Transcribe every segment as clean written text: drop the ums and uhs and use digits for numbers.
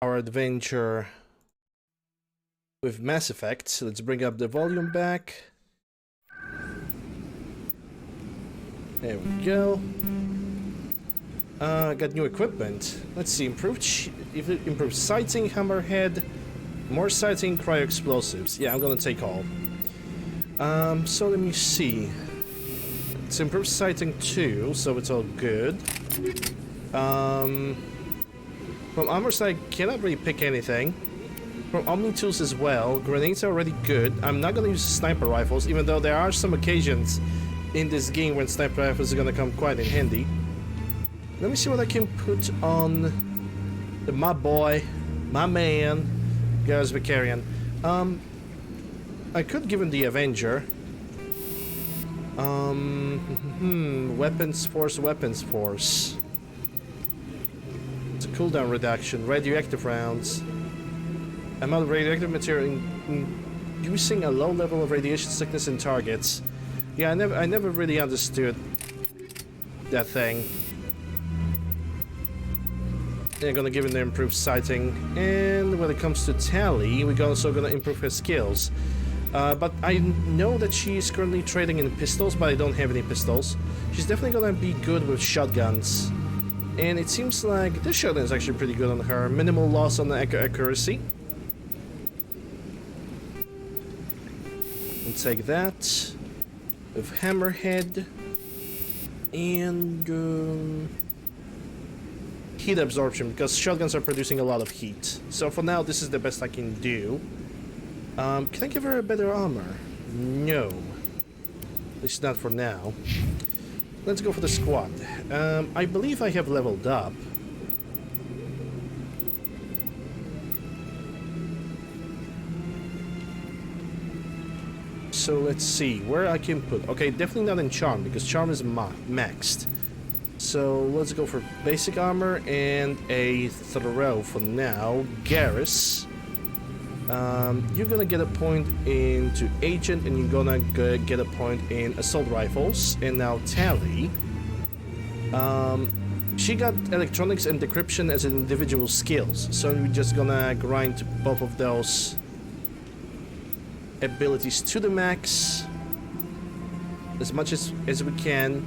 our adventure with Mass Effect. So let's bring up the volume back. There we go. Got new equipment. Let's see, improved sighting, hammerhead, more sighting, cryo explosives. Yeah, I'm gonna take all. So let me see. It's improved sighting too, so it's all good. From armors I cannot really pick anything. From Omni tools as well, grenades are already good. I'm not gonna use sniper rifles, even though there are some occasions in this game when sniper rifles are gonna come quite in handy. Let me see what I can put on my boy, my man, Garrus Vicarian. I could give him the Avenger. Weapons force. It's a cooldown reduction, radioactive rounds. Amount of radioactive material inducing a low level of radiation sickness in targets. Yeah, I never really understood that thing. They're gonna give him the improved sighting, and when it comes to Tally, we're also gonna improve her skills. But I know that she's currently trading in pistols, but I don't have any pistols. She's definitely gonna be good with shotguns. And it seems like this shotgun is actually pretty good on her. Minimal loss on the accuracy. We'll take that. With hammerhead. And heat absorption, because shotguns are producing a lot of heat. So for now, this is the best I can do. Can I give her a better armor? No. At least not for now. Let's go for the squad. I believe I have leveled up. So let's see where I can put. Okay, definitely not in Charm, because Charm is maxed. So let's go for basic armor and a throw for now. Garrus. You're gonna get a point into Agent, and you're gonna get a point in Assault Rifles. And now Tally. She got Electronics and Decryption as individual skills, so we're just gonna grind both of those abilities to the max as much as we can.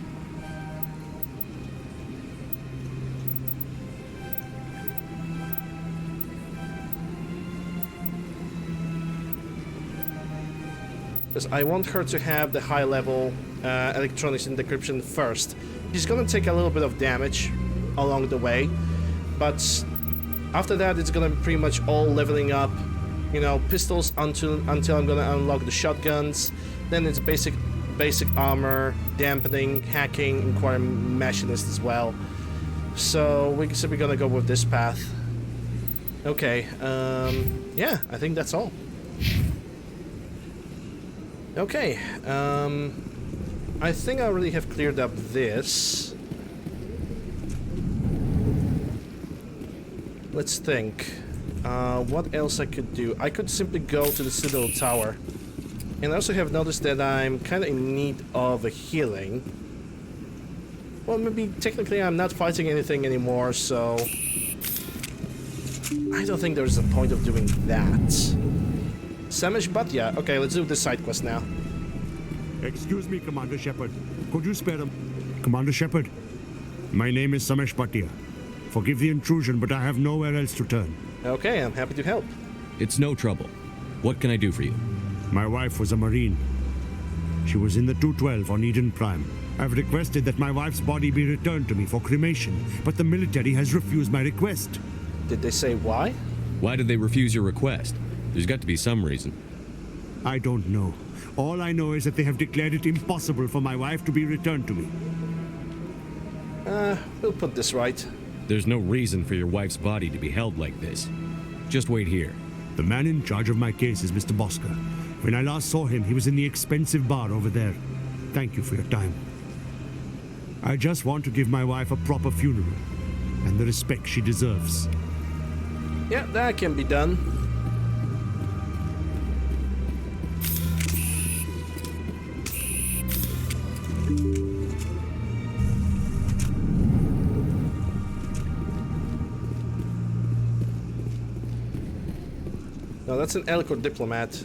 Because I want her to have the high level electronics and decryption first. She's gonna take a little bit of damage along the way, but after that it's gonna be pretty much all leveling up. You know, pistols until I'm gonna unlock the shotguns. Then it's basic armor, dampening, hacking, Inquiry Machinist as well. So we're gonna go with this path. Okay, yeah, I think that's all. Okay, I think I already have cleared up this. Let's think. What else I could do? I could simply go to the Citadel Tower. And I also have noticed that I'm kind of in need of a healing. Well, maybe technically I'm not fighting anything anymore, so I don't think there's a point of doing that. Samish Bhatia. Okay, let's do the side quest now. Excuse me, Commander Shepard. Could you spare him? Commander Shepard, my name is Samish Bhatia. Forgive the intrusion, but I have nowhere else to turn. Okay, I'm happy to help. It's no trouble. What can I do for you? My wife was a Marine. She was in the 212 on Eden Prime. I've requested that my wife's body be returned to me for cremation, but the military has refused my request. Did they say why? Why did they refuse your request? There's got to be some reason. I don't know. All I know is that they have declared it impossible for my wife to be returned to me. We'll put this right. There's no reason for your wife's body to be held like this. Just wait here. The man in charge of my case is Mr. Bosker. When I last saw him, he was in the expensive bar over there. Thank you for your time. I just want to give my wife a proper funeral and the respect she deserves. Yeah, that can be done. No, that's an Elcor diplomat.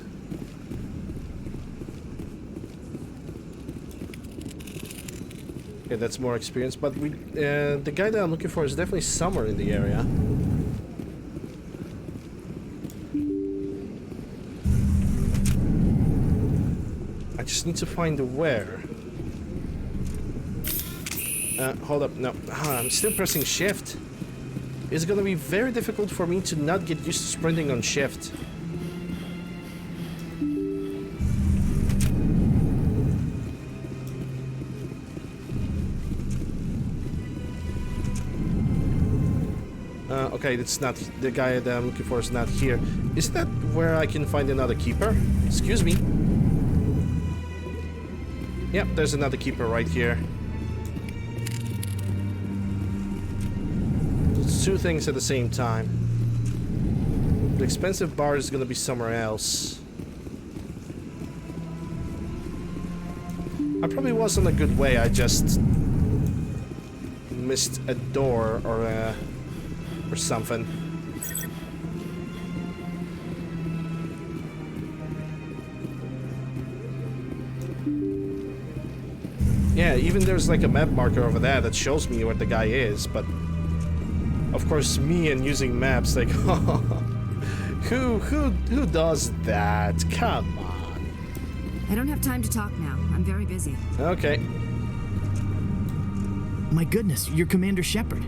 Okay, that's more experience, but the guy that I'm looking for is definitely somewhere in the area. I just need to find the where. Hold up, no. I'm still pressing shift. It's gonna be very difficult for me to not get used to sprinting on shift. Okay, it's not the guy that I'm looking for is not here. Is that where I can find another keeper? Excuse me. Yep, there's another keeper right here. It's two things at the same time. The expensive bar is gonna be somewhere else. I probably was on a good way, I just missed a door or something. Yeah, even there's like a map marker over there that shows me where the guy is, but of course me and using maps like who does that? Come on. I don't have time to talk now. I'm very busy. Okay. My goodness, you're Commander Shepard.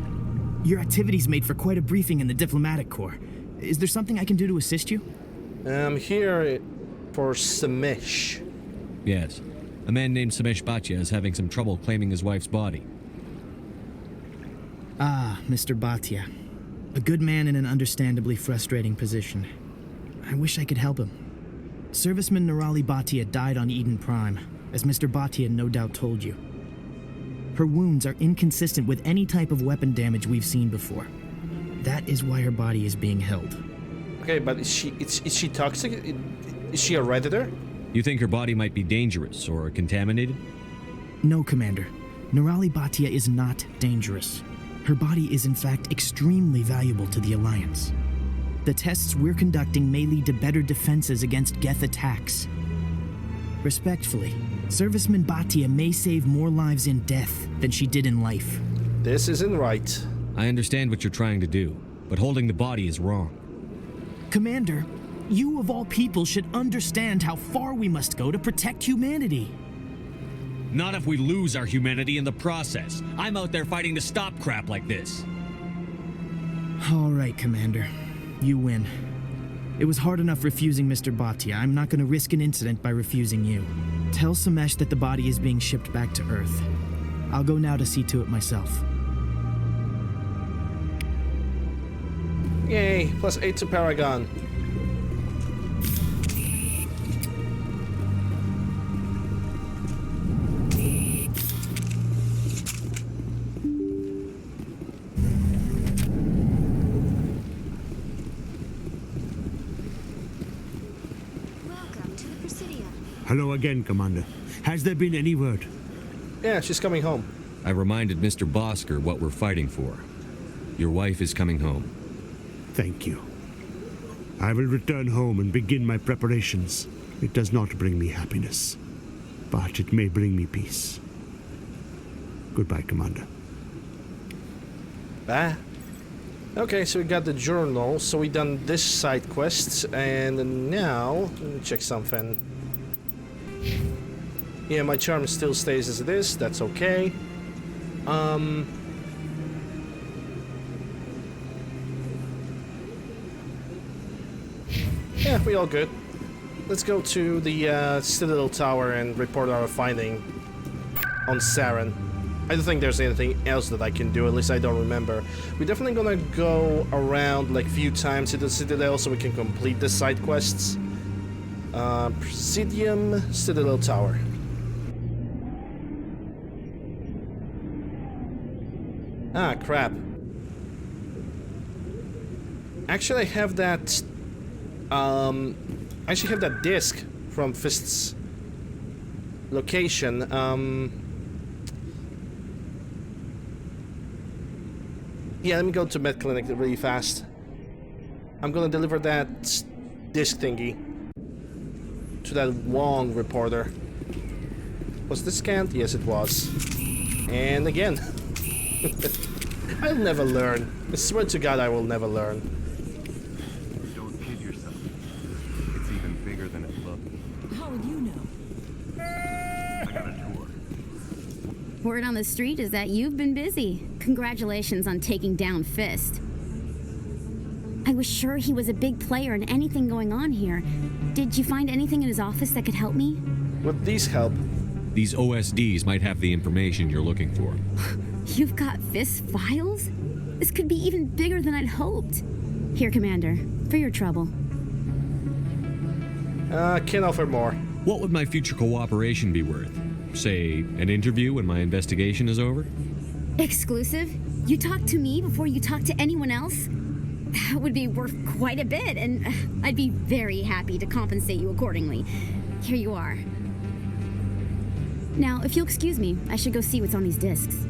Your activities made for quite a briefing in the diplomatic corps. Is there something I can do to assist you? I'm here for Samish. Yes. A man named Samish Bhatia is having some trouble claiming his wife's body. Ah, Mr. Bhatia. A good man in an understandably frustrating position. I wish I could help him. Serviceman Nirali Bhatia died on Eden Prime, as Mr. Bhatia no doubt told you. Her wounds are inconsistent with any type of weapon damage we've seen before. That is why her body is being held. Okay, but is she toxic? Is she a redditor? You think her body might be dangerous or contaminated? No, Commander. Nirali Bhatia is not dangerous. Her body is in fact extremely valuable to the Alliance. The tests we're conducting may lead to better defenses against Geth attacks. Respectfully, Serviceman Bhatia may save more lives in death than she did in life. This isn't right. I understand what you're trying to do, but holding the body is wrong. Commander, you of all people should understand how far we must go to protect humanity. Not if we lose our humanity in the process. I'm out there fighting to stop crap like this. All right, Commander. You win. It was hard enough refusing Mr. Bhatia. I'm not going to risk an incident by refusing you. Tell Samesh that the body is being shipped back to Earth. I'll go now to see to it myself. Yay, plus 8 to Paragon. Hello again, Commander. Has there been any word? Yeah, she's coming home. I reminded Mr. Bosker what we're fighting for. Your wife is coming home. Thank you. I will return home and begin my preparations. It does not bring me happiness, but it may bring me peace. Goodbye, Commander. Bye. Okay, so we got the journal, so we done this side quest, and now, let me check something. Yeah, my charm still stays as it is, that's okay. Yeah, we all good. Let's go to the Citadel Tower and report our finding on Saren. I don't think there's anything else that I can do, at least I don't remember. We're definitely gonna go around like a few times to the Citadel so we can complete the side quests. Presidium, Citadel Tower. Ah, crap. Actually, I have that... I actually have that disc from Fist's location. Yeah, let me go to Med Clinic really fast. I'm gonna deliver that disc thingy to that Wong reporter. Was this scanned? Yes, it was. And again. I'll never learn. I swear to God, I will never learn. Don't kid yourself. It's even bigger than it looks. How would you know? I got a tour. Word on the street is that you've been busy. Congratulations on taking down Fist. I was sure he was a big player in anything going on here. Did you find anything in his office that could help me? Would these help? These OSDs might have the information you're looking for. You've got Fist's files? This could be even bigger than I'd hoped. Here, Commander, for your trouble. Can't offer more. What would my future cooperation be worth? Say, an interview when my investigation is over? Exclusive? You talk to me before you talk to anyone else? That would be worth quite a bit, and I'd be very happy to compensate you accordingly. Here you are. Now, if you'll excuse me, I should go see what's on these discs.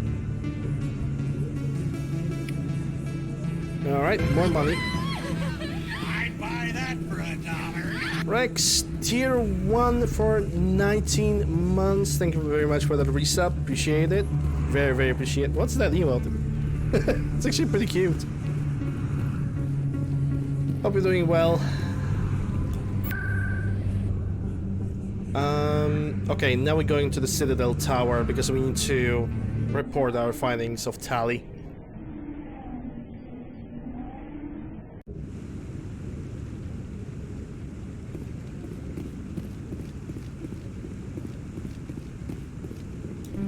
Alright, more money. I'd buy that for $1. Rex, tier 1 for 19 months. Thank you very much for that resub. Appreciate it. Very, very appreciate it. What's that emote? It's actually pretty cute. Hope you're doing well. Okay, now we're going to the Citadel Tower because we need to report our findings of Tally.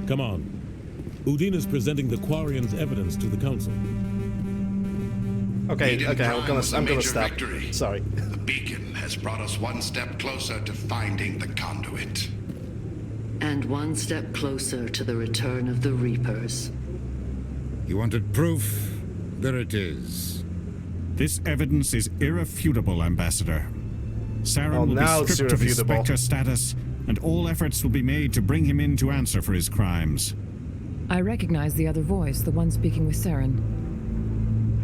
Come on. Udina's presenting the Quarian's evidence to the Council. Okay, I'm gonna stop. Victory. Sorry. The beacon has brought us one step closer to finding the conduit. And one step closer to the return of the Reapers. You wanted proof? There it is. This evidence is irrefutable, Ambassador. Saren Oh, will now be it's stripped of his irrefutable. Spectre status, and all efforts will be made to bring him in to answer for his crimes. I recognize the other voice, the one speaking with Saren.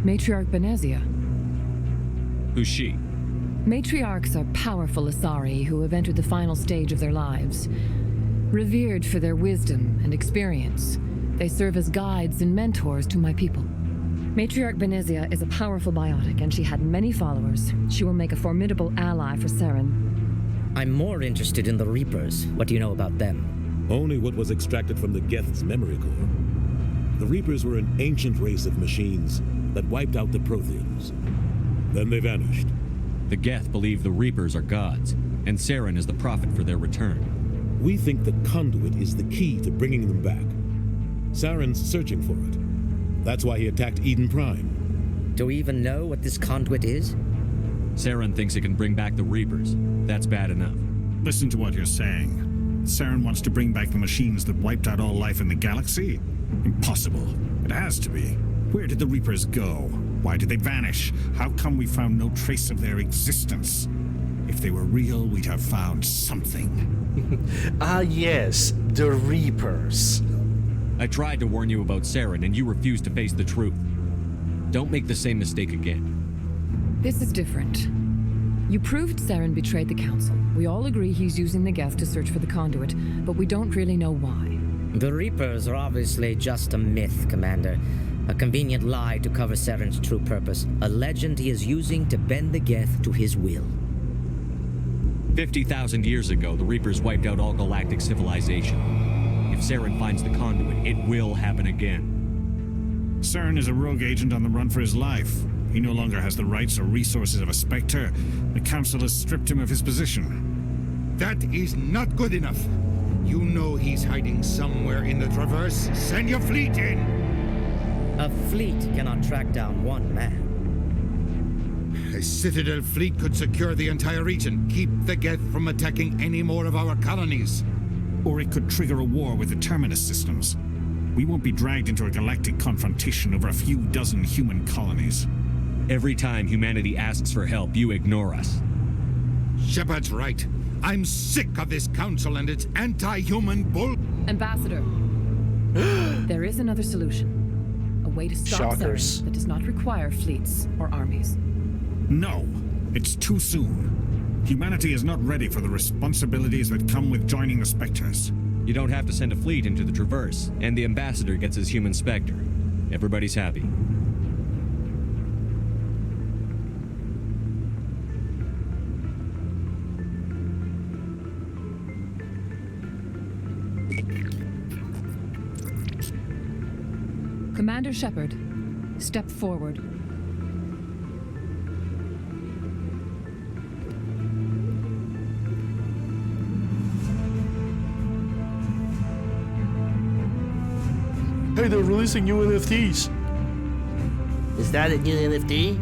Matriarch Benezia. Who's she? Matriarchs are powerful Asari who have entered the final stage of their lives. Revered for their wisdom and experience, they serve as guides and mentors to my people. Matriarch Benezia is a powerful biotic, and she had many followers. She will make a formidable ally for Saren. I'm more interested in the Reapers. What do you know about them? Only what was extracted from the Geth's memory core. The Reapers were an ancient race of machines that wiped out the Protheans. Then they vanished. The Geth believe the Reapers are gods, and Saren is the prophet for their return. We think the conduit is the key to bringing them back. Saren's searching for it. That's why he attacked Eden Prime. Do we even know what this conduit is? Saren thinks it can bring back the Reapers. That's bad enough. Listen to what you're saying. Saren wants to bring back the machines that wiped out all life in the galaxy? Impossible. It has to be. Where did the Reapers go? Why did they vanish? How come we found no trace of their existence? If they were real, we'd have found something. Ah, yes, the Reapers. I tried to warn you about Saren, and you refused to face the truth. Don't make the same mistake again. This is different. You proved Saren betrayed the Council. We all agree he's using the Geth to search for the conduit, but we don't really know why. The Reapers are obviously just a myth, Commander. A convenient lie to cover Saren's true purpose. A legend he is using to bend the Geth to his will. 50,000 years ago, the Reapers wiped out all galactic civilization. If Saren finds the conduit, it will happen again. Saren is a rogue agent on the run for his life. He no longer has the rights or resources of a Spectre. The Council has stripped him of his position. That is not good enough. You know he's hiding somewhere in the Traverse. Send your fleet in! A fleet cannot track down one man. A Citadel fleet could secure the entire region, keep the Geth from attacking any more of our colonies. Or it could trigger a war with the Terminus systems. We won't be dragged into a galactic confrontation over a few dozen human colonies. Every time humanity asks for help, you ignore us. Shepard's right. I'm sick of this council and its anti-human bull... Ambassador, there is another solution. A way to stop Shockers. Saren that does not require fleets or armies. No. It's too soon. Humanity is not ready for the responsibilities that come with joining the Spectres. You don't have to send a fleet into the Traverse, and the ambassador gets his human Spectre. Everybody's happy. Commander Shepard, step forward. Hey, they're releasing new NFTs. Is that a new NFT?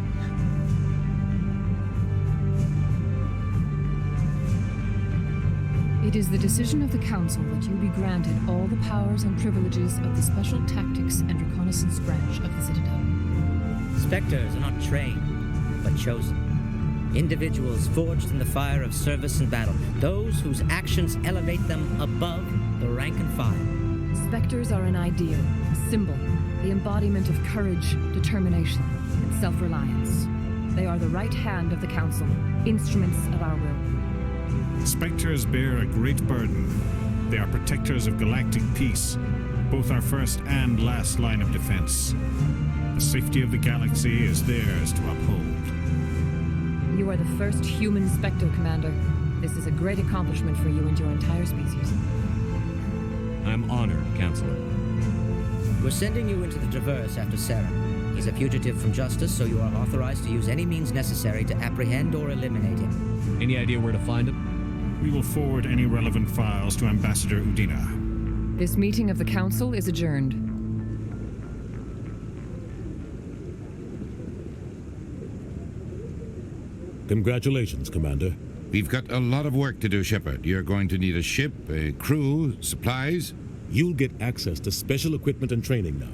It is the decision of the Council that you be granted all the powers and privileges of the Special Tactics and Reconnaissance Branch of the Citadel. Spectres are not trained, but chosen. Individuals forged in the fire of service and battle. Those whose actions elevate them above the rank and file. Spectres are an ideal, a symbol, the embodiment of courage, determination, and self-reliance. They are the right hand of the Council, instruments of our will. Spectres bear a great burden. They are protectors of galactic peace, both our first and last line of defense. The safety of the galaxy is theirs to uphold. You are the first human Spectre, Commander. This is a great accomplishment for you and your entire species. I'm honored, Counselor. We're sending you into the Traverse after Saren. He's a fugitive from justice, so you are authorized to use any means necessary to apprehend or eliminate him. Any idea where to find him? We will forward any relevant files to Ambassador Udina. This meeting of the Council is adjourned. Congratulations, Commander. We've got a lot of work to do, Shepard. You're going to need a ship, a crew, supplies. You'll get access to special equipment and training now.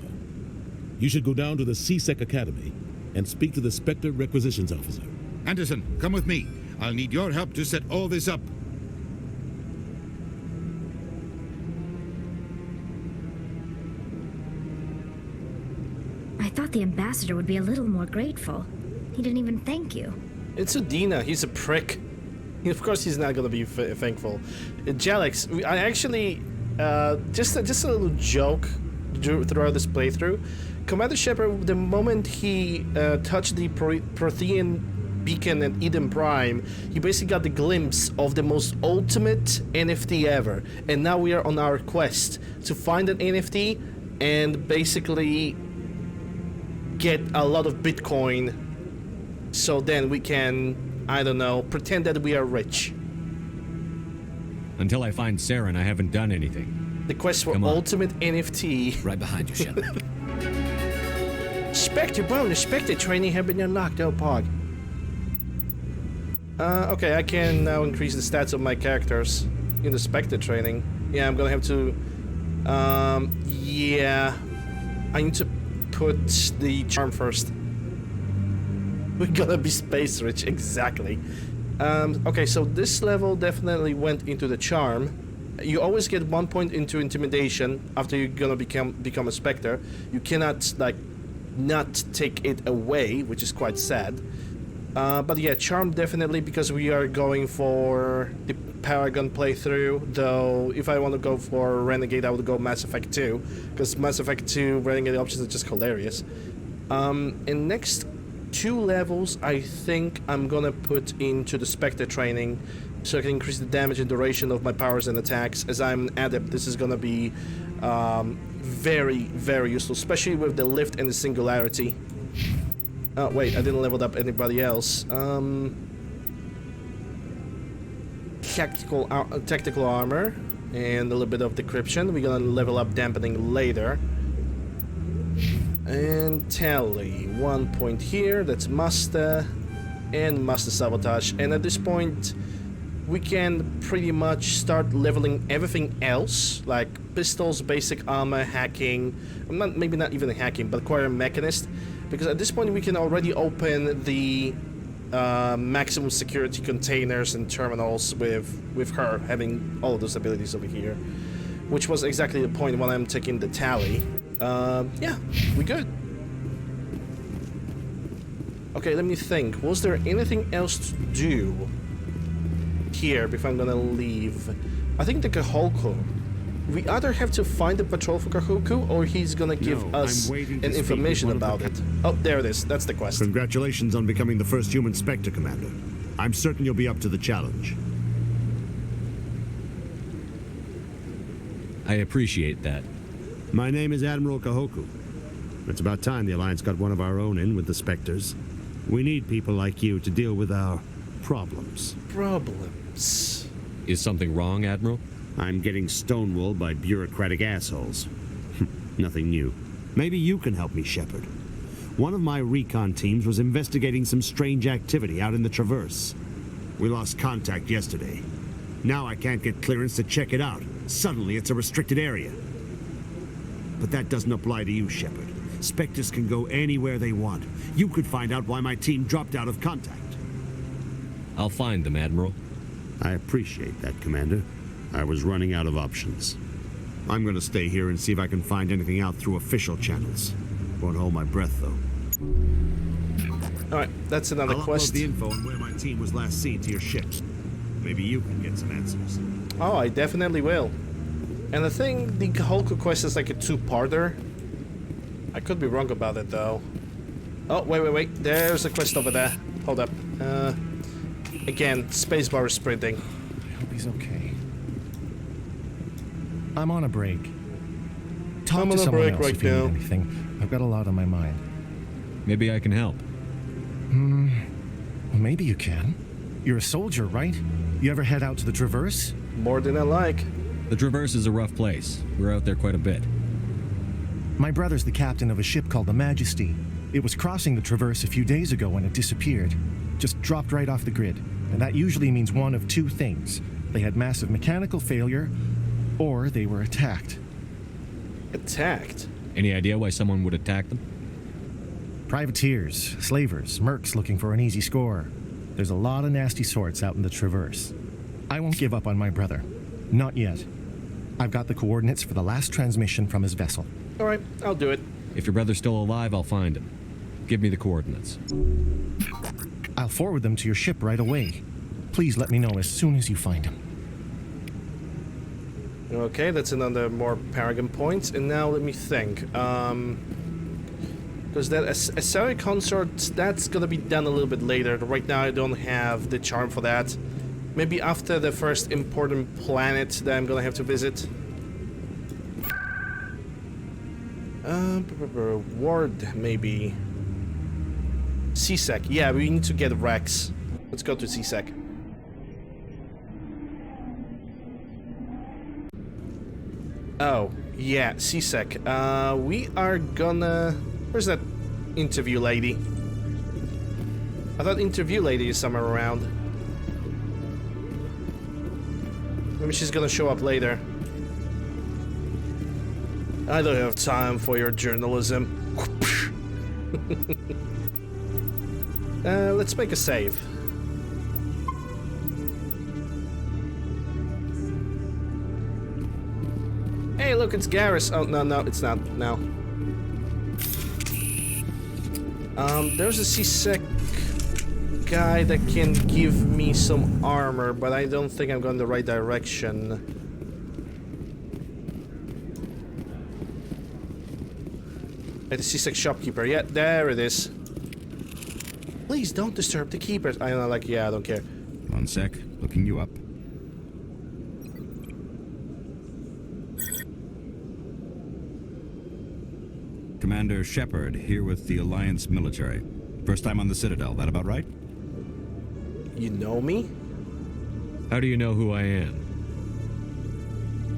You should go down to the CSEC Academy and speak to the Spectre Requisitions Officer. Anderson, come with me. I'll need your help to set all this up. I thought the ambassador would be a little more grateful. He didn't even thank you. It's Udina. He's a prick. Of course, he's not gonna be thankful. Jelix, I actually just a little joke throughout this playthrough. Commander Shepard, the moment he touched the Prothean beacon at Eden Prime, he basically got the glimpse of the most ultimate NFT ever. And now we are on our quest to find an NFT and basically get a lot of Bitcoin, so then we can, I don't know, pretend that we are rich. Until I find Saren, I haven't done anything. The quest for ultimate NFT. Right behind you, Shepard. Spectre bonus, Spectre Training have been unlocked, oh pog. Okay, I can now increase the stats of my characters in the Spectre Training. Yeah, I'm gonna have to, yeah, I need to put the charm first. We're gonna be space rich, exactly. Okay, so this level definitely went into the charm. You always get 1 point into intimidation after you're gonna become a Spectre. You cannot, like, not take it away, which is quite sad. But yeah, charm definitely, because we are going for the Paragon playthrough, though if I want to go for Renegade, I would go Mass Effect 2, because Mass Effect 2 Renegade options are just hilarious. In next 2 levels, I think I'm gonna put into the Spectre Training, so I can increase the damage and duration of my powers and attacks. As I'm an Adept, this is gonna be very, very useful, especially with the lift and the singularity. Oh wait, I didn't level up anybody else. Tactical armor and a little bit of decryption. We're gonna level up dampening later. And tally, 1 point here. That's Master and Master Sabotage. And at this point, we can pretty much start leveling everything else, like pistols, basic armor, hacking. Maybe not even hacking, but acquire mechanist. Because at this point, we can already open the maximum security containers and terminals with her having all of those abilities over here, which was exactly the point when I'm taking the tally. Yeah, we good. Okay, let me think. Was there anything else to do here before I'm gonna leave? I think the Kahoku. We either have to find the patrol for Kahoku, or he's gonna give us an information about it. Oh, there it is. That's the quest. Congratulations on becoming the first human Spectre, Commander. I'm certain you'll be up to the challenge. I appreciate that. My name is Admiral Kahoku. It's about time the Alliance got one of our own in with the Spectres. We need people like you to deal with our problems. Problems? Is something wrong, Admiral? I'm getting stonewalled by bureaucratic assholes. Nothing new. Maybe you can help me, Shepard. One of my recon teams was investigating some strange activity out in the Traverse. We lost contact yesterday. Now I can't get clearance to check it out. Suddenly it's a restricted area. But that doesn't apply to you, Shepard. Spectres can go anywhere they want. You could find out why my team dropped out of contact. I'll find them, Admiral. I appreciate that, Commander. I was running out of options. I'm going to stay here and see if I can find anything out through official channels. Won't hold my breath, though. Alright, that's another quest. I'll upload the info on where my team was last seen to your ship. Maybe you can get some answers. Oh, I definitely will. And I think the Kahoku quest is like a two-parter. I could be wrong about it, though. Oh, wait. There's a quest over there. Hold up. Again, spacebar is sprinting. I hope he's okay. I'm on a break. Talk to someone else if you need anything. I've got a lot on my mind. Maybe I can help. Well, maybe you can. You're a soldier, right? You ever head out to the Traverse? More than I like. The Traverse is a rough place. We're out there quite a bit. My brother's the captain of a ship called the Majesty. It was crossing the Traverse a few days ago when it disappeared. Just dropped right off the grid. And that usually means one of two things. They had massive mechanical failure, or they were attacked. Attacked? Any idea why someone would attack them? Privateers, slavers, mercs looking for an easy score. There's a lot of nasty sorts out in the Traverse. I won't give up on my brother. Not yet. I've got the coordinates for the last transmission from his vessel. Alright, I'll do it. If your brother's still alive, I'll find him. Give me the coordinates. I'll forward them to your ship right away. Please let me know as soon as you find him. Okay, that's another more Paragon points. And now let me think. Because that Asari consort, that's gonna be done a little bit later. Right now I don't have the charm for that. Maybe after the first important planet that I'm gonna have to visit. Ward, maybe. CSEC. Yeah, we need to get Rex. Let's go to CSEC. Oh, yeah, CSEC. We are gonna... Where's that interview lady? I thought interview lady is somewhere around. Maybe she's gonna show up later. I don't have time for your journalism. Let's make a save. Hey, look, it's Garrus. Oh, no, it's not. No. There's a CSEC guy that can give me some armor, but I don't think I'm going the right direction. At the CSEC shopkeeper. Yeah, there it is. Please don't disturb the keepers. I don't like, yeah, I don't care. One sec, looking you up. Commander Shepard, here with the Alliance military. First time on the Citadel, that about right? You know me? How do you know who I am?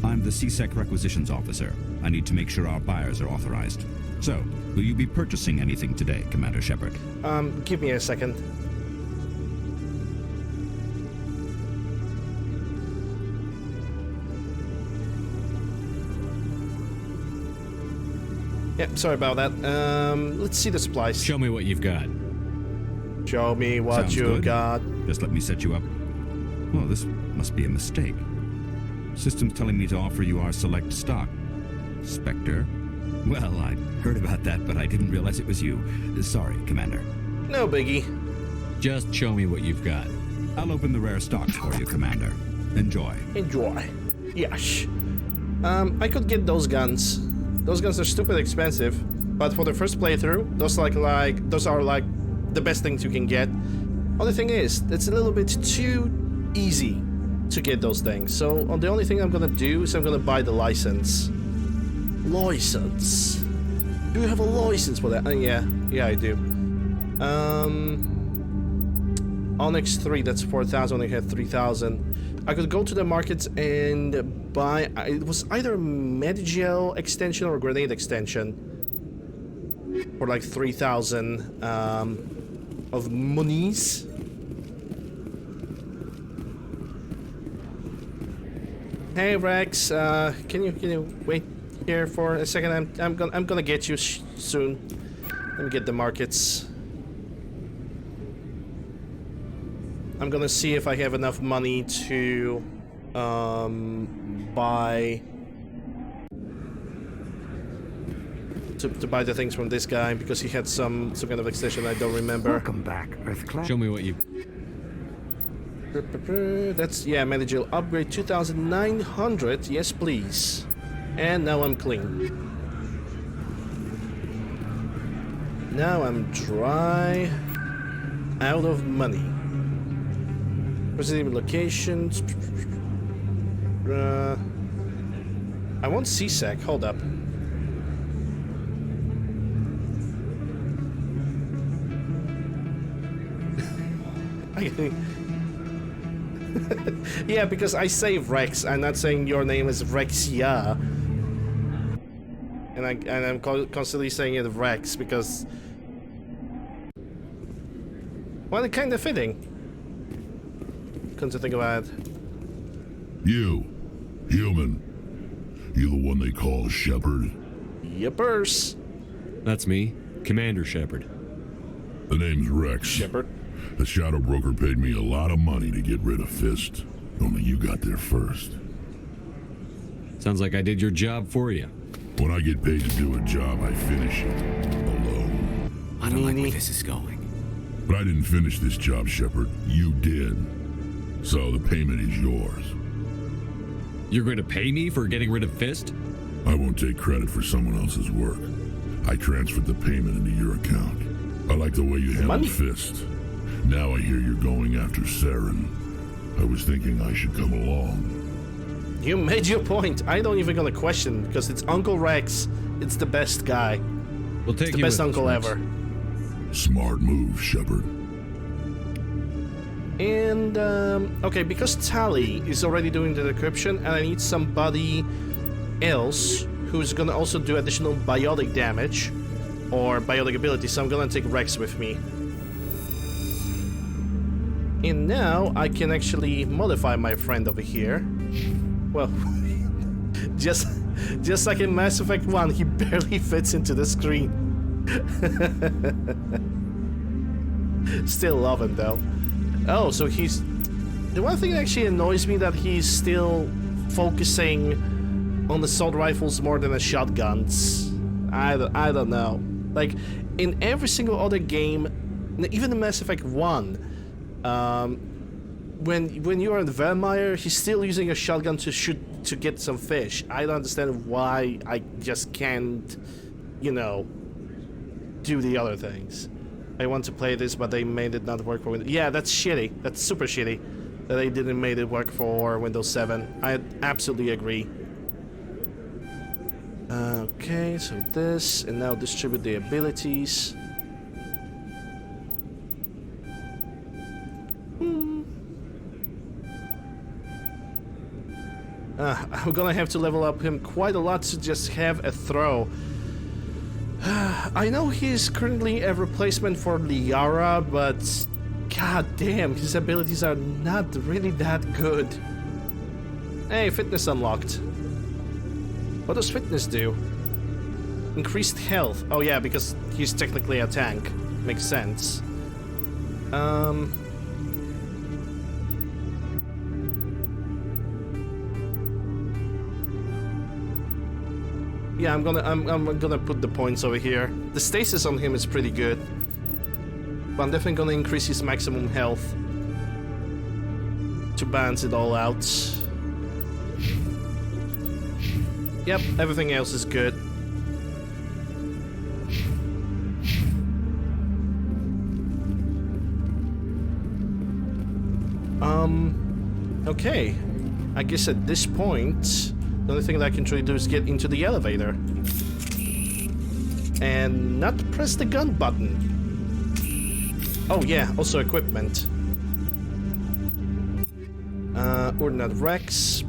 I'm the CSEC requisitions officer. I need to make sure our buyers are authorized. So, will you be purchasing anything today, Commander Shepard? Give me a second. Yep, sorry about that. Let's see the supplies. Show me what you've got. Show me what Sounds you good. got. Just let me set you up. Oh, this must be a mistake. System's telling me to offer you our select stock. Spectre? Well, I heard about that, but I didn't realize it was you. Sorry, Commander. No biggie. Just show me what you've got. I'll open the rare stocks for you, Commander. Enjoy. Enjoy. Yes. I could get those guns. Those guns are stupid expensive, but for the first playthrough, those are like the best things you can get. Only thing is, it's a little bit too easy to get those things. So the only thing I'm gonna do is I'm gonna buy the license. License. Do you have a license for that? Yeah, I do. Onyx 3, that's 4,000, I had 3,000. I could go to the markets and buy, it was either Medigel extension or grenade extension for like 3,000 of monies. Hey Rex, can you wait here for a second? I'm gonna get you soon. Let me get the markets. I'm gonna see if I have enough money to buy the things from this guy, because he had some kind of extension I don't remember. Welcome back, Earthclad. Show me what you... That's, yeah, Medigel upgrade 2,900. Yes, please. And now I'm clean. Now I'm dry. Out of money. President locations. I want CSEC. Hold up. Yeah, because I say Rex. I'm not saying your name is Rexia. And I'm constantly saying it Rex because, well, it's kind of fitting. Come to think about it. You, human. You the one they call Shepard? Yippers. That's me, Commander Shepard. The name's Rex. Shepard. The Shadow Broker paid me a lot of money to get rid of Fist. Only you got there first. Sounds like I did your job for you. When I get paid to do a job, I finish it. Alone. I don't like where this is going. But I didn't finish this job, Shepard. You did. So the payment is yours. You're going to pay me for getting rid of Fist? I won't take credit for someone else's work. I transferred the payment into your account. I like the way you handled Fist. Now I hear you're going after Saren. I was thinking I should come along. You made your point. I don't even gonna question, because it's Uncle Rex. It's the best guy. We'll take it's the best uncle ever. Smart move, Shepard. And, okay, because Tally is already doing the decryption, and I need somebody else who's gonna also do additional biotic damage, or biotic ability, so I'm gonna take Rex with me. And now I can actually modify my friend over here. Well, just like in Mass Effect 1, he barely fits into the screen. Still love him though. Oh, so he's... The one thing that actually annoys me that he's still focusing on assault rifles more than the shotguns. I don't know. Like, in every single other game, even in Mass Effect 1, when you are in Velmire, he's still using a shotgun to get some fish. I don't understand why I just can't, you know, do the other things. I want to play this, but they made it not work for Windows. Yeah, that's shitty. That's super shitty that they didn't make it work for Windows 7. I absolutely agree. Okay, so this, and now distribute the abilities. I'm gonna have to level up him quite a lot to just have a throw. I know he's currently a replacement for Liara, but god damn, his abilities are not really that good. Hey, fitness unlocked. What does fitness do? Increased health. Oh yeah, because he's technically a tank. Makes sense. Yeah, I'm gonna put the points over here. The stasis on him is pretty good. But I'm definitely gonna increase his maximum health to balance it all out. Yep, everything else is good. Okay. I guess at this point, the only thing that I can try to do is get into the elevator. And not press the gun button. Oh yeah, also equipment. Ordnance Rex.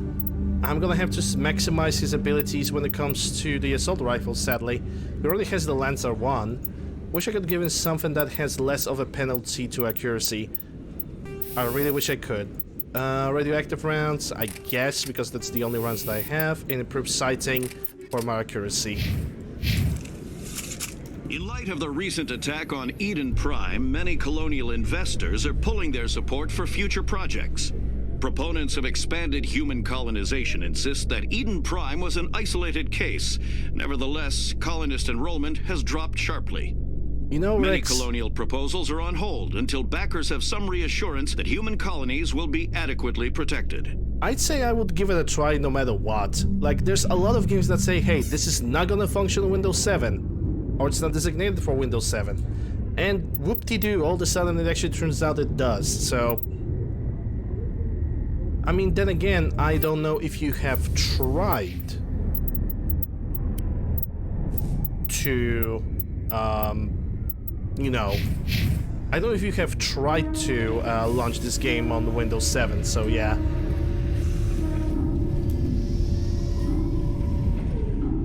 I'm gonna have to maximize his abilities when it comes to the assault rifle, sadly. He already has the Lancer 1. Wish I could give him something that has less of a penalty to accuracy. I really wish I could. Radioactive rounds, I guess, because that's the only rounds that I have. And improved sighting for my accuracy. In light of the recent attack on Eden Prime, many colonial investors are pulling their support for future projects. Proponents of expanded human colonization insist that Eden Prime was an isolated case. Nevertheless, colonist enrollment has dropped sharply. You know, many Rex, colonial proposals are on hold until backers have some reassurance that human colonies will be adequately protected. I'd say I would give it a try no matter what. Like, there's a lot of games that say, hey, this is not gonna function on Windows 7. Or it's not designated for Windows 7. And whoop-de-doo, all of a sudden it actually turns out it does, so... I mean, then again, I don't know if you have tried to, you know, I don't know if you have tried to launch this game on Windows 7, so yeah.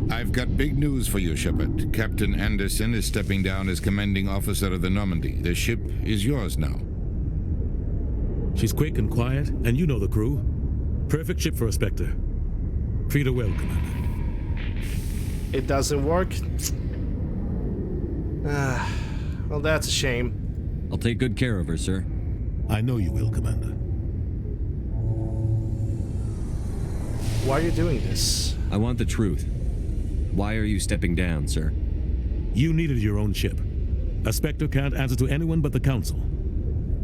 I've got big news for you, Shepard. Captain Anderson is stepping down as commanding officer of the Normandy. The ship is yours now. She's quick and quiet, and you know the crew. Perfect ship for a Spectre. Treat her well, Commander. It doesn't work. Well, that's a shame. I'll take good care of her, sir. I know you will, Commander. Why are you doing this? I want the truth. Why are you stepping down, sir? You needed your own ship. A Spectre can't answer to anyone but the Council.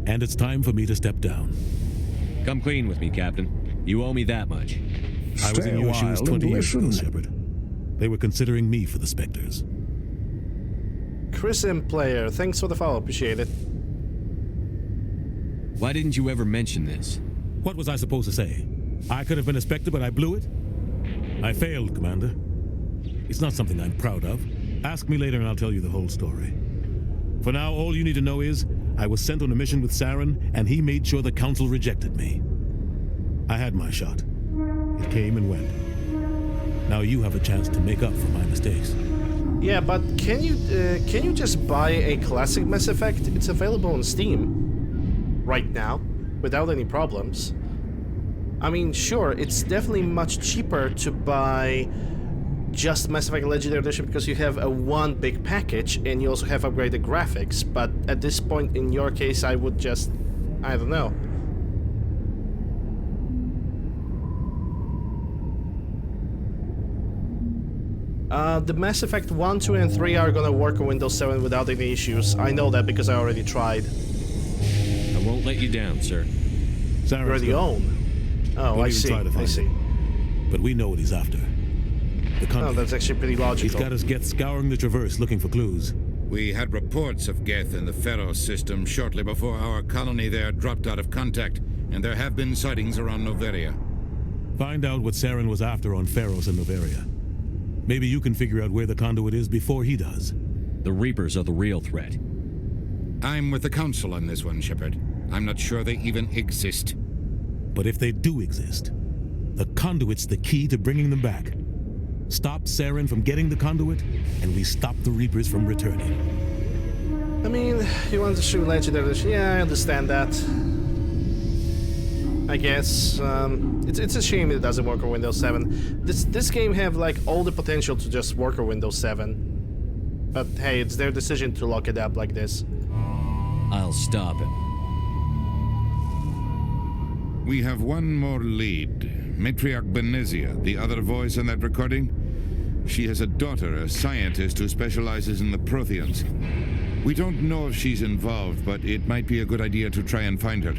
And it's time for me to step down. Come clean with me, Captain. You owe me that much. I was in your shoes 20 years ago, Shepard. They were considering me for the Spectres. Chris M. Player, thanks for the follow, appreciate it. Why didn't you ever mention this? What was I supposed to say? I could have been a Spectre, but I blew it? I failed, Commander. It's not something I'm proud of. Ask me later and I'll tell you the whole story. For now, all you need to know is, I was sent on a mission with Saren, and he made sure the Council rejected me. I had my shot. It came and went. Now you have a chance to make up for my mistakes. Yeah, but can you just buy a classic Mass Effect? It's available on Steam right now, without any problems. I mean, sure, it's definitely much cheaper to buy just Mass Effect Legendary Edition because you have a one big package and you also have upgraded graphics, but at this point in your case I would just, I don't know. The Mass Effect 1, 2, and 3 are gonna work on Windows 7 without any issues. I know that because I already tried. I won't let you down, sir. Saren's You're the own. Oh, I see, I see. But we know what he's after. Oh, that's actually pretty logical. He's got us Geth scouring the Traverse looking for clues. We had reports of Geth in the Pharos system shortly before our colony there dropped out of contact, and there have been sightings around Noveria. Find out what Saren was after on Pharos and Noveria. Maybe you can figure out where the conduit is before he does. The Reapers are the real threat. I'm with the Council on this one, Shepard. I'm not sure they even exist. But if they do exist, the conduit's the key to bringing them back. Stop Saren from getting the conduit, and we stop the Reapers from returning. I mean, you want to shoot Legendary Edition? Yeah, I understand that. I guess. It's a shame it doesn't work on Windows 7. This game have like all the potential to just work on Windows 7. But hey, it's their decision to lock it up like this. I'll stop him. We have one more lead. Matriarch Benezia, the other voice on that recording. She has a daughter, a scientist who specializes in the Protheans. We don't know if she's involved, but it might be a good idea to try and find her.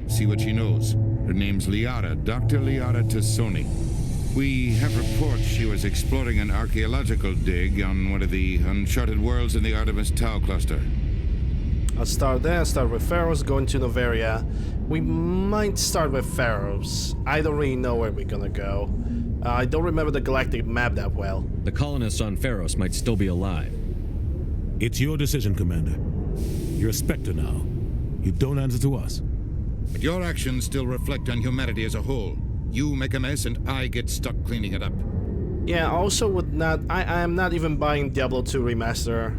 See what she knows. Her name's Liara, Dr. Liara Tassoni. We have reports she was exploring an archaeological dig on one of the uncharted worlds in the Artemis Tau cluster. I'll start there, start with Pharaohs, going to Noveria. We might start with Pharaohs. I don't really know where we're gonna go. I don't remember the galactic map that well. The colonists on Pharaohs might still be alive. It's your decision, Commander. You're a Spectre now. You don't answer to us. But your actions still reflect on humanity as a whole. You make a mess and I get stuck cleaning it up. Yeah, also would not... I am not even buying Diablo 2 Remaster.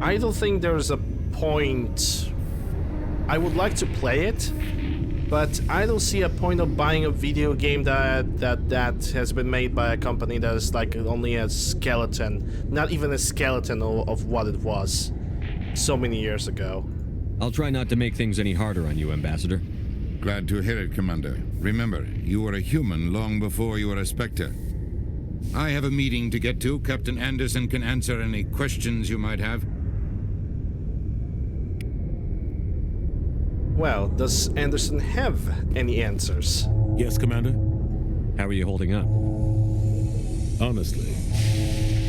I don't think there's a point... I would like to play it, but I don't see a point of buying a video game that has been made by a company that is like only a skeleton, not even a skeleton of what it was so many years ago. I'll try not to make things any harder on you, Ambassador. Glad to hear it, Commander. Remember, you were a human long before you were a Spectre. I have a meeting to get to. Captain Anderson can answer any questions you might have. Well, does Anderson have any answers? Yes, Commander. How are you holding up? Honestly,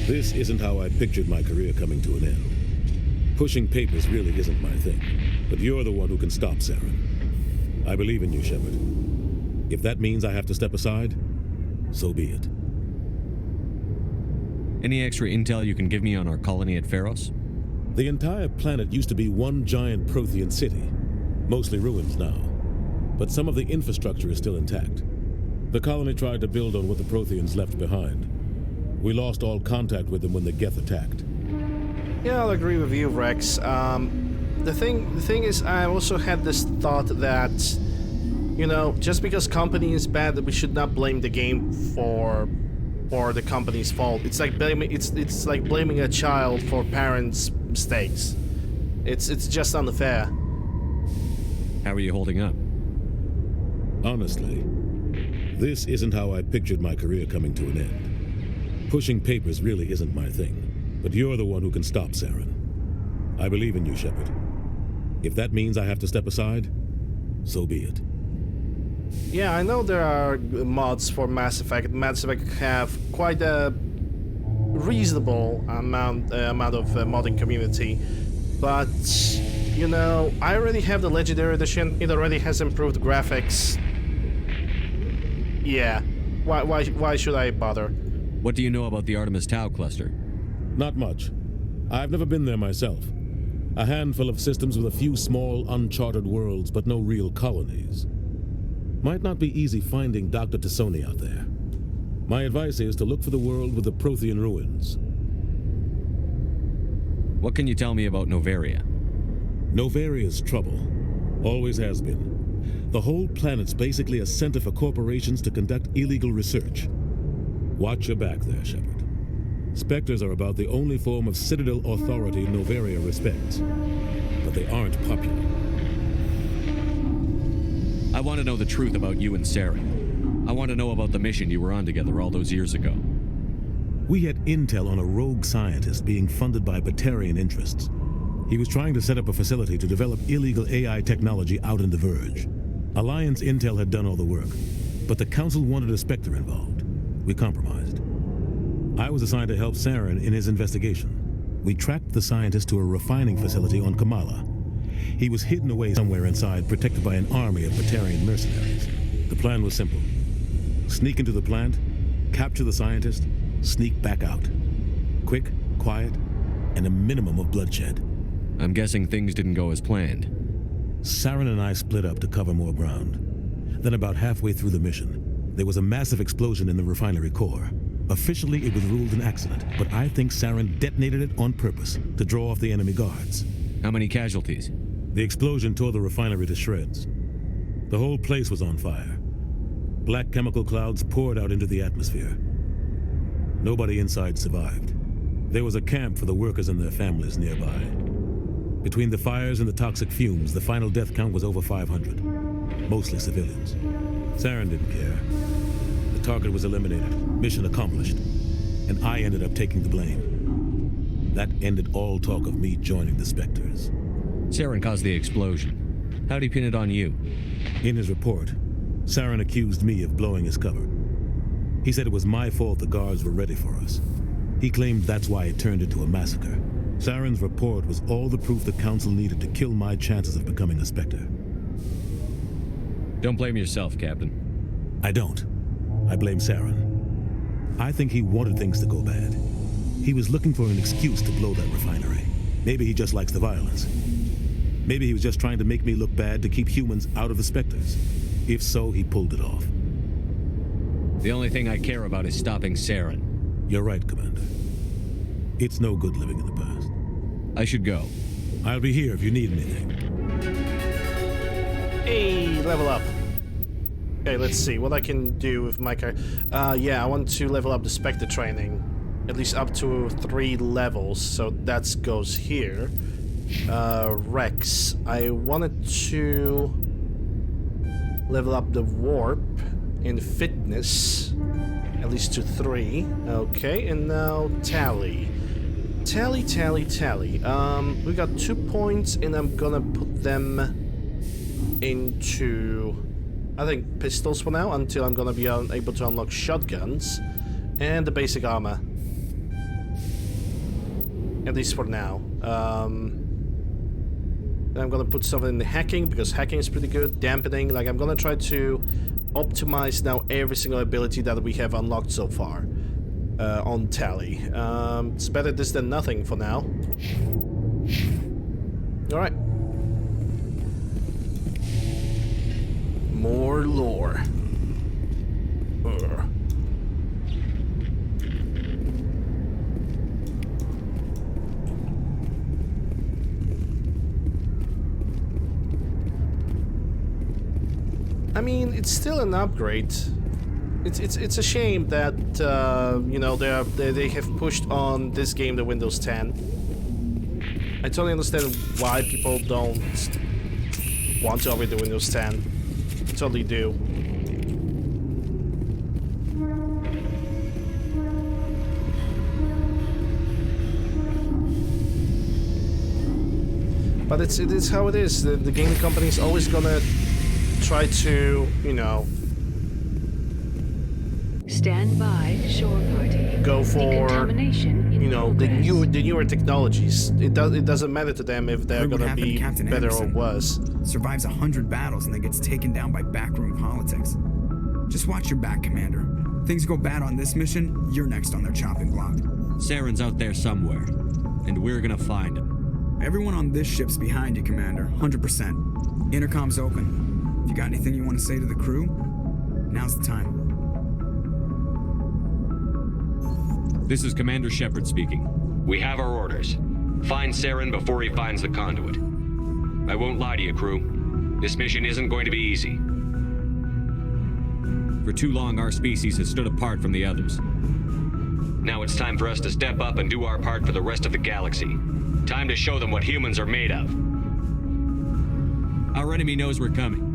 this isn't how I pictured my career coming to an end. Pushing papers really isn't my thing, but you're the one who can stop Saren. I believe in you, Shepard. If that means I have to step aside, so be it. Any extra intel you can give me on our colony at Pharaohs? The entire planet used to be one giant Prothean city, mostly ruins now, but some of the infrastructure is still intact. The colony tried to build on what the Protheans left behind. We lost all contact with them when the Geth attacked. Yeah, I'll agree with you, Rex. The thing is, I also had this thought that, you know, just because company is bad, that we should not blame the game for the company's fault. It's like blaming it's like blaming a child for parents' mistakes. It's just unfair. How are you holding up? Honestly, this isn't how I pictured my career coming to an end. Pushing papers really isn't my thing, but you're the one who can stop Saren. I believe in you, Shepard. If that means I have to step aside, so be it. Yeah, I know there are mods for Mass Effect. Mass Effect have quite a reasonable amount of modding community, but you know, I already have the Legendary Edition. It already has improved graphics. Yeah, why should I bother? What do you know about the Artemis Tau cluster? Not much. I've never been there myself. A handful of systems with a few small, uncharted worlds, but no real colonies. Might not be easy finding Dr. Tassoni out there. My advice is to look for the world with the Prothean ruins. What can you tell me about Noveria? Noveria's trouble. Always has been. The whole planet's basically a center for corporations to conduct illegal research. Watch your back there, Shepard. Spectres are about the only form of Citadel authority Noveria respects. But they aren't popular. I want to know the truth about you and Saren. I want to know about the mission you were on together all those years ago. We had intel on a rogue scientist being funded by Batarian interests. He was trying to set up a facility to develop illegal AI technology out in the Verge. Alliance intel had done all the work, but the Council wanted a Spectre involved. We compromised. I was assigned to help Saren in his investigation. We tracked the scientist to a refining facility on Kamala. He was hidden away somewhere inside, protected by an army of Batarian mercenaries. The plan was simple. Sneak into the plant, capture the scientist, sneak back out. Quick, quiet, and a minimum of bloodshed. I'm guessing things didn't go as planned. Saren and I split up to cover more ground. Then about halfway through the mission, there was a massive explosion in the refinery core. Officially, it was ruled an accident, but I think Saren detonated it on purpose to draw off the enemy guards. How many casualties? The explosion tore the refinery to shreds. The whole place was on fire. Black chemical clouds poured out into the atmosphere. Nobody inside survived. There was a camp for the workers and their families nearby. Between the fires and the toxic fumes, the final death count was over 500. Mostly civilians. Saren didn't care. The target was eliminated, mission accomplished, and I ended up taking the blame. That ended all talk of me joining the Spectres. Saren caused the explosion. How'd he pin it on you? In his report, Saren accused me of blowing his cover. He said it was my fault the guards were ready for us. He claimed that's why it turned into a massacre. Saren's report was all the proof the Council needed to kill my chances of becoming a Spectre. Don't blame yourself, Captain. I don't. I blame Saren. I think he wanted things to go bad. He was looking for an excuse to blow that refinery. Maybe he just likes the violence. Maybe he was just trying to make me look bad to keep humans out of the Spectres. If so, he pulled it off. The only thing I care about is stopping Saren. You're right, Commander. It's no good living in the past. I should go. I'll be here if you need anything. Hey, level up. Okay, let's see what I can do with my car. Yeah, I want to level up the Spectre Training. At least up to 3 levels, so that goes here. Rex. I wanted to level up the Warp in Fitness. At least to 3. Okay, and now Tally. Tally. We got 2 points, and I'm gonna put them into, I think, pistols for now, until I'm gonna be able to unlock shotguns and the basic armor. At least for now. Then I'm gonna put something in the hacking, because hacking is pretty good. Dampening, like I'm gonna try to optimize now every single ability that we have unlocked so far on Tally. It's better this than nothing for now. Alright. More lore. I mean, it's still an upgrade. It's a shame that you know, they have pushed on this game the Windows 10. I totally understand why people don't want to upgrade the Windows 10. I totally do. But it is how it is. The gaming company is always gonna try to, you know, stand by, shore party. Go for, you know, the newer technologies. It doesn't matter to them if they're gonna be better or worse. Survives 100 battles and then gets taken down by backroom politics. Just watch your back, Commander. Things go bad on this mission, you're next on their chopping block. Saren's out there somewhere, and we're gonna find him. Everyone on this ship's behind you, Commander. 100%. Intercom's open. If you got anything you want to say to the crew, now's the time. This is Commander Shepard speaking. We have our orders. Find Saren before he finds the conduit. I won't lie to you, crew. This mission isn't going to be easy. For too long, our species has stood apart from the others. Now it's time for us to step up and do our part for the rest of the galaxy. Time to show them what humans are made of. Our enemy knows we're coming.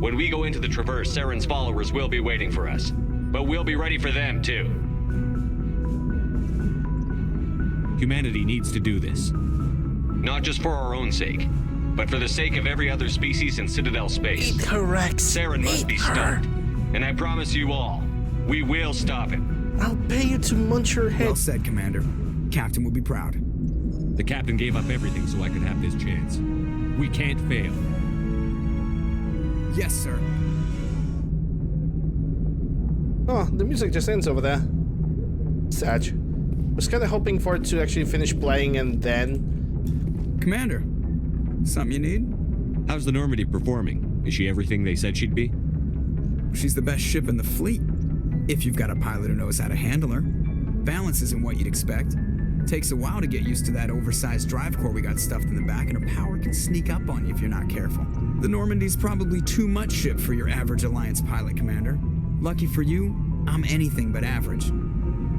When we go into the Traverse, Saren's followers will be waiting for us. But we'll be ready for them, too. Humanity needs to do this. Not just for our own sake, but for the sake of every other species in Citadel space. Correct. Saren must be stopped. And I promise you all, we will stop him. I'll pay you to munch your head. Well said, Commander. Captain will be proud. The captain gave up everything so I could have this chance. We can't fail. Yes, sir. Oh, the music just ends over there. Sad. Was kind of hoping for it to actually finish playing and then... Commander, something you need? How's the Normandy performing? Is she everything they said she'd be? She's the best ship in the fleet. If you've got a pilot who knows how to handle her. Balance isn't what you'd expect. Takes a while to get used to that oversized drive core we got stuffed in the back, and her power can sneak up on you if you're not careful. The Normandy's probably too much ship for your average Alliance pilot, Commander. Lucky for you, I'm anything but average.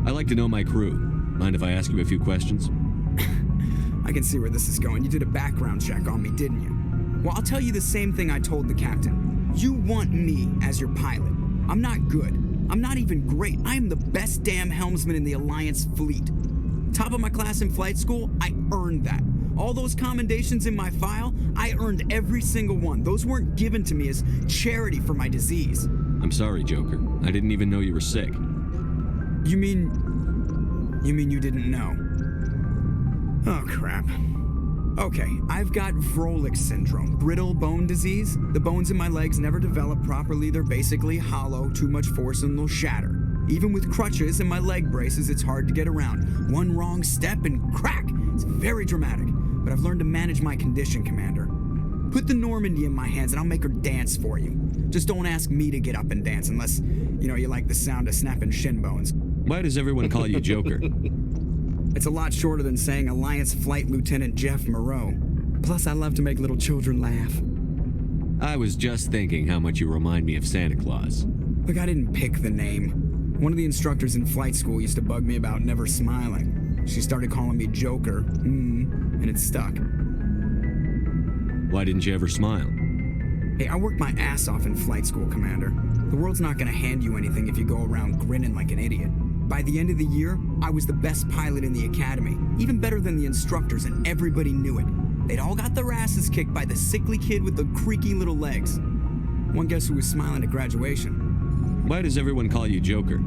I like to know my crew. Mind if I ask you a few questions? I can see where this is going. You did a background check on me, didn't you? Well, I'll tell you the same thing I told the captain. You want me as your pilot. I'm not good. I'm not even great. I am the best damn helmsman in the Alliance fleet. top of my class in flight school, I earned that. All those commendations in my file, I earned every single one. Those weren't given to me as charity for my disease. I'm sorry, Joker. I didn't even know you were sick. You mean you didn't know? Oh, crap. Okay, I've got Vrolic Syndrome, brittle bone disease. The bones in my legs never develop properly. They're basically hollow, too much force and they'll shatter. Even with crutches and my leg braces, it's hard to get around. One wrong step and crack! It's very dramatic. But I've learned to manage my condition, Commander. Put the Normandy in my hands and I'll make her dance for you. Just don't ask me to get up and dance unless, you like the sound of snapping shin bones. Why does everyone call you Joker? It's a lot shorter than saying Alliance Flight Lieutenant Jeff Moreau. Plus, I love to make little children laugh. I was just thinking how much you remind me of Santa Claus. Look, I didn't pick the name. One of the instructors in flight school used to bug me about never smiling. She started calling me Joker, and it stuck. Why didn't you ever smile? Hey, I worked my ass off in flight school, Commander. The world's not gonna hand you anything if you go around grinning like an idiot. By the end of the year, I was the best pilot in the academy, even better than the instructors, and everybody knew it. They'd all got their asses kicked by the sickly kid with the creaky little legs. One guess who was smiling at graduation? Why does everyone call you Joker?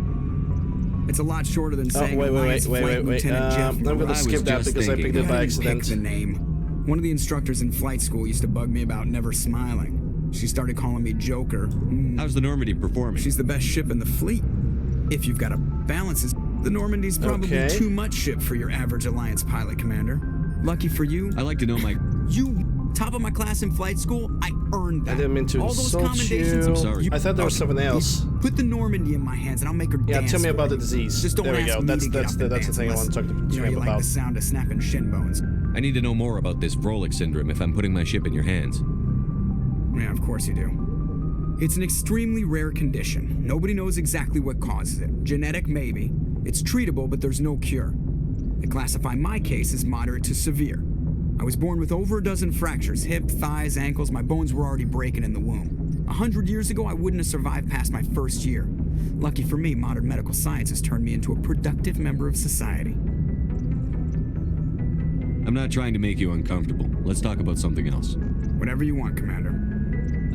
It's a lot shorter than saying wait. Lieutenant Jeff. I'm gonna skip that because I picked it by accident. Pick the name. One of the instructors in flight school used to bug me about never smiling. She started calling me Joker. How's the Normandy performing? She's the best ship in the fleet. If you've got to balance it, the Normandy's probably too much ship for your average Alliance pilot, Commander. Lucky for you. I like to know my... You, top of my class in flight school, I earned that. I didn't mean to all those insult commendations. you. I'm sorry. I thought there was someone else. Put the Normandy in my hands and I'll make her dance. Yeah, tell me about for the disease. Just don't there we ask go. me That's to get up and the dance thing I unless, want to talk to you you about. like the sound of snapping shin bones. I need to know more about this Vrolic Syndrome if I'm putting my ship in your hands. Yeah, of course you do. It's an extremely rare condition. Nobody knows exactly what causes it. Genetic, maybe. It's treatable, but there's no cure. They classify my case as moderate to severe. I was born with over a dozen fractures, hip, thighs, ankles. My bones were already breaking in the womb. 100 years ago, I wouldn't have survived past my first year. Lucky for me, modern medical science has turned me into a productive member of society. I'm not trying to make you uncomfortable. Let's talk about something else. Whatever you want, Commander.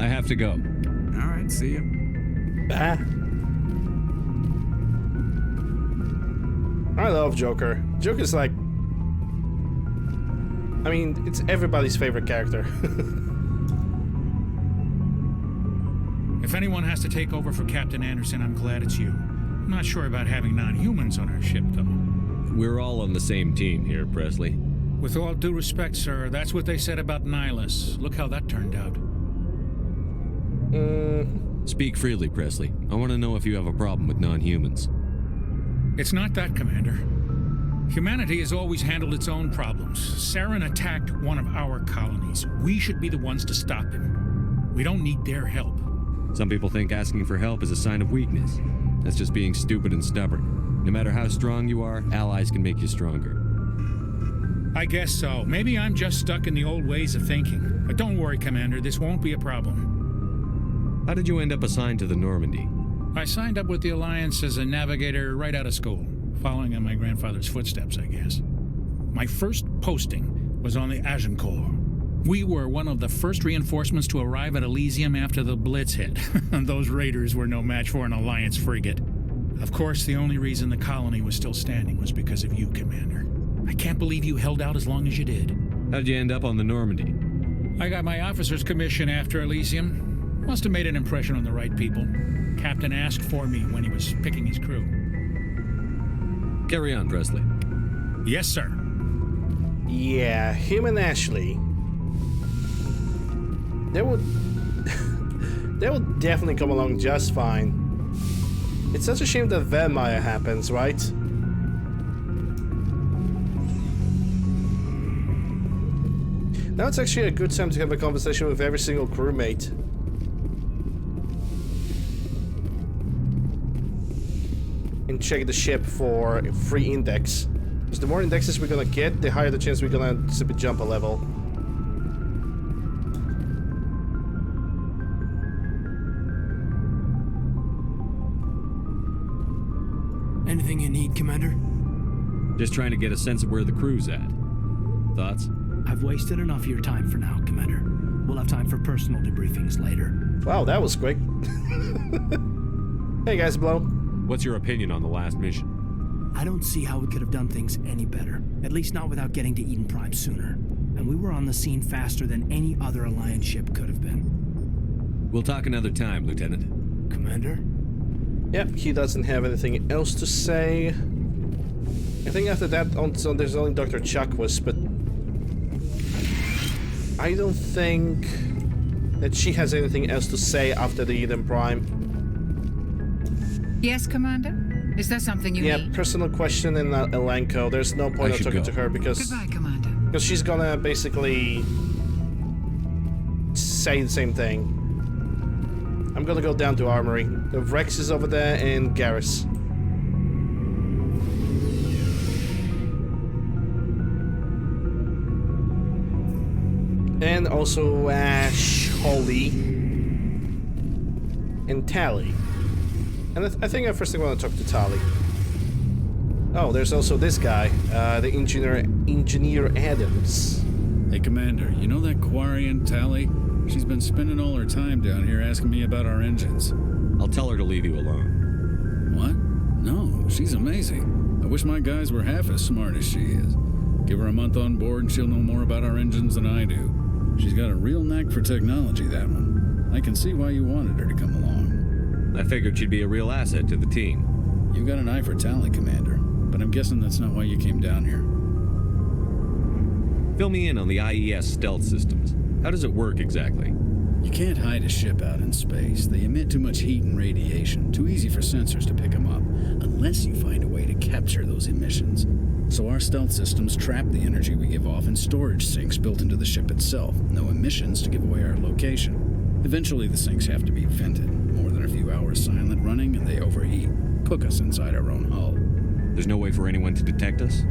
I have to go. All right, see ya. Ah. I love Joker. Joker's like... I mean, it's everybody's favorite character. If anyone has to take over for Captain Anderson, I'm glad it's you. I'm not sure about having non-humans on our ship, though. We're all on the same team here, Presley. With all due respect, sir, that's what they said about Nihilus. Look how that turned out. Speak freely, Presley. I want to know if you have a problem with non-humans. It's not that, Commander. Humanity has always handled its own problems. Saren attacked one of our colonies. We should be the ones to stop him. We don't need their help. Some people think asking for help is a sign of weakness. That's just being stupid and stubborn. No matter how strong you are, allies can make you stronger. I guess so. Maybe I'm just stuck in the old ways of thinking. But don't worry, Commander, this won't be a problem. How did you end up assigned to the Normandy? I signed up with the Alliance as a navigator right out of school, following in my grandfather's footsteps, I guess. My first posting was on the Agincourt. We were one of the first reinforcements to arrive at Elysium after the Blitz hit. Those raiders were no match for an Alliance frigate. Of course, the only reason the colony was still standing was because of you, Commander. I can't believe you held out as long as you did. How'd you end up on the Normandy? I got my officer's commission after Elysium. Must have made an impression on the right people. Captain asked for me when he was picking his crew. Carry on, Presley. Yes, sir. Yeah, him and Ashley. They would definitely come along just fine. It's such a shame that Van Maya happens, right? Now it's actually a good time to have a conversation with every single crewmate. And check the ship for free index. Because the more indexes we're gonna get, the higher the chance we're gonna simply jump a level. Anything you need, Commander? Just trying to get a sense of where the crew's at. Thoughts? I've wasted enough of your time for now, Commander. We'll have time for personal debriefings later. Wow, that was quick. Hey guys, Blow. What's your opinion on the last mission? I don't see how we could have done things any better. At least not without getting to Eden Prime sooner. And we were on the scene faster than any other Alliance ship could have been. We'll talk another time, Lieutenant. Commander? Yep, he doesn't have anything else to say. I think after that, so there's only Dr. Chakwas, but I don't think that she has anything else to say after the Eden Prime. Yes, Commander? Is that something you need? Yeah, personal question in Elenko. There's no point of talking to her because... Goodbye, Commander. Because she's gonna basically say the same thing. I'm gonna go down to Armory. The Rex is over there and Garrus. And also Ash, Holly, and Tally. And I think I first want to talk to Tally. Oh, there's also this guy, the engineer Adams. Hey, Commander, you know that Quarian, Tally? She's been spending all her time down here asking me about our engines. I'll tell her to leave you alone. What? No, she's amazing. I wish my guys were half as smart as she is. Give her a month on board and she'll know more about our engines than I do. She's got a real knack for technology, that one. I can see why you wanted her to come along. I figured she'd be a real asset to the team. You got an eye for Tally, Commander, but I'm guessing that's not why you came down here. Fill me in on the IES stealth systems. How does it work exactly? You can't hide a ship out in space. They emit too much heat and radiation. Too easy for sensors to pick them up, unless you find a way to capture those emissions. So our stealth systems trap the energy we give off in storage sinks built into the ship itself. No emissions to give away our location. Eventually the sinks have to be vented. More than a few hours silent running and they overheat. Cook us inside our own hull. There's no way for anyone to detect us?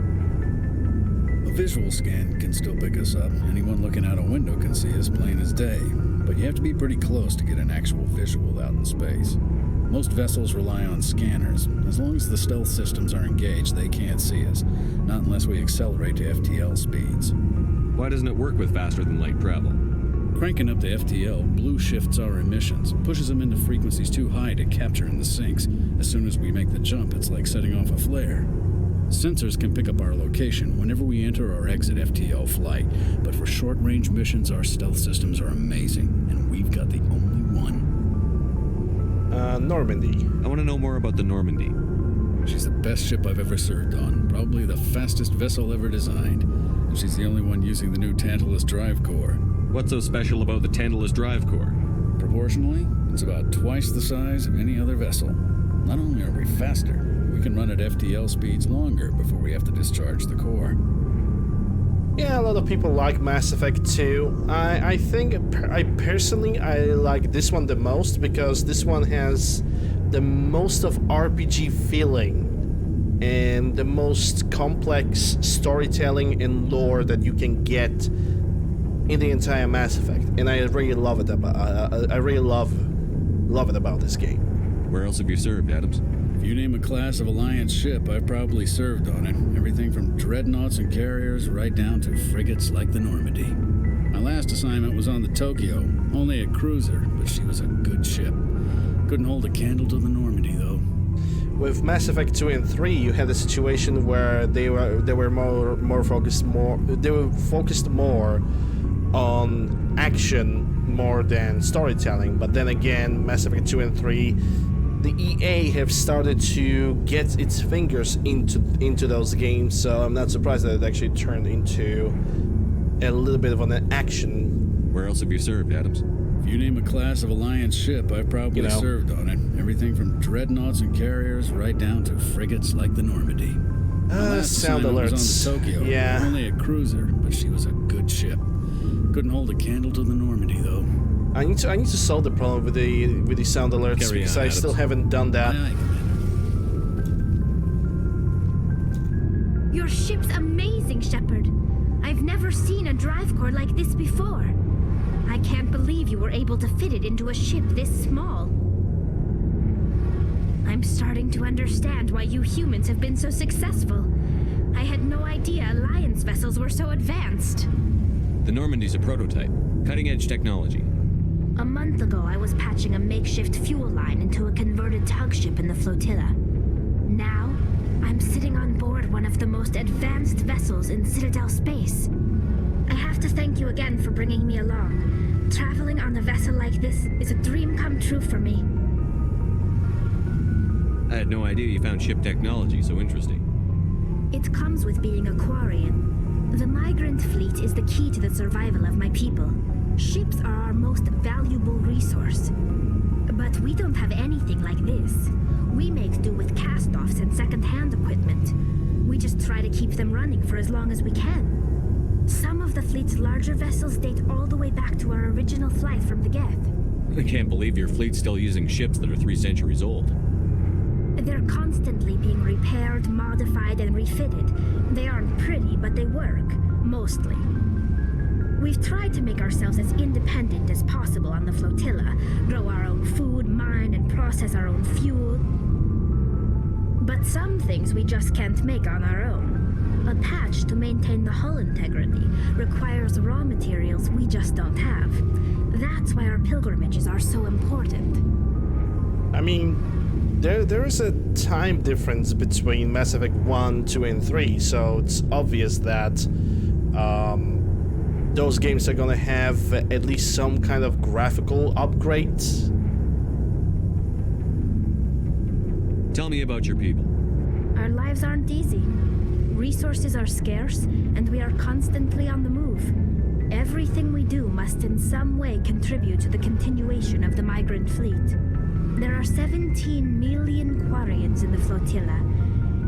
A visual scan can still pick us up. Anyone looking out a window can see us plain as day. But you have to be pretty close to get an actual visual out in space. Most vessels rely on scanners. As long as the stealth systems are engaged, they can't see us. Not unless we accelerate to FTL speeds. Why doesn't it work with faster than light travel? Cranking up to FTL blue shifts our emissions, pushes them into frequencies too high to capture in the sinks. As soon as we make the jump, it's like setting off a flare. Sensors can pick up our location whenever we enter or exit FTL flight, but for short-range missions, our stealth systems are amazing, and we've got the only one. Normandy. I want to know more about the Normandy. She's the best ship I've ever served on, probably the fastest vessel ever designed, and she's the only one using the new Tantalus drive core. What's so special about the Tantalus drive core? Proportionally, it's about twice the size of any other vessel. Not only are we faster, we can run at FTL speeds longer before we have to discharge the core. Yeah, a lot of people like Mass Effect 2. I think, I personally like this one the most because this one has the most of RPG feeling and the most complex storytelling and lore that you can get in the entire Mass Effect, and I really love it about. I really love it about this game. Where else have you served, Adams? If you name a class of Alliance ship, I've probably served on it. Everything from dreadnoughts and carriers right down to frigates like the Normandy. My last assignment was on the Tokyo, only a cruiser, but she was a good ship. Couldn't hold a candle to the Normandy, though. With Mass Effect 2 and 3, you had a situation where they were focused more on action more than storytelling. But then again, Mass Effect 2 and 3, the EA have started to get its fingers into those games, so I'm not surprised that it actually turned into a little bit of an action. Where else have you served, Adams? If you name a class of Alliance ship, I've probably served on it. Everything from dreadnoughts and carriers right down to frigates like the Normandy. My last sound assignment alerts. was on the Tokyo, Yeah. only a cruiser, but she was a good ship. Couldn't hold a candle to the Normandy, though. I need to solve the problem with the sound alerts because I still haven't done that. Your ship's amazing, Shepard. I've never seen a drive core like this before. I can't believe you were able to fit it into a ship this small. I'm starting to understand why you humans have been so successful. I had no idea Alliance vessels were so advanced. The Normandy's a prototype. Cutting-edge technology. A month ago, I was patching a makeshift fuel line into a converted tug ship in the flotilla. Now, I'm sitting on board one of the most advanced vessels in Citadel space. I have to thank you again for bringing me along. Traveling on a vessel like this is a dream come true for me. I had no idea you found ship technology so interesting. It comes with being a Quarian. The migrant fleet is the key to the survival of my people. Ships are our most valuable resource. But we don't have anything like this. We make do with cast-offs and second-hand equipment. We just try to keep them running for as long as we can. Some of the fleet's larger vessels date all the way back to our original flight from the Geth. I can't believe your fleet's still using ships that are 3 centuries old. They're constantly being repaired, modified, and refitted. They aren't pretty, but they work. Mostly. We've tried to make ourselves as independent as possible on the flotilla, grow our own food, mine, and process our own fuel. But some things we just can't make on our own. A patch to maintain the hull integrity requires raw materials we just don't have. That's why our pilgrimages are so important. I mean, there is a time difference between Mass Effect 1, 2, and 3, so it's obvious that those games are gonna have at least some kind of graphical upgrades. Tell me about your people. Our lives aren't easy. Resources are scarce, and we are constantly on the move. Everything we do must in some way contribute to the continuation of the migrant fleet. There are 17 million Quarians in the flotilla,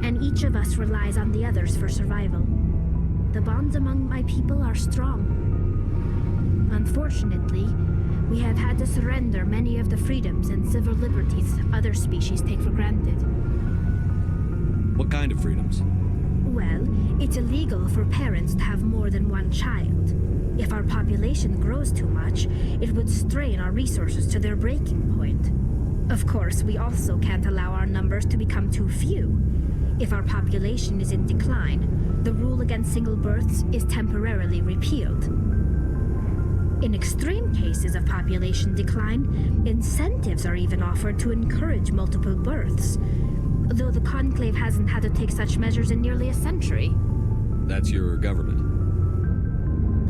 and each of us relies on the others for survival. The bonds among my people are strong. Unfortunately, we have had to surrender many of the freedoms and civil liberties other species take for granted. What kind of freedoms? Well, it's illegal for parents to have more than one child. If our population grows too much, it would strain our resources to their breaking point. Of course, we also can't allow our numbers to become too few. If our population is in decline, the rule against single births is temporarily repealed. In extreme cases of population decline, incentives are even offered to encourage multiple births, though the Conclave hasn't had to take such measures in nearly a century. That's your government.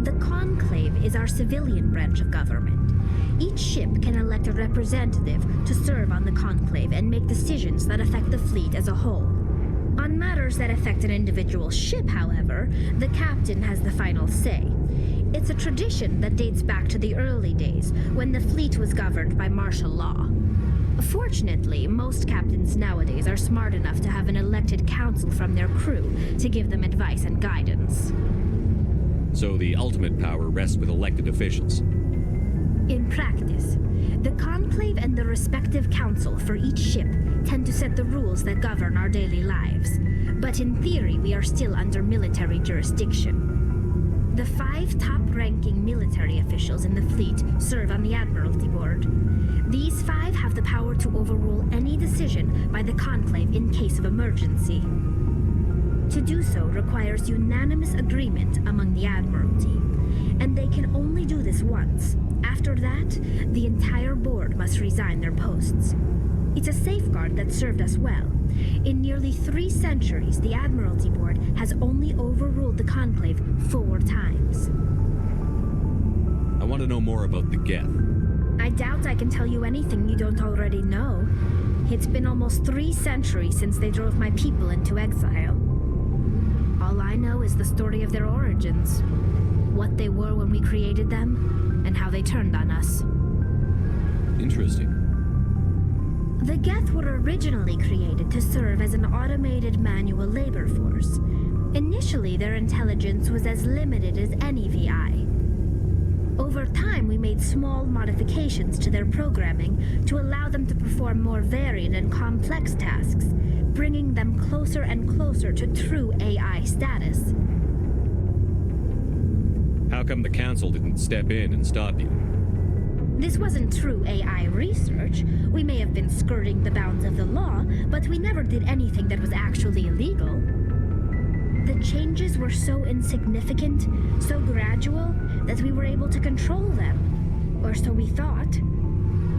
The Conclave is our civilian branch of government. Each ship can elect a representative to serve on the Conclave and make decisions that affect the fleet as a whole. On matters that affect an individual ship, however, the captain has the final say. It's a tradition that dates back to the early days, when the fleet was governed by martial law. Fortunately, most captains nowadays are smart enough to have an elected council from their crew to give them advice and guidance. So the ultimate power rests with elected officials. In practice, the Conclave and the respective council for each ship tend to set the rules that govern our daily lives. But in theory, we are still under military jurisdiction. The 5 top-ranking military officials in the fleet serve on the Admiralty Board. These 5 have the power to overrule any decision by the Conclave in case of emergency. To do so requires unanimous agreement among the Admiralty, and they can only do this once. After that, the entire board must resign their posts. It's a safeguard that served us well. In nearly 3 centuries, the Admiralty Board has only overruled the Conclave 4 times. I want to know more about the Geth. I doubt I can tell you anything you don't already know. It's been almost 3 centuries since they drove my people into exile. All I know is the story of their origins, what they were when we created them, and how they turned on us. Interesting. The Geth were originally created to serve as an automated manual labor force. Initially, their intelligence was as limited as any VI. Over time, we made small modifications to their programming to allow them to perform more varied and complex tasks, bringing them closer and closer to true AI status. How come the Council didn't step in and stop you? This wasn't true AI research. We may have been skirting the bounds of the law, but we never did anything that was actually illegal. The changes were so insignificant, so gradual, that we were able to control them. Or so we thought.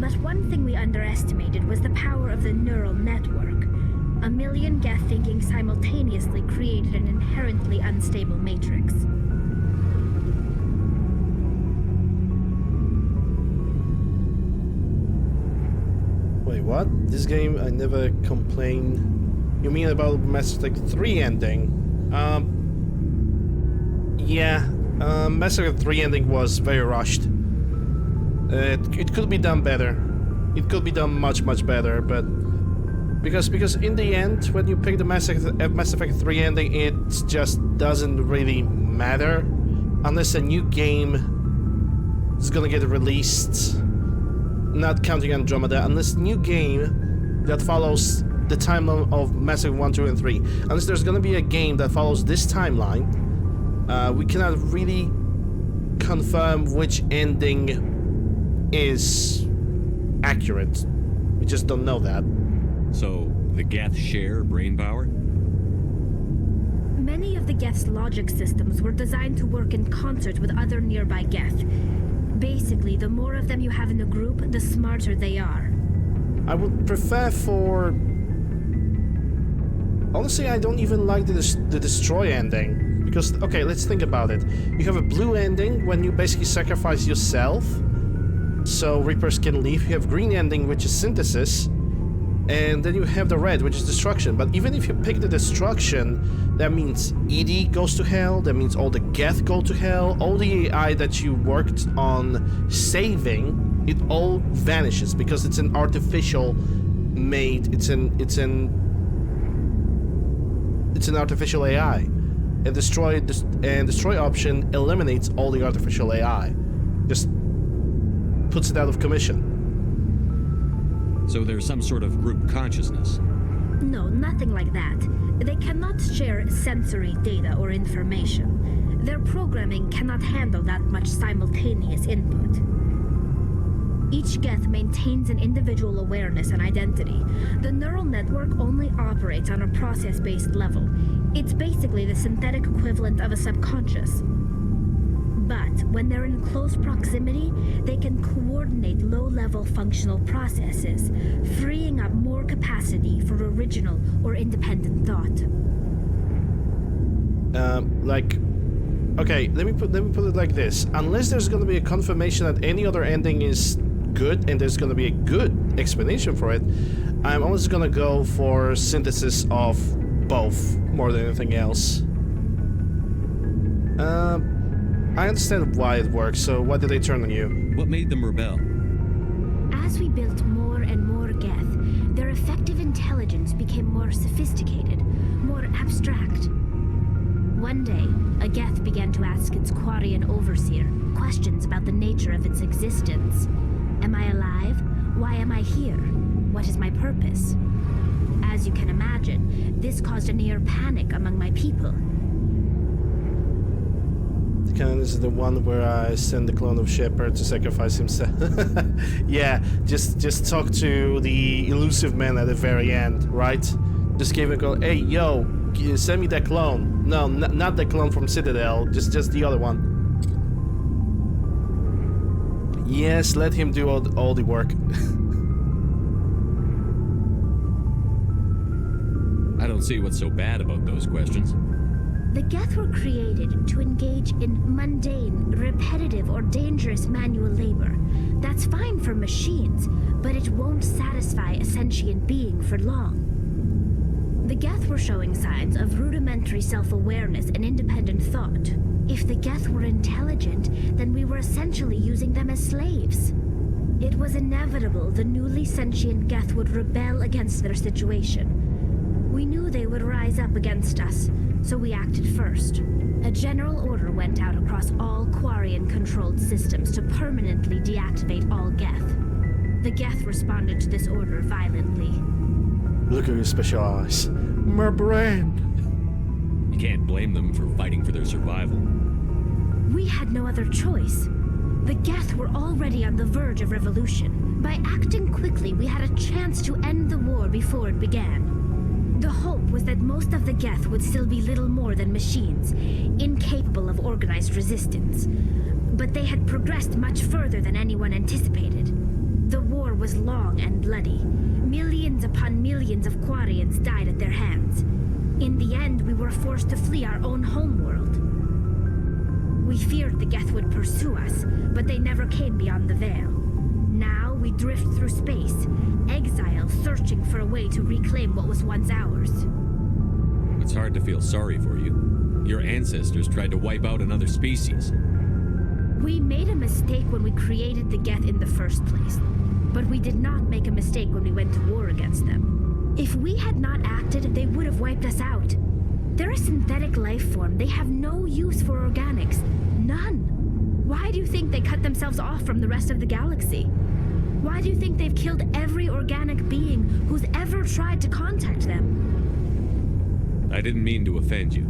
But one thing we underestimated was the power of the neural network. A million Geth thinking simultaneously created an inherently unstable matrix. Wait, what? This game, I never complained. You mean about Mass Effect 3 ending? Yeah. Mass Effect 3 ending was very rushed. It could be done better. It could be done much better, but because in the end, when you pick the Mass Effect 3 ending, it just doesn't really matter unless a new game is gonna get released. Not counting Andromeda, unless new game that follows the timeline of Mass Effect 1, 2, and 3. Unless there's gonna be a game that follows this timeline, we cannot really confirm which ending is accurate. We just don't know that. So, the Geth share brain power? Many of the Geth's logic systems were designed to work in concert with other nearby Geth. Basically, the more of them you have in a group, the smarter they are. I would prefer for... Honestly, I don't even like the destroy ending. Because, okay, let's think about it. You have a blue ending when you basically sacrifice yourself, so Reapers can leave. You have green ending, which is synthesis, and then you have the red, which is destruction. But even if you pick the destruction, that means EDI goes to hell, that means all the Geth go to hell, all the AI that you worked on saving, it all vanishes because it's an artificial made, it's an artificial AI. And destroy option eliminates all the artificial AI. Just puts it out of commission. So there's some sort of group consciousness? No, nothing like that. They cannot share sensory data or information. Their programming cannot handle that much simultaneous input. Each Geth maintains an individual awareness and identity. The neural network only operates on a process-based level. It's basically the synthetic equivalent of a subconscious. But when they're in close proximity, they can coordinate low-level functional processes, freeing up more capacity for original or independent thought. Okay, let me put it like this. Unless there's gonna be a confirmation that any other ending is good and there's gonna be a good explanation for it, I'm always gonna go for synthesis of both more than anything else. I understand why it works, so why did they turn on you? What made them rebel? As we built more and more Geth, their effective intelligence became more sophisticated, more abstract. One day, a Geth began to ask its Quarian overseer questions about the nature of its existence. Am I alive? Why am I here? What is my purpose? As you can imagine, this caused a near panic among my people. This is the one where I send the clone of Shepard to sacrifice himself. Yeah, just talk to the elusive man at the very end, right? Just give him a call. Hey, yo, send me that clone. No, not the clone from Citadel, just the other one. Yes, let him do all the work. I don't see what's so bad about those questions. The Geth were created to engage in mundane, repetitive, or dangerous manual labor. That's fine for machines, but it won't satisfy a sentient being for long. The Geth were showing signs of rudimentary self-awareness and independent thought. If the Geth were intelligent, then we were essentially using them as slaves. It was inevitable the newly sentient Geth would rebel against their situation. We knew they would rise up against us, so we acted first. A general order went out across all Quarian-controlled systems to permanently deactivate all Geth. The Geth responded to this order violently. Look at your special eyes. My brain. You can't blame them for fighting for their survival. We had no other choice. The Geth were already on the verge of revolution. By acting quickly, we had a chance to end the war before it began. The hope was that most of the Geth would still be little more than machines, incapable of organized resistance. But they had progressed much further than anyone anticipated. The war was long and bloody. Millions upon millions of Quarians died at their hands. In the end, we were forced to flee our own homeworld. We feared the Geth would pursue us, but they never came beyond the Veil. Now we drift through space, exile searching for a way to reclaim what was once ours. It's hard to feel sorry for you. Your ancestors tried to wipe out another species. We made a mistake when we created the Geth in the first place, but we did not make a mistake when we went to war against them. If we had not acted, they would have wiped us out. They're a synthetic life form. They have no use for organics. None. Why do you think they cut themselves off from the rest of the galaxy? Why do you think they've killed every organic being who's ever tried to contact them? I didn't mean to offend you.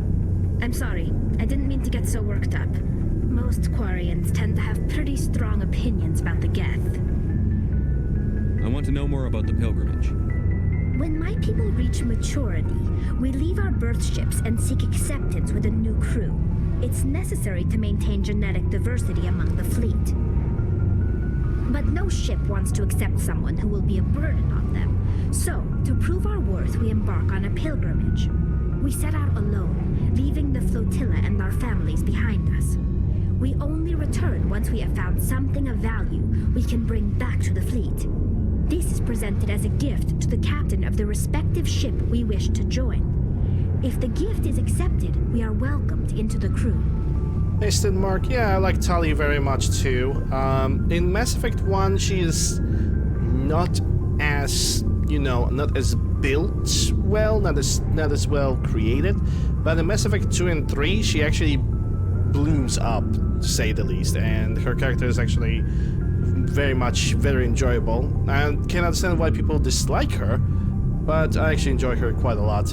I'm sorry. I didn't mean to get so worked up. Most Quarians tend to have pretty strong opinions about the Geth. I want to know more about the pilgrimage. When my people reach maturity, we leave our birth ships and seek acceptance with a new crew. It's necessary to maintain genetic diversity among the fleet. But no ship wants to accept someone who will be a burden on them. So, to prove our worth, we embark on a pilgrimage. We set out alone, leaving the flotilla and our families behind us. We only return once we have found something of value we can bring back to the fleet. This is presented as a gift to the captain of the respective ship we wish to join. If the gift is accepted, we are welcomed into the crew. Hey, Mark. Yeah, I like Tali very much too. In Mass Effect 1, she is not as, not as built well, not as well created. But in Mass Effect 2 and 3, she actually blooms up, to say the least, and her character is actually very enjoyable. I can understand why people dislike her, but I actually enjoy her quite a lot.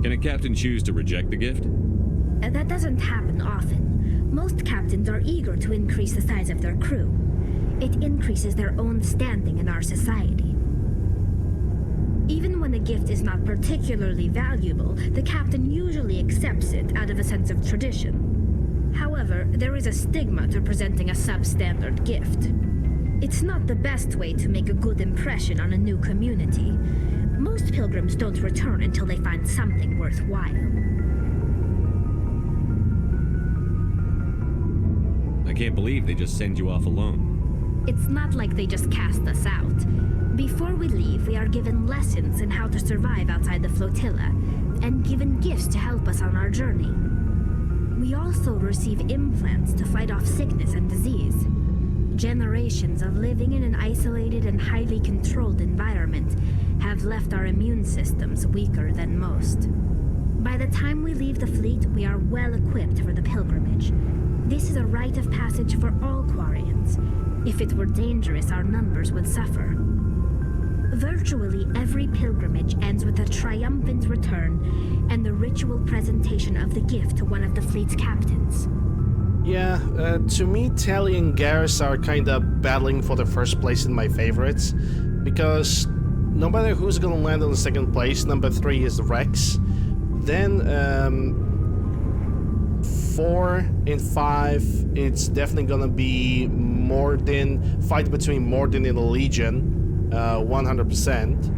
Can a captain choose to reject the gift? That doesn't happen often. Most captains are eager to increase the size of their crew. It increases their own standing in our society. Even when a gift is not particularly valuable, the captain usually accepts it out of a sense of tradition. However, there is a stigma to presenting a substandard gift. It's not the best way to make a good impression on a new community. Most pilgrims don't return until they find something worthwhile. I can't believe they just send you off alone. It's not like they just cast us out. Before we leave, we are given lessons in how to survive outside the flotilla, and given gifts to help us on our journey. We also receive implants to fight off sickness and disease. Generations of living in an isolated and highly controlled environment have left our immune systems weaker than most. By the time we leave the fleet, we are well equipped for the pilgrimage. This is a rite of passage for all Quarians. If it were dangerous, our numbers would suffer. Virtually every pilgrimage ends with a triumphant return and the ritual presentation of the gift to one of the fleet's captains. Yeah, to me, Tali and Garrus are kind of battling for the first place in my favorites, because no matter who's gonna land on the second place, number 3 is Rex. Then 4 and 5, it's definitely gonna be Mordin, fight between Mordin and the Legion, 100%.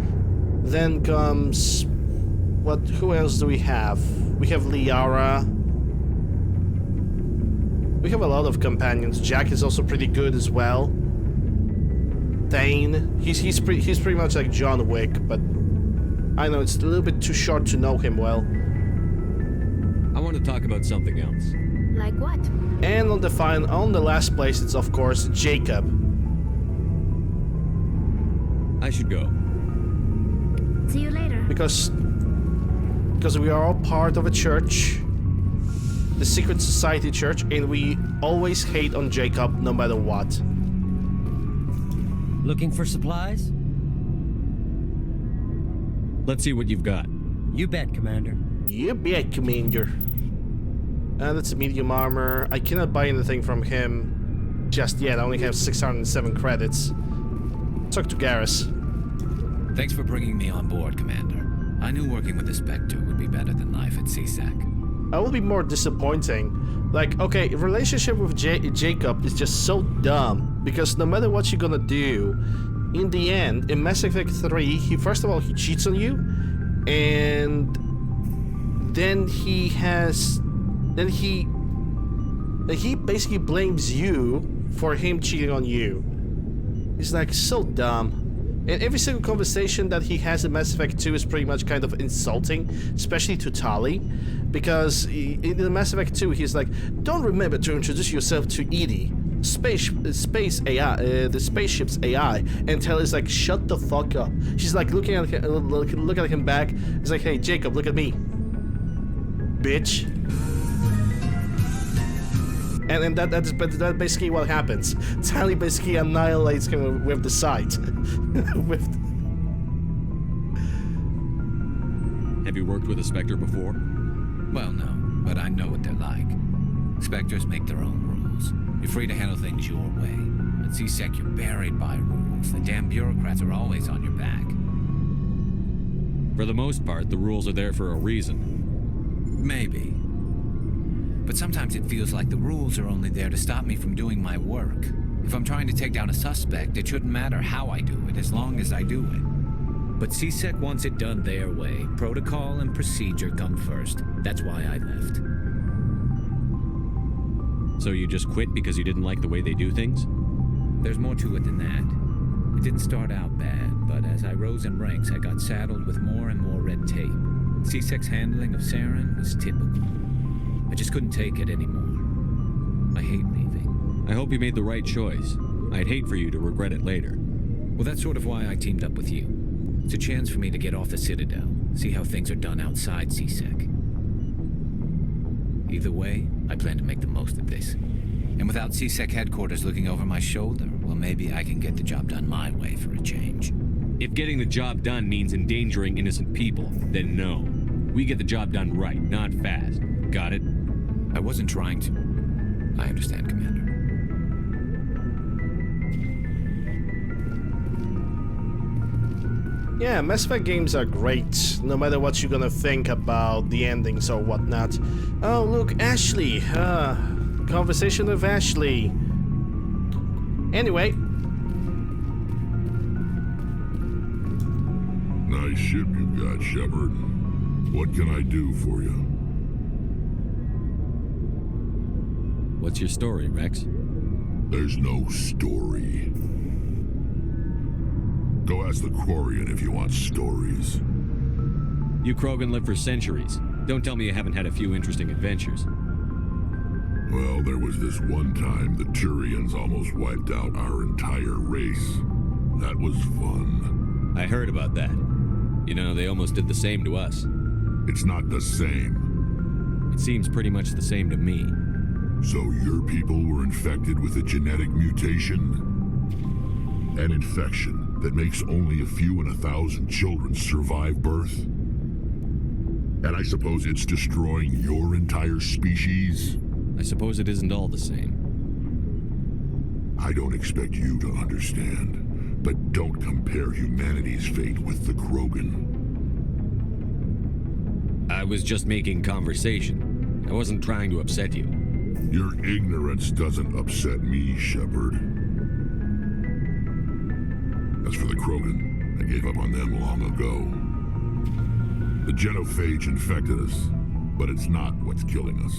Then comes, who else do we have? We have Liara. We have a lot of companions. Jack is also pretty good as well. Thane, he's pretty much like John Wick, but I know it's a little bit too short to know him well. I want to talk about something else. Like what? And on the last place, it's of course Jacob. I should go. See you later. Because we are all part of a church, the Secret Society Church, and we always hate on Jacob no matter what. Looking for supplies? Let's see what you've got. You bet, Commander. You bet, Commander. That's a medium armor. I cannot buy anything from him just yet. I only have 607 credits. Talk to Garrus. Thanks for bringing me on board, Commander. I knew working with the Spectre would be better than life at CSEC. I will be more disappointing. Like, okay, relationship with Jacob is just so dumb, because no matter what you're gonna do, in the end, in Mass Effect 3, first of all, he cheats on you, and then he basically blames you for him cheating on you. It's like so dumb. And every single conversation that he has in Mass Effect 2 is pretty much kind of insulting, especially to Tali, because in Mass Effect 2 he's like, "Don't remember to introduce yourself to EDI, space AI, the spaceship's AI," and Tali's like, "Shut the fuck up." She's like looking at him back. It's like, "Hey Jacob, look at me, bitch." And that's basically what happens. Tali basically annihilates him with the sight. Have you worked with a Spectre before? Well, no, but I know what they're like. Spectres make their own rules. You're free to handle things your way. At CSEC, you're buried by rules. The damn bureaucrats are always on your back. For the most part, the rules are there for a reason. Maybe. But sometimes it feels like the rules are only there to stop me from doing my work. If I'm trying to take down a suspect, it shouldn't matter how I do it, as long as I do it. But CSEC wants it done their way. Protocol and procedure come first. That's why I left. So you just quit because you didn't like the way they do things? There's more to it than that. It didn't start out bad, but as I rose in ranks, I got saddled with more and more red tape. CSEC's handling of Saren was typical. I just couldn't take it anymore. I hate leaving. I hope you made the right choice. I'd hate for you to regret it later. Well, that's sort of why I teamed up with you. It's a chance for me to get off the Citadel, see how things are done outside CSEC. Either way, I plan to make the most of this. And without CSEC headquarters looking over my shoulder, well, maybe I can get the job done my way for a change. If getting the job done means endangering innocent people, then no. We get the job done right, not fast. Got it? I wasn't trying to. I understand, Commander. Yeah, Mass Effect games are great, no matter what you're gonna think about the endings or whatnot. Oh, look, Ashley. Conversation with Ashley. Anyway. Nice ship you've got, Shepard. What can I do for you? What's your story, Rex? There's no story. Go ask the Quarian if you want stories. You Krogan lived for centuries. Don't tell me you haven't had a few interesting adventures. Well, there was this one time the Turians almost wiped out our entire race. That was fun. I heard about that. You know, they almost did the same to us. It's not the same. It seems pretty much the same to me. So your people were infected with a genetic mutation? An infection that makes only a few in 1,000 children survive birth? And I suppose it's destroying your entire species? I suppose it isn't all the same. I don't expect you to understand, but don't compare humanity's fate with the Krogan. I was just making conversation. I wasn't trying to upset you. Your ignorance doesn't upset me, Shepard. As for the Krogan, I gave up on them long ago. The Genophage infected us, but it's not what's killing us.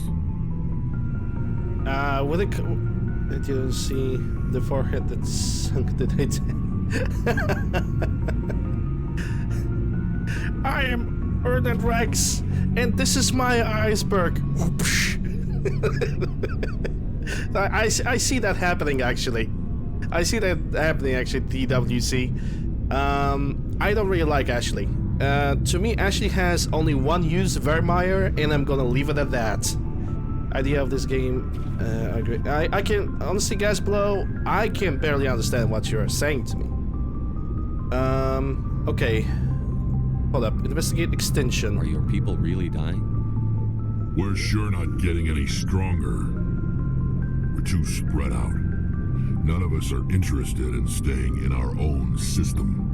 Did you see the forehead that sunk the night? I am Erdent Rex, and this is my iceberg. I see that happening, actually. I see that happening, actually, TWC. I don't really like Ashley. To me, Ashley has only one use, Vermeer, and I'm gonna leave it at that. Idea of this game, I agree. I can, honestly, guys below, I can barely understand what you're saying to me. Okay. Hold up, investigate extinction. Are your people really dying? We're sure not getting any stronger. We're too spread out. None of us are interested in staying in our own system.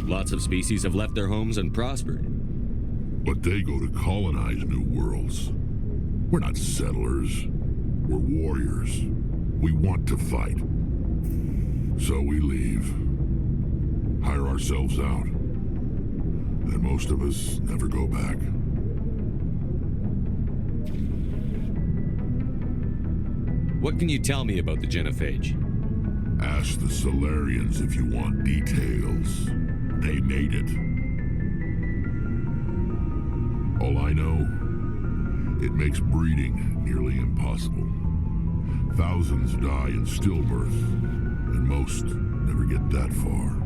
Lots of species have left their homes and prospered. But they go to colonize new worlds. We're not settlers. We're warriors. We want to fight. So we leave. Hire ourselves out. And most of us never go back. What can you tell me about the Genophage? Ask the Solarians if you want details. They made it. All I know, it makes breeding nearly impossible. Thousands die in stillbirth, and most never get that far.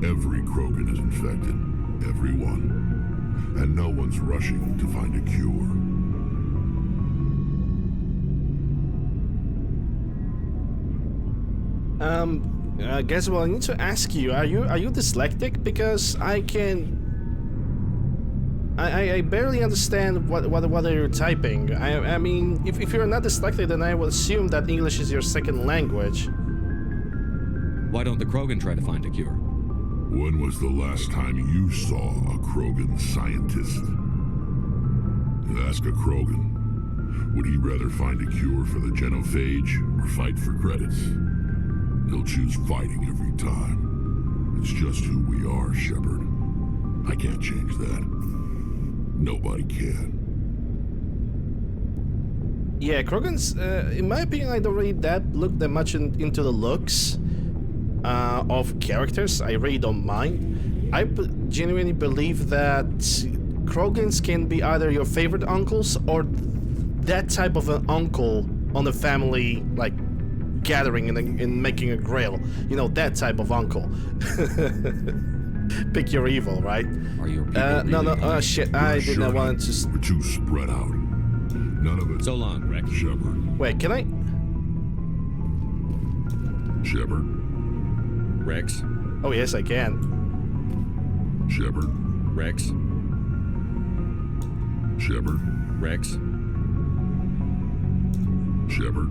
Every Krogan is infected, every one, and no one's rushing to find a cure. I guess I need to ask you, are you dyslexic? Because I barely understand what you're typing. I mean, if you're not dyslexic, then I would assume that English is your second language. Why don't the Krogan try to find a cure? When was the last time you saw a Krogan scientist? Ask a Krogan. Would he rather find a cure for the Genophage or fight for credits? He'll choose fighting every time. It's just who we are, Shepard. I can't change that. Nobody can. Yeah, Krogans, in my opinion, I don't really look that much into the looks of characters. I really don't mind. I genuinely believe that Krogans can be either your favorite uncles or that type of an uncle on a family, like, gathering and making a grill. You know, that type of uncle. Pick your evil, right? Are your people no, shit, I did not want to... We're too spread out. None of it... So long, Rex. Shepard. Wait, can I... Shepard. Rex. Oh, yes, I can. Shepard. Rex. Shepard. Rex. Shepard.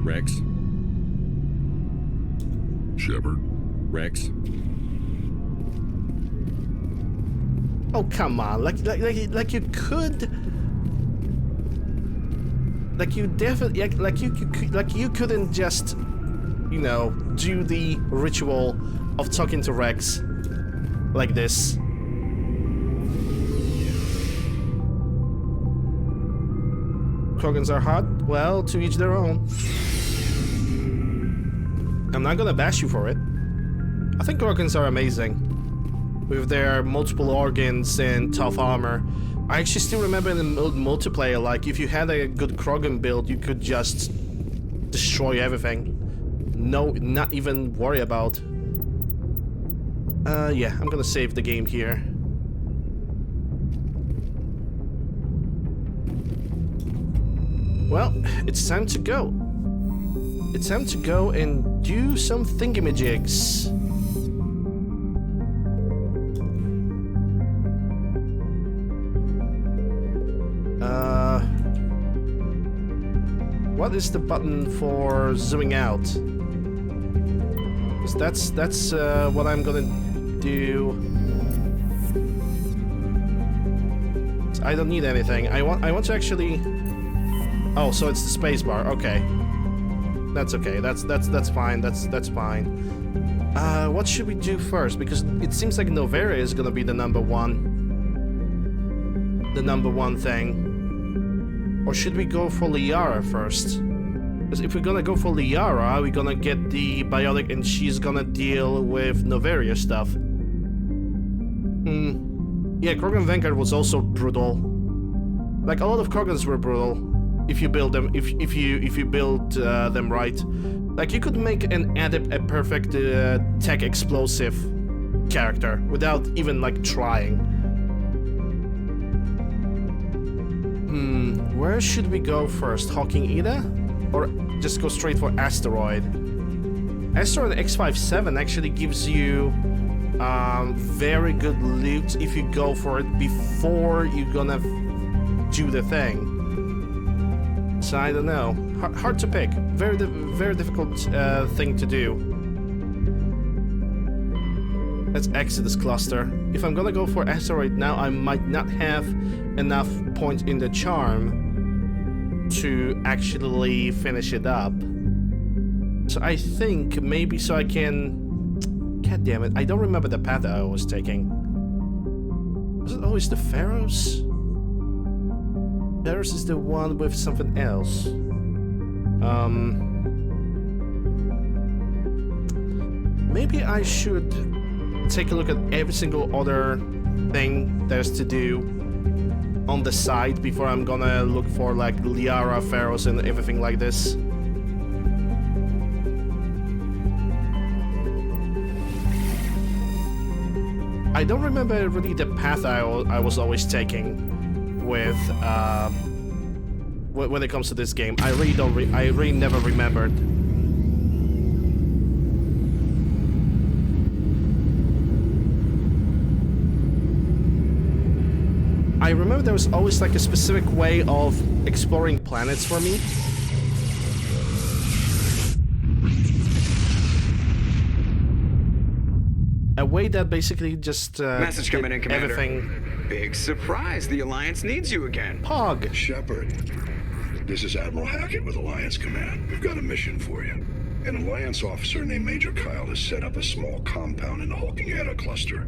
Rex. Shepard. Rex. Oh, come on, like you could, like you definitely, like you couldn't just, you know, do the ritual of talking to Rex like this. Krogans are hot? Well, to each their own. I'm not gonna bash you for it. I think Krogans are amazing. With their multiple organs and tough armor. I actually still remember in the multiplayer, like, if you had a good Krogan build, you could just destroy everything. No, not even worry about. Yeah, I'm gonna save the game here. Well, it's time to go. It's time to go and do some thingamajigs. What is the button for zooming out? Because that's what I'm gonna do. I don't need anything. I want to actually. Oh, so it's the spacebar. Okay, that's okay. That's fine. That's fine. What should we do first? Because it seems like Noveria is gonna be the number one thing. Or should we go for Liara first? Because if we're gonna go for Liara, we're gonna get the biotic and she's gonna deal with Noveria stuff. Yeah, Krogan Vanguard was also brutal. Like, a lot of Krogans were brutal. If you build them, if you build them right. Like, you could make an Adept a perfect tech explosive character without even, like, trying. Where should we go first? Hawking Ida? Or just go straight for Asteroid? Asteroid X57 actually gives you very good loot if you go for it before you're gonna do the thing. So I don't know. Hard to pick. Very difficult thing to do. Let's exit this cluster. If I'm gonna go for asteroid now, I might not have enough points in the charm to actually finish it up. So I think maybe so I can... God damn it, I don't remember the path that I was taking. Was it always the Pharaohs? Pharaohs is the one with something else. Maybe I should take a look at every single other thing there's to do on the side before I'm gonna look for like Liara, Pharaohs, and everything like this. I don't remember really the path I was always taking with when it comes to this game. I really don't. I really never remembered. I remember there was always like a specific way of exploring planets for me. A way that basically just message coming in, Commander. Everything. Big surprise! The Alliance needs you again. Pog. Shepard, this is Admiral Hackett with Alliance Command. We've got a mission for you. An Alliance officer named Major Kyle has set up a small compound in the Hulking Eta cluster.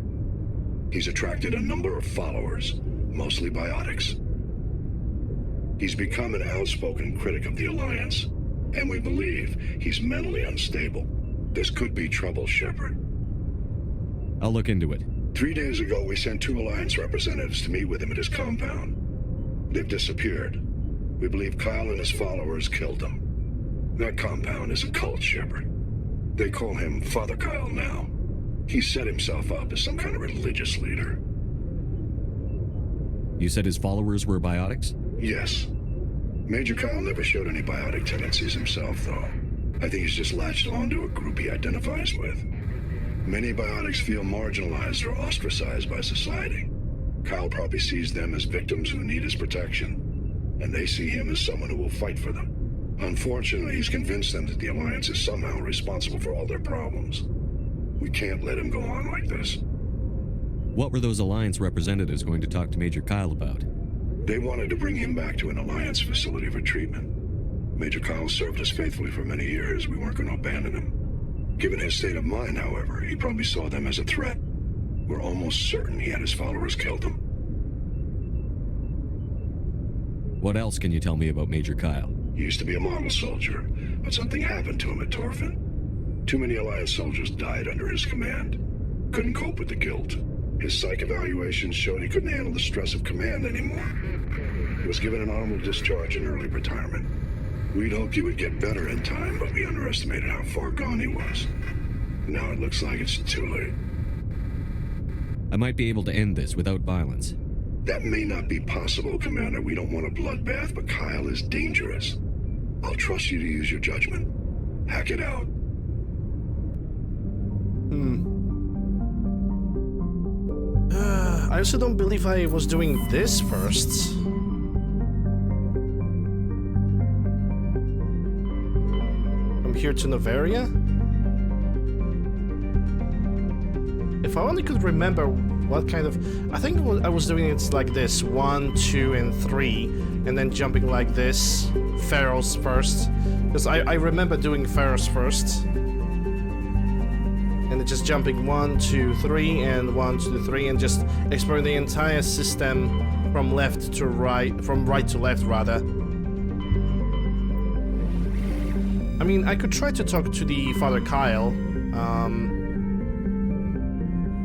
He's attracted a number of followers, mostly biotics. He's become an outspoken critic of the Alliance, and we believe he's mentally unstable. This could be trouble, Shepard. I'll look into it. 3 days ago, we sent 2 Alliance representatives to meet with him at his compound. They've disappeared. We believe Kyle and his followers killed them. That compound is a cult, Shepard. They call him Father Kyle now. He set himself up as some kind of religious leader. You said his followers were biotics? Yes. Major Kyle never showed any biotic tendencies himself, though. I think he's just latched onto a group he identifies with. Many biotics feel marginalized or ostracized by society. Kyle probably sees them as victims who need his protection, and they see him as someone who will fight for them. Unfortunately, he's convinced them that the Alliance is somehow responsible for all their problems. We can't let him go on like this. What were those Alliance representatives going to talk to Major Kyle about? They wanted to bring him back to an Alliance facility for treatment. Major Kyle served us faithfully for many years. We weren't going to abandon him. Given his state of mind, however, he probably saw them as a threat. We're almost certain he had his followers killed them. What else can you tell me about Major Kyle? He used to be a model soldier, but something happened to him at Torfin. Too many Alliance soldiers died under his command. Couldn't cope with the guilt. His psych evaluations showed he couldn't handle the stress of command anymore. He was given an honorable discharge in early retirement. We'd hoped he would get better in time, but we underestimated how far gone he was. Now it looks like it's too late. I might be able to end this without violence. That may not be possible, Commander. We don't want a bloodbath, but Kyle is dangerous. I'll trust you to use your judgment. Hack it out. I also don't believe I was doing this first. From here to Novaria? If I only could remember what kind of... I think I was doing it like this. 1, 2, and 3. And then jumping like this. Pharaohs first. Because I remember doing Pharaohs first. And just jumping 1, 2, 3, and 1, 2, 3, and just exploring the entire system from left to right, from right to left rather. I mean, I could try to talk to the Father Kyle.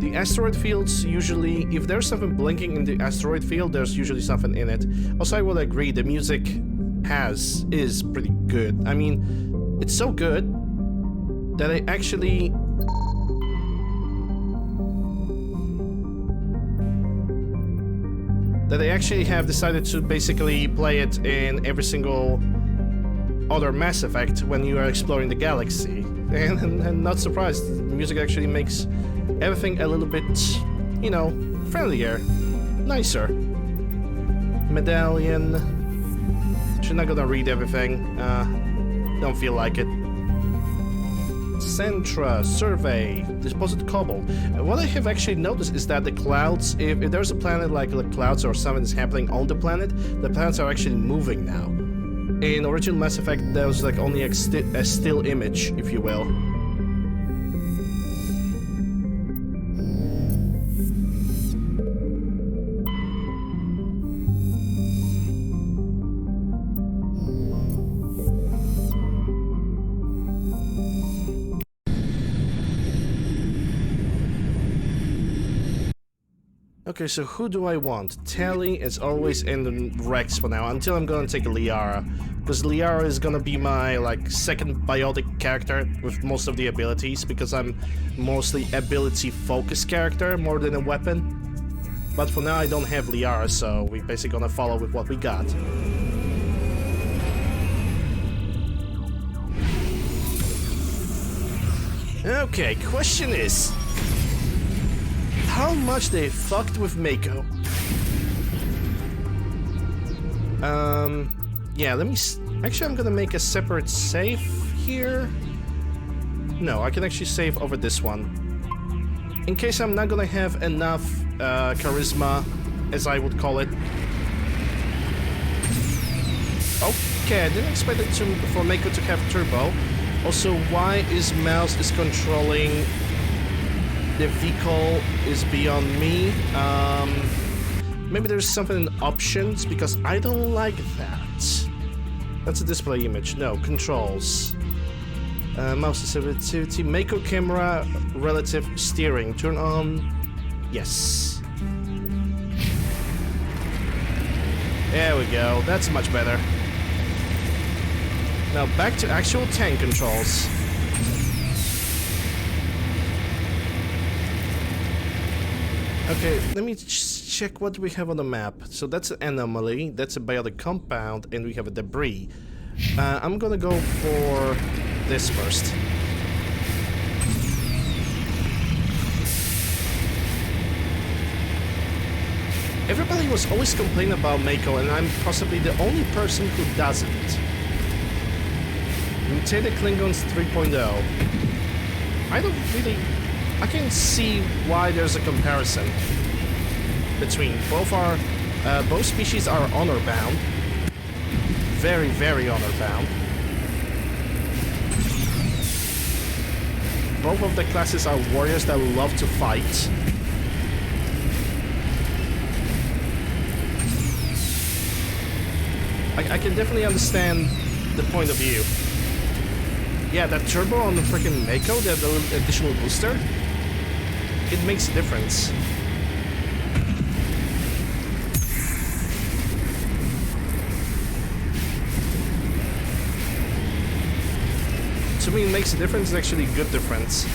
The asteroid fields usually, if there's something blinking in the asteroid field, there's usually something in it. Also, I will agree, the music is pretty good. I mean, it's so good that I actually... have decided to basically play it in every single other Mass Effect when you are exploring the galaxy. And not surprised, the music actually makes everything a little bit, you know, friendlier, nicer. Medallion. Actually, not gonna read everything. Don't feel like it. Centra, survey, deposit cobble. What I have actually noticed is that the clouds, if there's a planet like the clouds or something is happening on the planet, the planets are actually moving now. In original Mass Effect, there was like only a still image, if you will. Okay, so who do I want? Tali is always in the Rex for now, until I'm gonna take Liara. Because Liara is gonna be my, like, second biotic character with most of the abilities, because I'm mostly ability-focused character more than a weapon. But for now I don't have Liara, so we're basically gonna follow with what we got. Okay, question is... how much they fucked with Mako? Yeah, let me... Actually, I'm gonna make a separate save here. No, I can actually save over this one. In case I'm not gonna have enough charisma, as I would call it. Okay, I didn't expect it for Mako to have turbo. Also, why is mouse is controlling... the vehicle is beyond me. Maybe there's something in options, because I don't like that. That's a display image. No, controls. Mouse sensitivity, Mako camera, relative steering. Turn on. Yes. There we go. That's much better. Now back to actual tank controls. Okay, let me check what we have on the map. So that's an anomaly, that's a biotic compound, and we have a debris. I'm gonna go for this first. Everybody was always complaining about Mako, and I'm possibly the only person who doesn't. Mutated Klingons 3.0. I don't really... I can see why there's a comparison between both species are honor bound, very, very honor bound. Both of the classes are warriors that love to fight. I can definitely understand the point of view. Yeah, that turbo on the freaking Mako, the additional booster. It makes a difference. To me, it makes a difference. It's actually a good difference.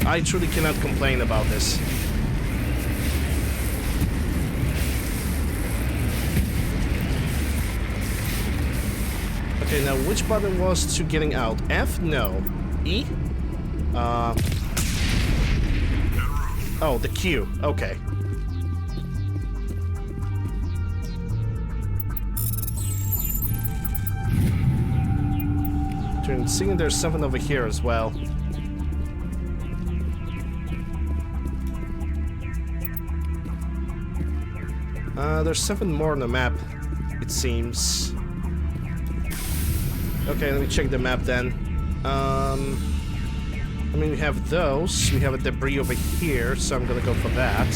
I truly cannot complain about this. Okay, now which button was to getting out? F? No. E? Oh, the Q. Okay. Seeing there's something over here as well. There's something more on the map, it seems. Okay, let me check the map then. I mean, we have those. We have a debris over here, so I'm gonna go for that.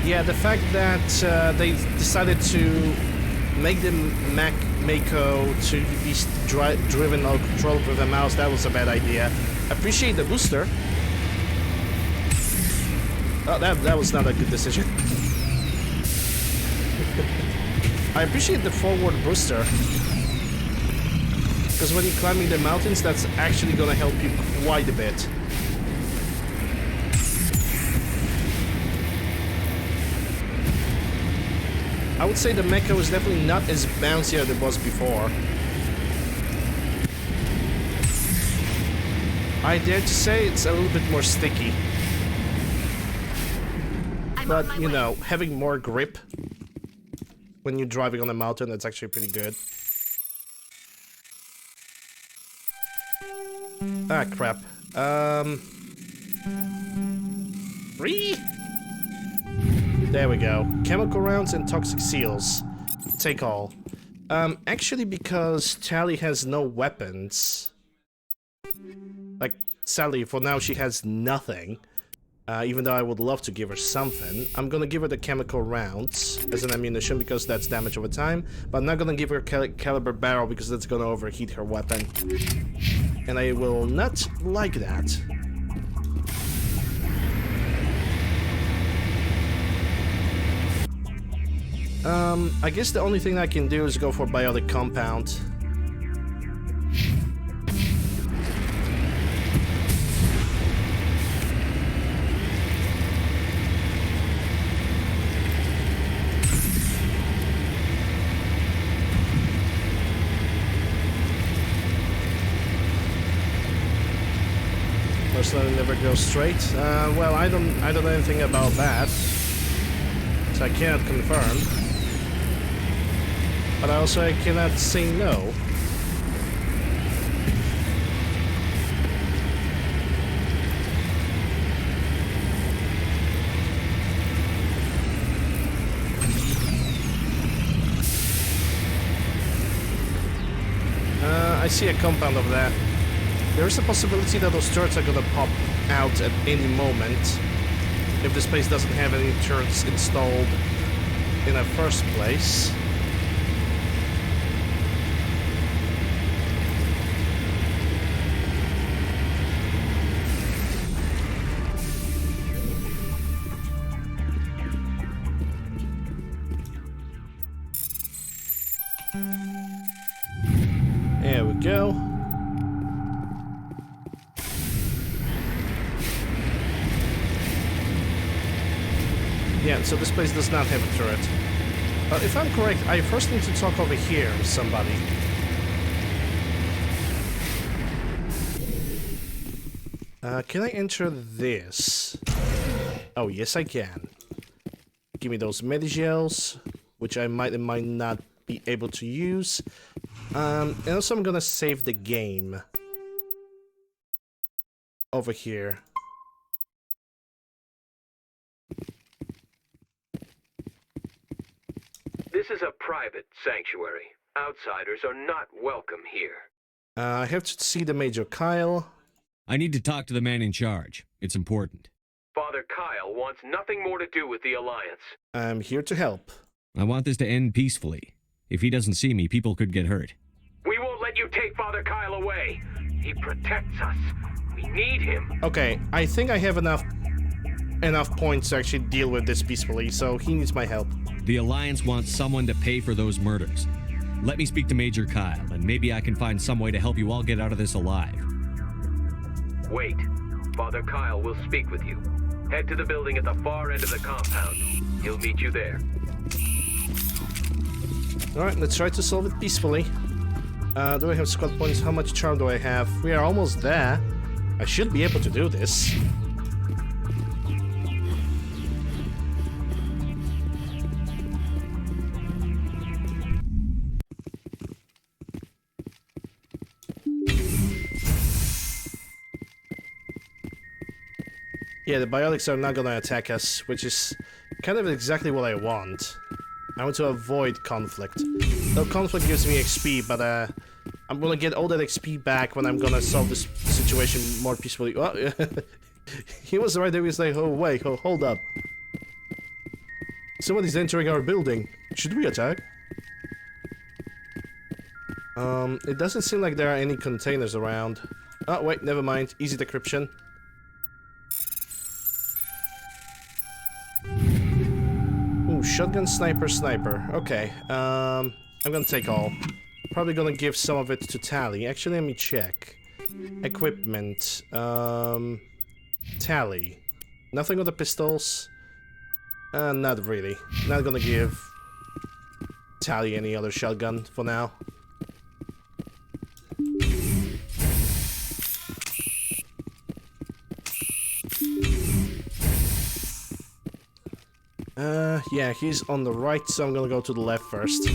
Yeah, the fact that they decided to make the Mako to be driven or controlled with a mouse, that was a bad idea. Appreciate the booster. Oh, that was not a good decision. I appreciate the forward booster, because when you're climbing the mountains, that's actually gonna help you quite a bit. I would say the Mako is definitely not as bouncy as it was before. I dare to say it's a little bit more sticky. But, you know, having more grip when you're driving on a mountain, that's actually pretty good. Ah, crap. There we go. Chemical rounds and toxic seals. Take all. Actually, because Tally has no weapons. Like, sadly, for now she has nothing. Even though I would love to give her something. I'm gonna give her the chemical rounds as an ammunition because that's damage over time. But I'm not gonna give her a caliber barrel because that's gonna overheat her weapon. And I will not like that. I guess the only thing I can do is go for biotic compound. Personally, never go straight. Well, I don't know anything about that, so I cannot confirm. But also, I cannot say no. I see a compound over there. There is a possibility that those turrets are gonna pop out at any moment if this place doesn't have any turrets installed in the first place. There we go. Yeah, so this place does not have a turret. But if I'm correct, I first need to talk over here with somebody. Can I enter this? Oh, yes I can. Give me those medigels, which I might and might not be able to use. And also I'm gonna save the game. Over here. This is a private sanctuary. Outsiders are not welcome here. I have to see the Major Kyle. I need to talk to the man in charge. It's important. Father Kyle wants nothing more to do with the Alliance. I'm here to help. I want this to end peacefully. If he doesn't see me, people could get hurt. We won't let you take Father Kyle away. He protects us. We need him. Okay, I think I have enough points to actually deal with this peacefully, so he needs my help. The Alliance wants someone to pay for those murders. Let me speak to Major Kyle, and maybe I can find some way to help you all get out of this alive. Wait. Father Kyle will speak with you. Head to the building at the far end of the compound. He'll meet you there. Alright, let's try to solve it peacefully. Do I have squad points? How much charm do I have? We are almost there. I should be able to do this. Yeah, the biotics are not gonna attack us, which is kind of exactly what I want. I want to avoid conflict. Though conflict gives me XP, but I'm gonna get all that XP back when I'm gonna solve this situation more peacefully. Oh, he was right there. He was like, oh wait, hold up. Somebody's entering our building. Should we attack? It doesn't seem like there are any containers around. Oh wait, never mind. Easy decryption. Shotgun, sniper. Okay, I'm gonna take all. Probably gonna give some of it to Tally. Actually, let me check. Equipment. Tally. Nothing on the pistols? Not really. Not gonna give Tally any other shotgun for now. Yeah, he's on the right, so I'm gonna go to the left first.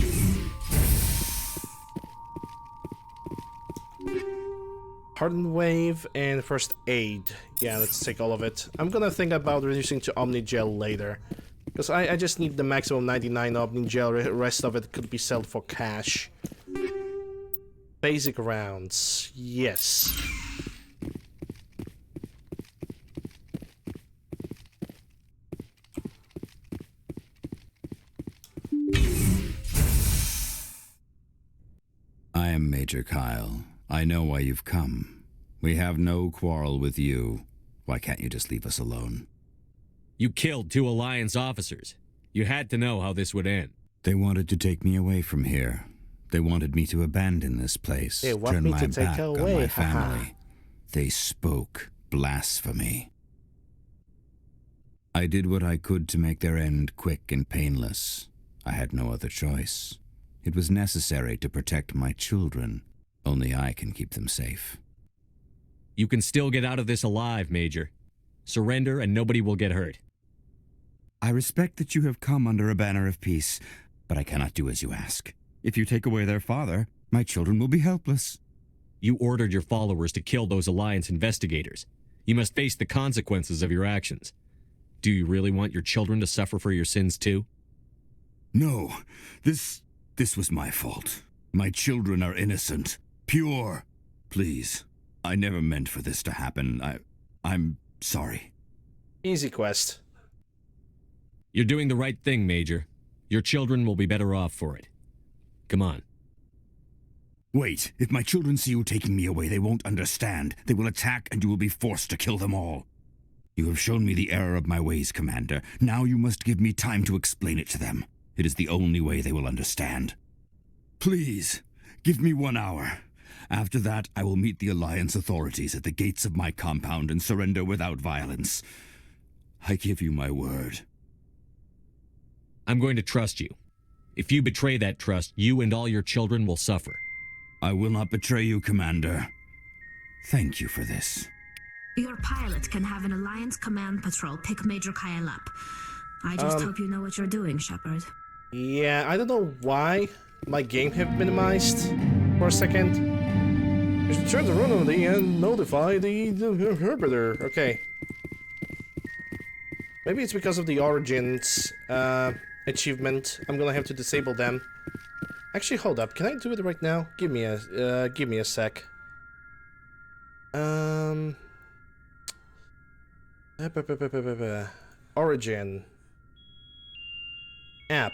Hardened Wave and First Aid. Yeah, let's take all of it. I'm gonna think about reducing to Omni Gel later. Because I just need the maximum 99 Omni Gel, the rest of it could be sold for cash. Basic rounds. Yes. I am Major Kyle. I know why you've come. We have no quarrel with you. Why can't you just leave us alone? You killed 2 Alliance officers. You had to know how this would end. They wanted to take me away from here. They wanted me to abandon this place, They want turn me my to take back on away, my haha. family. They spoke blasphemy. I did what I could to make their end quick and painless. I had no other choice. It was necessary to protect my children. Only I can keep them safe. You can still get out of this alive, Major. Surrender and nobody will get hurt. I respect that you have come under a banner of peace, but I cannot do as you ask. If you take away their father, my children will be helpless. You ordered your followers to kill those Alliance investigators. You must face the consequences of your actions. Do you really want your children to suffer for your sins too? No, this was my fault. My children are innocent, pure. Please, I never meant for this to happen. I'm sorry. Easy quest. You're doing the right thing, Major. Your children will be better off for it. Come on. Wait, if my children see you taking me away, they won't understand. They will attack and you will be forced to kill them all. You have shown me the error of my ways, Commander. Now you must give me time to explain it to them. It is the only way they will understand. Please, give me 1 hour. After that, I will meet the Alliance authorities at the gates of my compound and surrender without violence. I give you my word. I'm going to trust you. If you betray that trust, you and all your children will suffer. I will not betray you, Commander. Thank you for this. Your pilot can have an Alliance command patrol pick Major Kyle up. I just hope you know what you're doing, Shepard. Yeah, I don't know why my game have minimized for a second. You should turn the run on the and notify the Herbiter. Okay. Maybe it's because of the Origins achievement. I'm gonna have to disable them. Actually, hold up. Can I do it right now? Give me a sec. Origin app.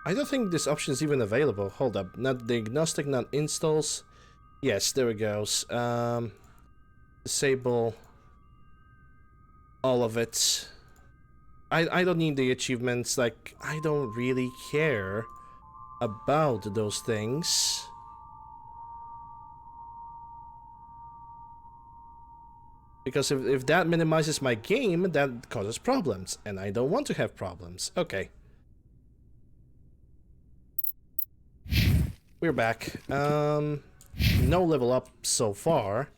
I don't think this option is even available. Hold up. Not diagnostic, not installs. Yes, there it goes. Disable all of it. I don't need the achievements. Like, I don't really care about those things. Because if that minimizes my game, that causes problems. And I don't want to have problems. Okay. We're back. No level up so far.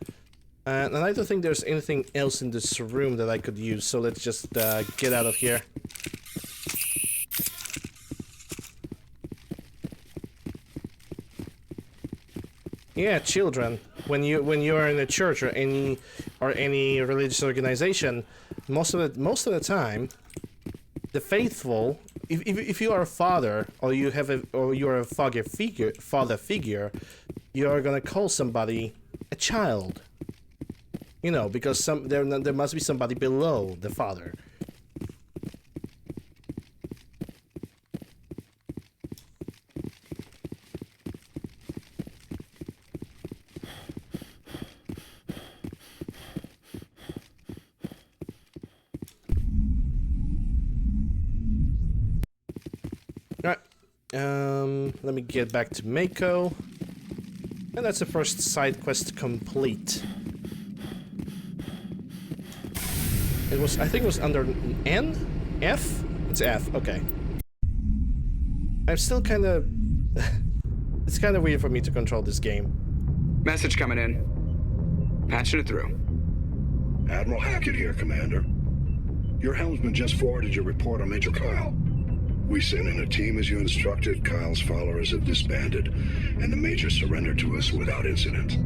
And I don't think there's anything else in this room that I could use, so let's just get out of here. Yeah, children. When you are in a church or any religious organization, most of the time, the faithful, if you are a father or you are a father figure, you are gonna call somebody a child. You know, because there must be somebody below the father. Alright. Let me get back to Mako. And that's the first side quest complete. It was, I think it was under N? F? It's F, okay. I'm still kind of It's kind of weird for me to control this game. Message coming in. Patching it through. Admiral Hackett here, Commander. Your helmsman just forwarded your report on Major Kyle. We sent in a team as you instructed. Kyle's followers have disbanded, and the Major surrendered to us without incident.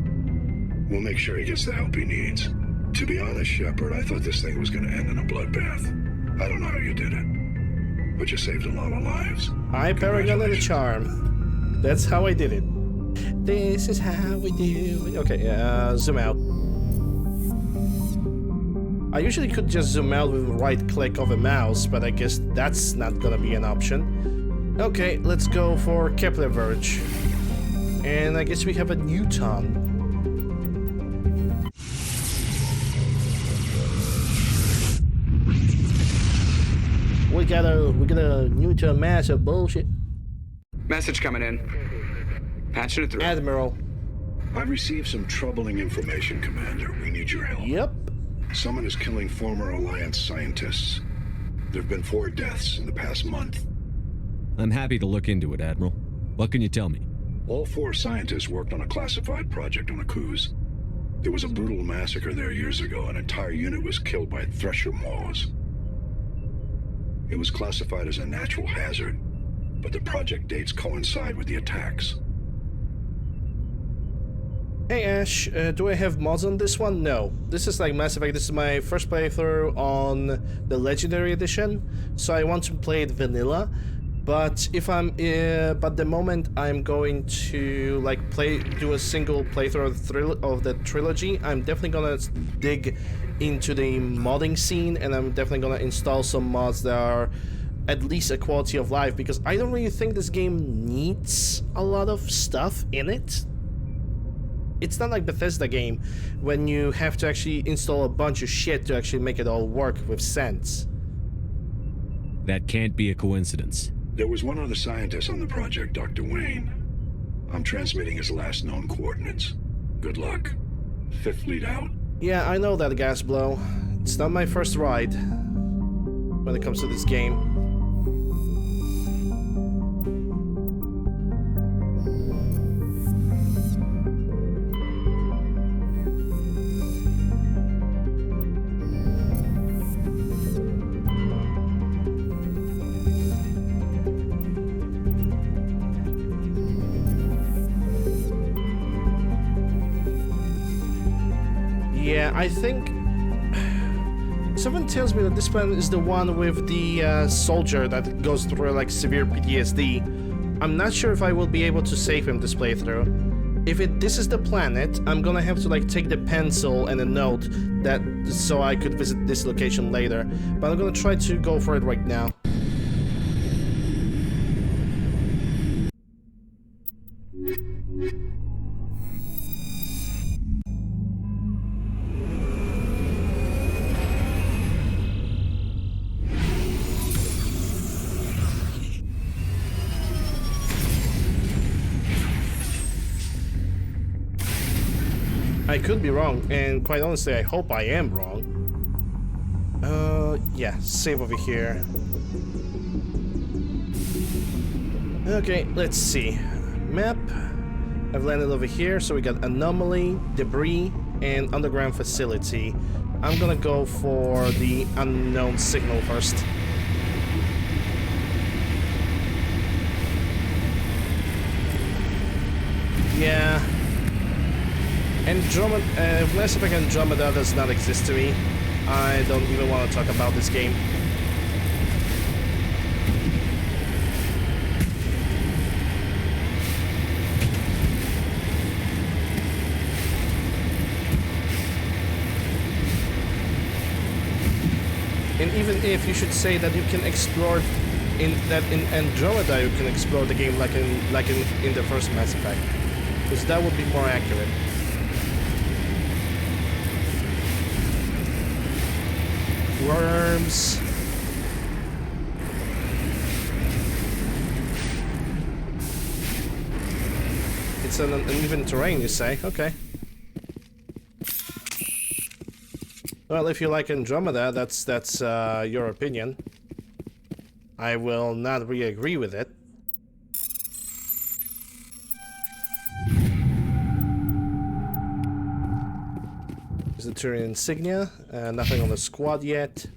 We'll make sure he gets the help he needs. To be honest, Shepard, I thought this thing was going to end in a bloodbath. I don't know how you did it, but you saved a lot of lives. I Paragon and a charm. That's how I did it. This is how we do it. Okay, zoom out. I usually could just zoom out with a right click of a mouse, but I guess that's not gonna be an option. Okay, let's go for Kepler Verge. And I guess we have a Newton. We got a Newton mass of bullshit. Message coming in. Patching it through. Admiral. I've received some troubling information, Commander. We need your help. Yep. Someone is killing former Alliance scientists. There have been 4 deaths in the past month. I'm happy to look into it, Admiral. What can you tell me? All 4 scientists worked on a classified project on Akuz. There was a brutal massacre there years ago. An entire unit was killed by Thresher Maws. It was classified as a natural hazard, but the project dates coincide with the attacks. Hey Ash, do I have mods on this one? No. This is like Mass Effect. This is my first playthrough on the Legendary Edition, so I want to play it vanilla. But if I'm, but the moment I'm going to like do a single playthrough of the trilogy, I'm definitely gonna dig into the modding scene, and I'm definitely gonna install some mods that are at least a quality of life, because I don't really think this game needs a lot of stuff in it. It's not like Bethesda game when you have to actually install a bunch of shit to actually make it all work with sense. That can't be a coincidence. There was one other scientist on the project, Dr. Wayne. I'm transmitting his last known coordinates. Good luck. 5th lead out. Yeah, I know that, gas blow. It's not my first ride when it comes to this game. Yeah, I think someone tells me that this one is the one with the soldier that goes through like severe PTSD. I'm not sure if I will be able to save him this playthrough. If this is the planet, I'm gonna have to like take the pencil and a note that so I could visit this location later. But I'm gonna try to go for it right now. I could be wrong, and quite honestly, I hope I am wrong. Yeah, save over here. Okay, let's see. Map. I've landed over here, so we got anomaly, debris, and underground facility. I'm gonna go for the unknown signal first. Yeah. Mass Effect Andromeda does not exist to me. I don't even want to talk about this game. And even if you should say that you can explore in Andromeda, you can explore the game like in the first Mass Effect, because that would be more accurate. Worms. It's an uneven terrain, you say? Okay. Well, if you like Andromeda, that's your opinion. I will not really agree with it. Is the Turian insignia? Nothing on the squad yet.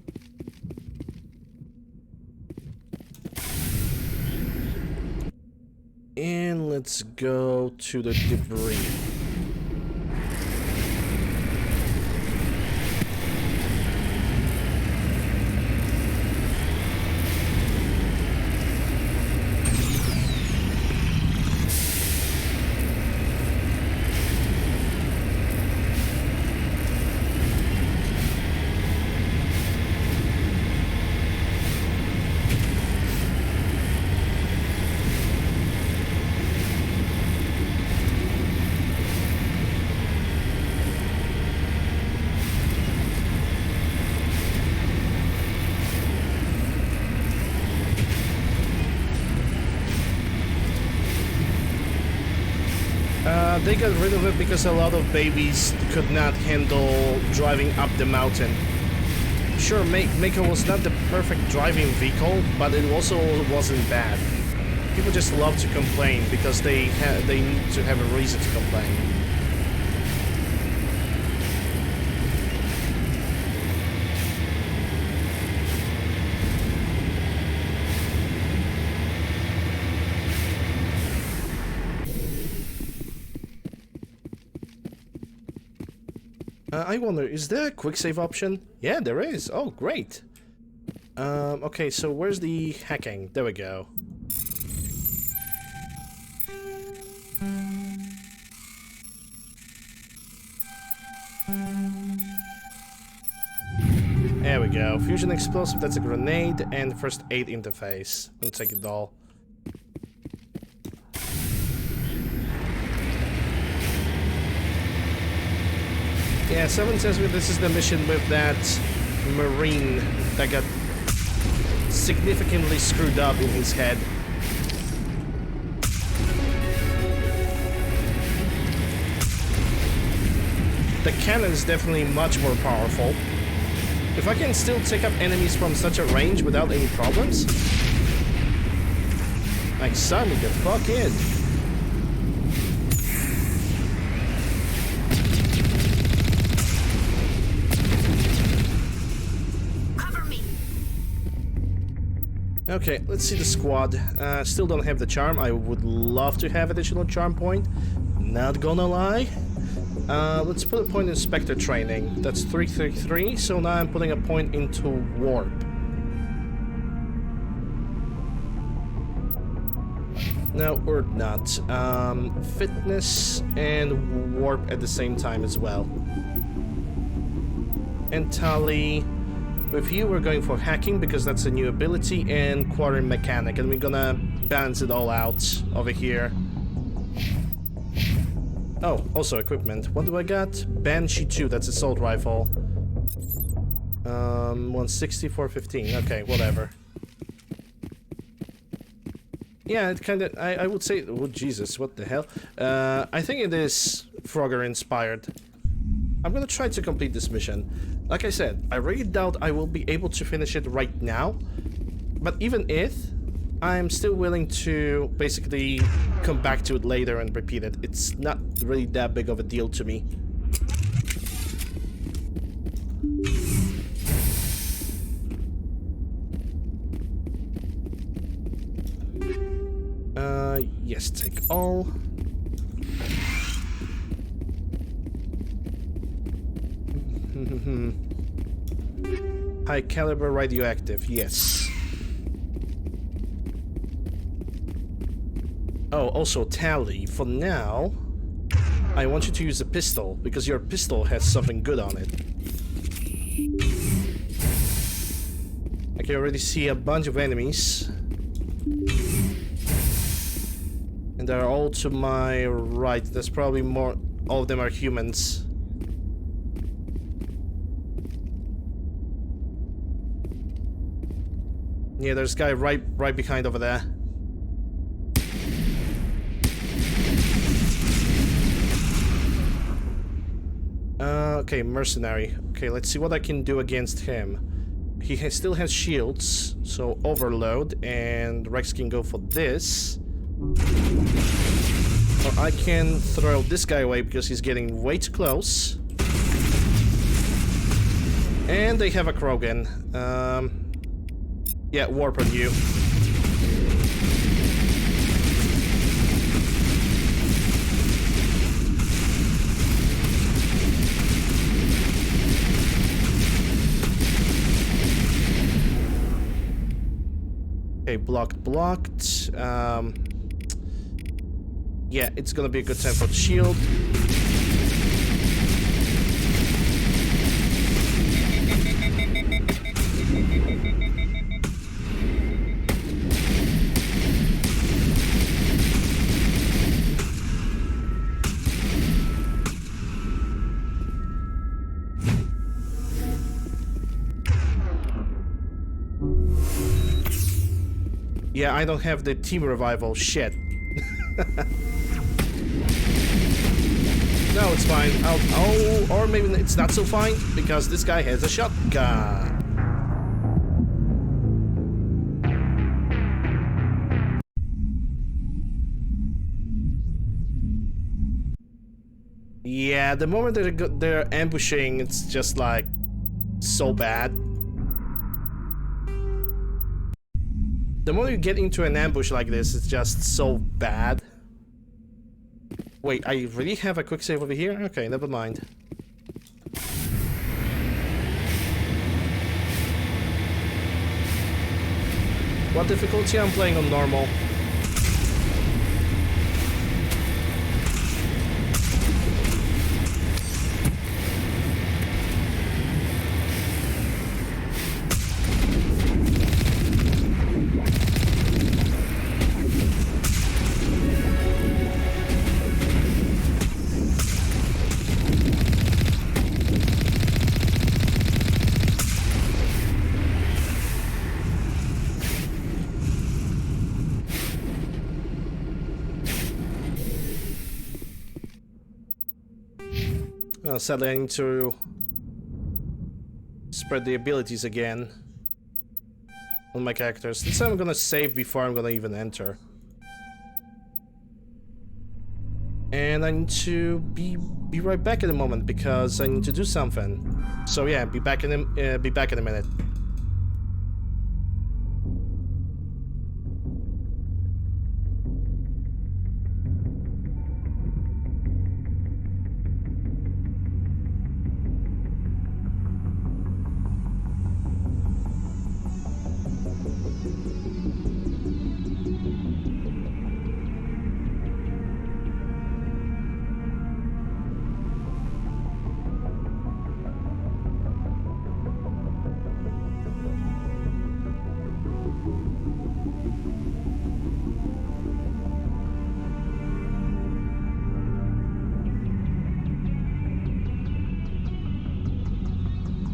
And let's go to the debris. They got rid of it because a lot of babies could not handle driving up the mountain. Sure, Mako was not the perfect driving vehicle, but it also wasn't bad. People just love to complain because they need to have a reason to complain. I wonder, is there a quick save option? Yeah, there is. Oh, great. Okay, so where's the hacking? There we go. There we go. Fusion explosive, that's a grenade, and first aid interface. I'll take it all. Yeah, someone tells me this is the mission with that Marine that got significantly screwed up in his head. The cannon is definitely much more powerful. If I can still take up enemies from such a range without any problems, like, sign me the fuck in. Okay, let's see the squad. Still don't have the charm. I would love to have additional charm point. Not gonna lie. Let's put a point in Spectre Training. That's 333, so now I'm putting a point into Warp. No, or not. Fitness and Warp at the same time as well. And Tally. With you, we're going for hacking because that's a new ability, and quartering mechanic, and we're gonna balance it all out over here. Oh, also equipment. What do I got? Banshee 2, that's assault rifle. 160, 415. Okay, whatever. Yeah, it kind of. I would say. Oh Jesus, what the hell? I think it is Frogger inspired. I'm gonna try to complete this mission. Like I said, I really doubt I will be able to finish it right now. But even if, I'm still willing to basically come back to it later and repeat it. It's not really that big of a deal to me. Yes, take all. High caliber radioactive, yes. Oh, also Tally, for now, I want you to use a pistol, because your pistol has something good on it. I can already see a bunch of enemies. And they're all to my right. There's probably more, all of them are humans. Yeah, there's a guy right behind over there. Okay, mercenary. Okay, let's see what I can do against him. He still has shields, so overload, and Rex can go for this. Or I can throw this guy away because he's getting way too close. And they have a Krogan. Yeah, warp on you. Okay, blocked. Yeah, it's gonna be a good time for the shield. Yeah, I don't have the team revival. Shit. No, it's fine. Oh, or maybe it's not so fine because this guy has a shotgun. Yeah, the moment they're ambushing, it's just like so bad. The moment you get into an ambush like this, it's just so bad. Wait, I really have a quick save over here? Okay, never mind. What difficulty? I'm playing on normal. Sadly, I need to spread the abilities again on my characters. This time I'm gonna save before I'm gonna even enter. And I need to be right back in a moment because I need to do something. So yeah, be back in a minute.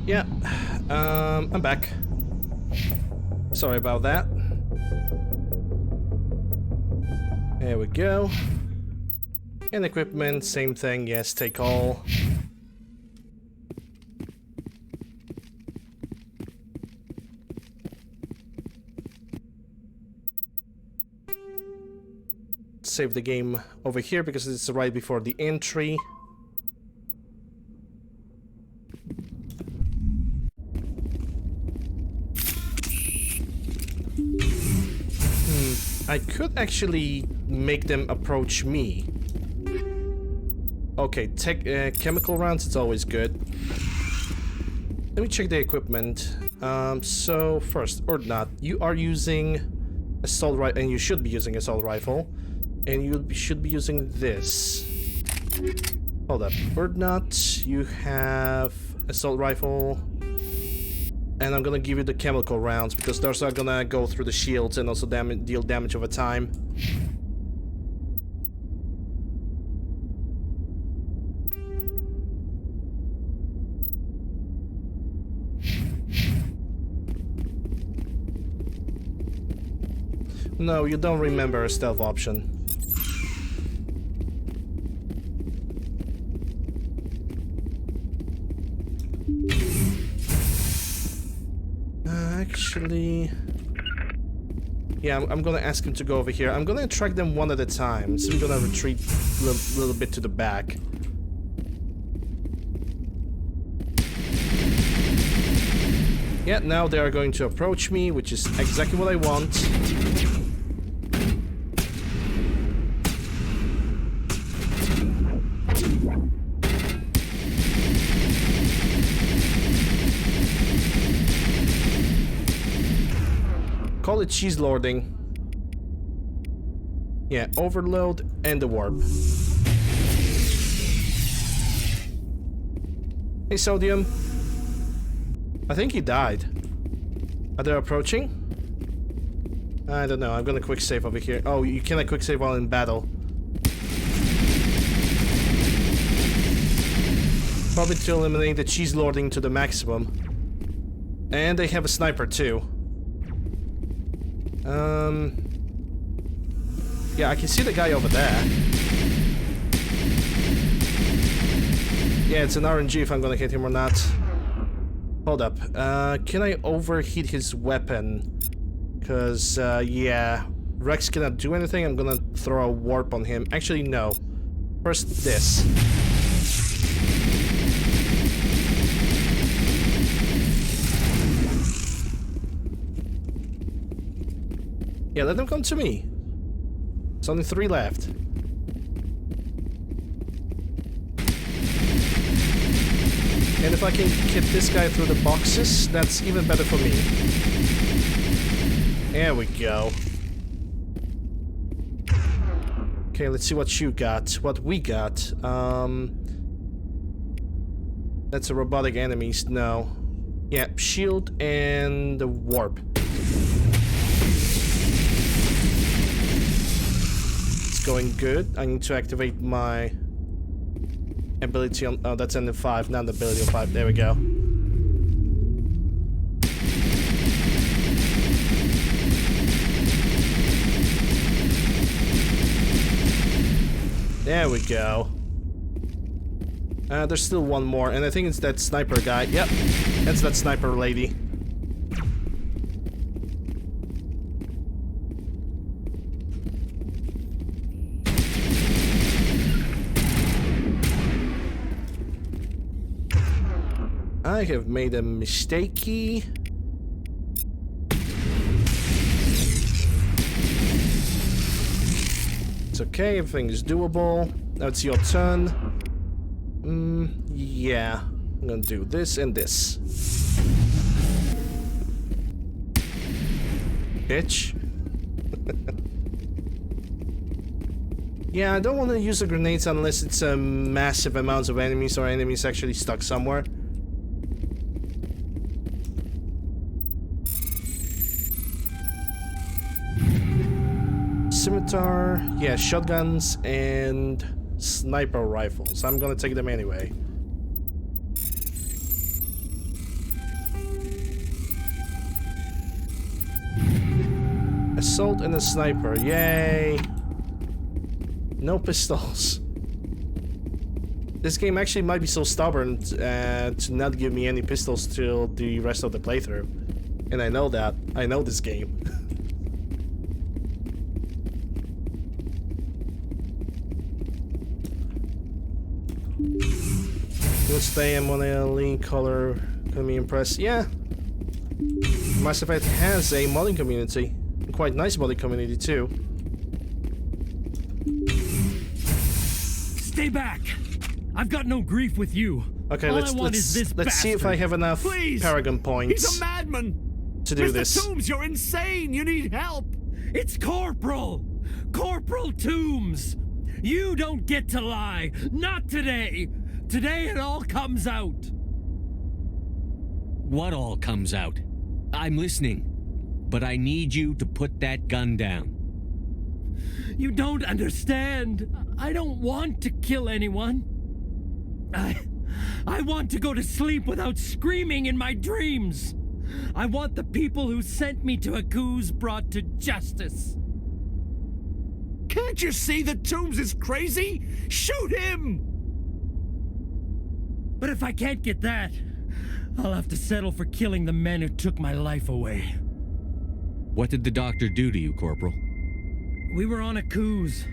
Yeah, I'm back. Sorry about that. There we go. And equipment, same thing, yes, take all. Save the game over here because it's right before the entry. I could actually make them approach me. Okay, chemical rounds, it's always good. Let me check the equipment. So first, Ordnat, you are using assault rifle, and you should be using assault rifle, and you should be using this. Hold up, Ordnat, you have assault rifle. And I'm gonna give you the chemical rounds because those are gonna go through the shields and also deal damage over time. No, you don't remember a stealth option. Actually, yeah, I'm gonna ask him to go over here. I'm gonna attract them one at a time, so I'm gonna retreat a little bit to the back. Yeah, now they are going to approach me, which is exactly what I want. Call it cheese lording. Yeah, overload and the warp. Hey, Sodium. I think he died. Are they approaching? I don't know. I'm gonna quick save over here. Oh, you cannot quick save while in battle. Probably to eliminate the cheese lording to the maximum. And they have a sniper too. Yeah, I can see the guy over there. Yeah, it's an RNG if I'm gonna hit him or not. Hold up. Can I overheat his weapon? Cause, yeah. Rex cannot do anything. I'm gonna throw a warp on him. Actually, no. First, this. Yeah, let them come to me. There's only 3 left. And if I can hit this guy through the boxes, that's even better for me. There we go. Okay, let's see what you got. What we got. That's a robotic enemies. No. Yeah, shield and the warp. It's going good. I need to activate my ability on... Oh, that's under 5, not the ability on 5. There we go. There we go. There's still one more, and I think it's that sniper guy. Yep, that's that sniper lady. I have made a mistakey. It's okay, everything is doable. Now it's your turn. Yeah. I'm gonna do this and this. Bitch. Yeah, I don't want to use the grenades unless it's a massive amounts of enemies or enemies actually stuck somewhere. Scimitar, yeah, shotguns and sniper rifles. I'm gonna take them anyway. Assault and a sniper, yay! No pistols. This game actually might be so stubborn to not give me any pistols till the rest of the playthrough. And I know that. I know this game. Let's stay in monoline color. Gonna be impressed. Yeah. Mass Effect has a modding community. A quite nice modding community too. Stay back! I've got no grief with you. Okay, let's see if I have enough Paragon points. He's a madman! To do Mr. this. Toombs, you're insane! You need help! It's Corporal! Corporal Toombs! You don't get to lie! Not today! Today it all comes out! What all comes out? I'm listening. But I need you to put that gun down. You don't understand. I don't want to kill anyone. I want to go to sleep without screaming in my dreams. I want the people who sent me to Aku's brought to justice. Can't you see that Toombs is crazy? Shoot him! But if I can't get that, I'll have to settle for killing the men who took my life away. What did the doctor do to you, Corporal? We were on Aku's.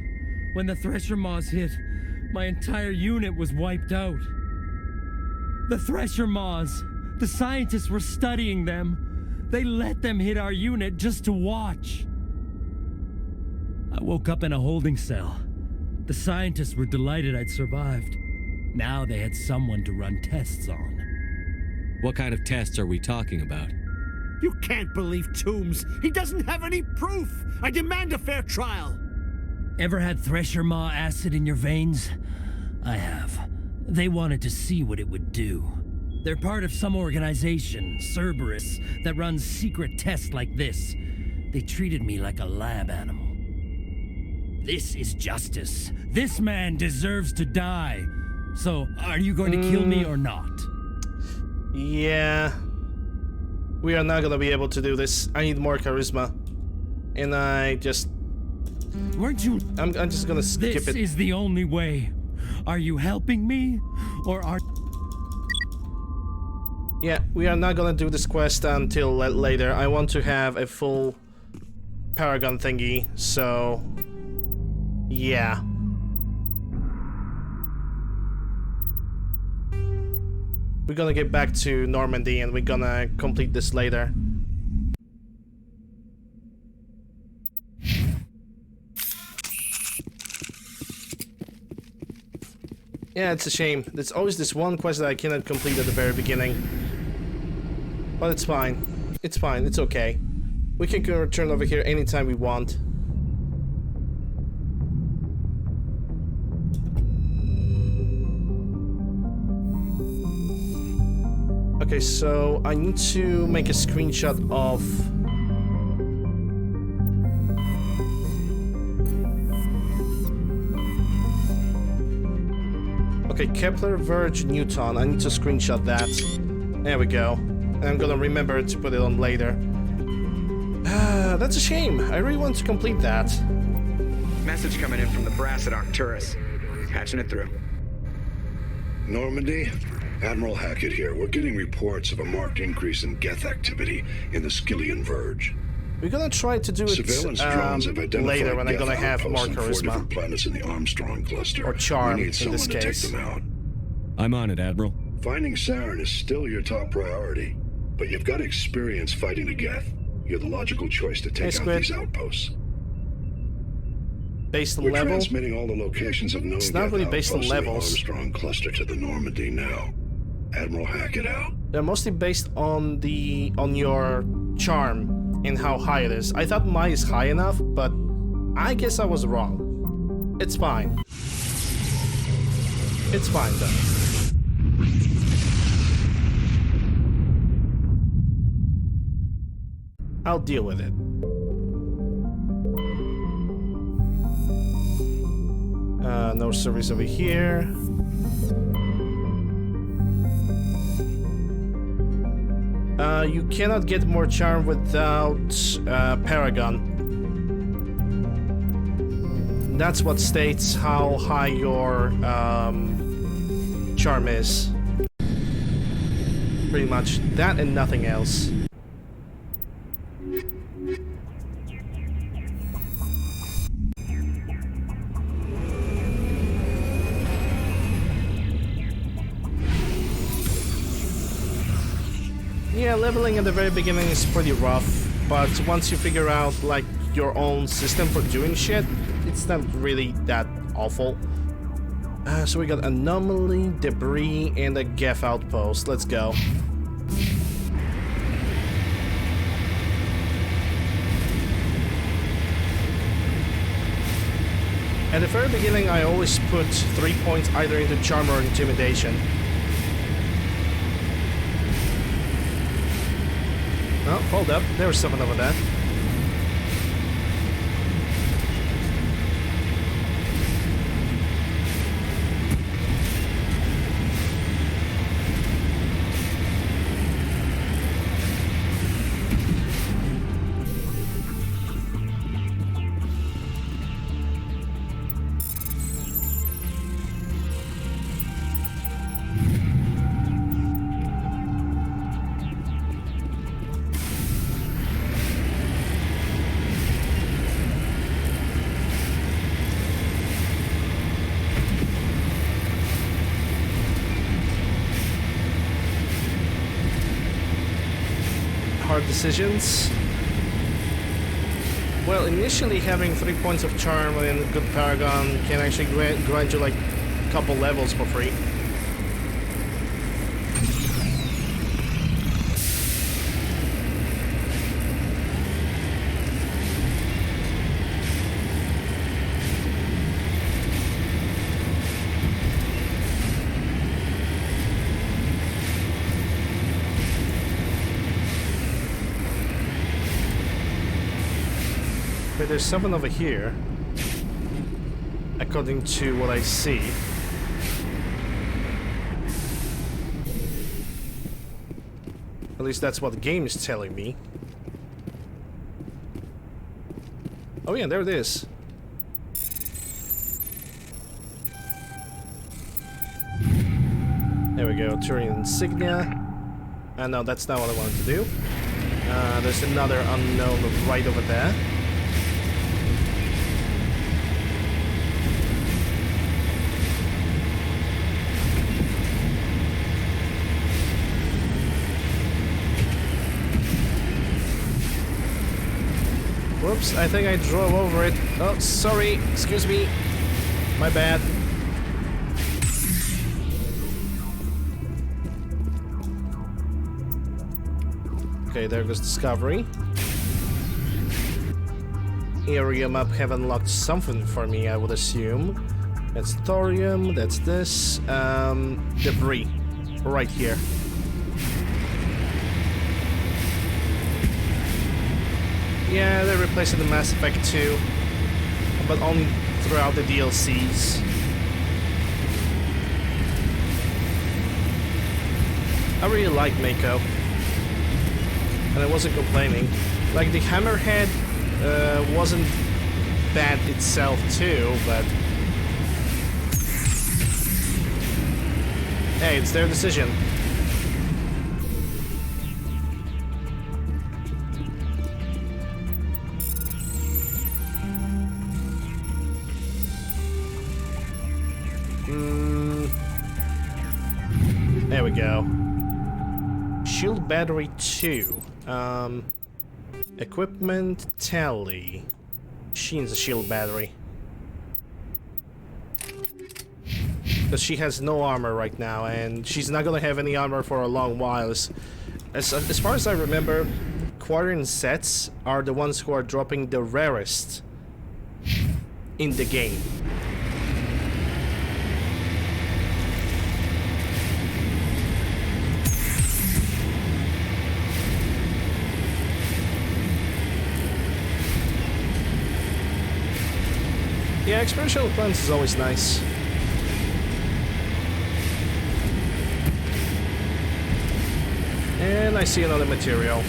When the Thresher Maws hit, my entire unit was wiped out. The Thresher Maws, The scientists were studying them. They let them hit our unit just to watch. I woke up in a holding cell. The scientists were delighted I'd survived. Now they had someone to run tests on. What kind of tests are we talking about? You can't believe Toombs. He doesn't have any proof. I demand a fair trial. Ever had Thresher Maw acid in your veins? I have. They wanted to see what it would do. They're part of some organization, Cerberus, that runs secret tests like this. They treated me like a lab animal. This is justice. This man deserves to die. So, are you going to kill me or not? Yeah. We are not gonna be able to do this. I need more charisma. And I just... Weren't you... I'm just gonna skip it. This is the only way. Are you helping me? Or are... Yeah, we are not gonna do this quest until later. I want to have a full Paragon thingy, so... Yeah. We're gonna get back to Normandy and we're gonna complete this later. Yeah, it's a shame. There's always this one quest that I cannot complete at the very beginning. But it's fine. It's fine. It's okay. We can return over here anytime we want. Okay, so I need to make a screenshot of... Okay, Kepler, Verge, Newton. I need to screenshot that. There we go. And I'm gonna remember to put it on later. That's a shame. I really want to complete that. Message coming in from the brass at Arcturus. Patching it through. Normandy? Admiral Hackett here. We're getting reports of a marked increase in Geth activity in the Skyllian Verge. We're gonna try to do it Surveillance drones have identified later when I'm Geth gonna have more outposts on 4 charisma. different planets in the Armstrong cluster. Or charm, we need in someone this to case. take them out. I'm on it, Admiral. Finding Saren is still your top priority, but you've got experience fighting the Geth. You're the logical choice to take out these outposts. Based on We're level? transmitting all the locations of known It's not Geth really based on outposts in the levels. Armstrong cluster to the Normandy now. Admiral Hackett out. They're mostly based on your charm and how high it is. I thought mine is high enough, but I guess I was wrong. It's fine. It's fine though. I'll deal with it. No service over here. You cannot get more charm without Paragon. That's what states how high your charm is. Pretty much that and nothing else. Yeah, leveling at the very beginning is pretty rough, but once you figure out like your own system for doing shit, it's not really that awful. So we got anomaly, debris, and a Geth outpost. Let's go. At the very beginning, I always put 3 points either into charm or intimidation. Oh, hold up. There was someone over there. hard decisions. Well, initially having 3 points of charm and a good Paragon can actually grant you like a couple levels for free. But there's something over here, according to what I see. At least that's what the game is telling me. Oh yeah, there it is. There we go, Turian insignia. No, that's not what I wanted to do. There's another unknown right over there. Whoops, I think I drove over it. Oh, sorry, excuse me. My bad. Okay, there goes Discovery. Area map have unlocked something for me, I would assume. That's thorium, that's this. Debris. Right here. Yeah, they're replacing the Mass Effect 2, but only throughout the DLCs. I really like Mako, and I wasn't complaining. Like, the Hammerhead wasn't bad itself too, but... Hey, it's their decision. There we go. Shield battery 2. Equipment tally. She needs a shield battery. Because she has no armor right now, and she's not gonna have any armor for a long while. As far as I remember, Quarian sets are the ones who are dropping the rarest in the game. Yeah, experiential plans is always nice. And I see another material.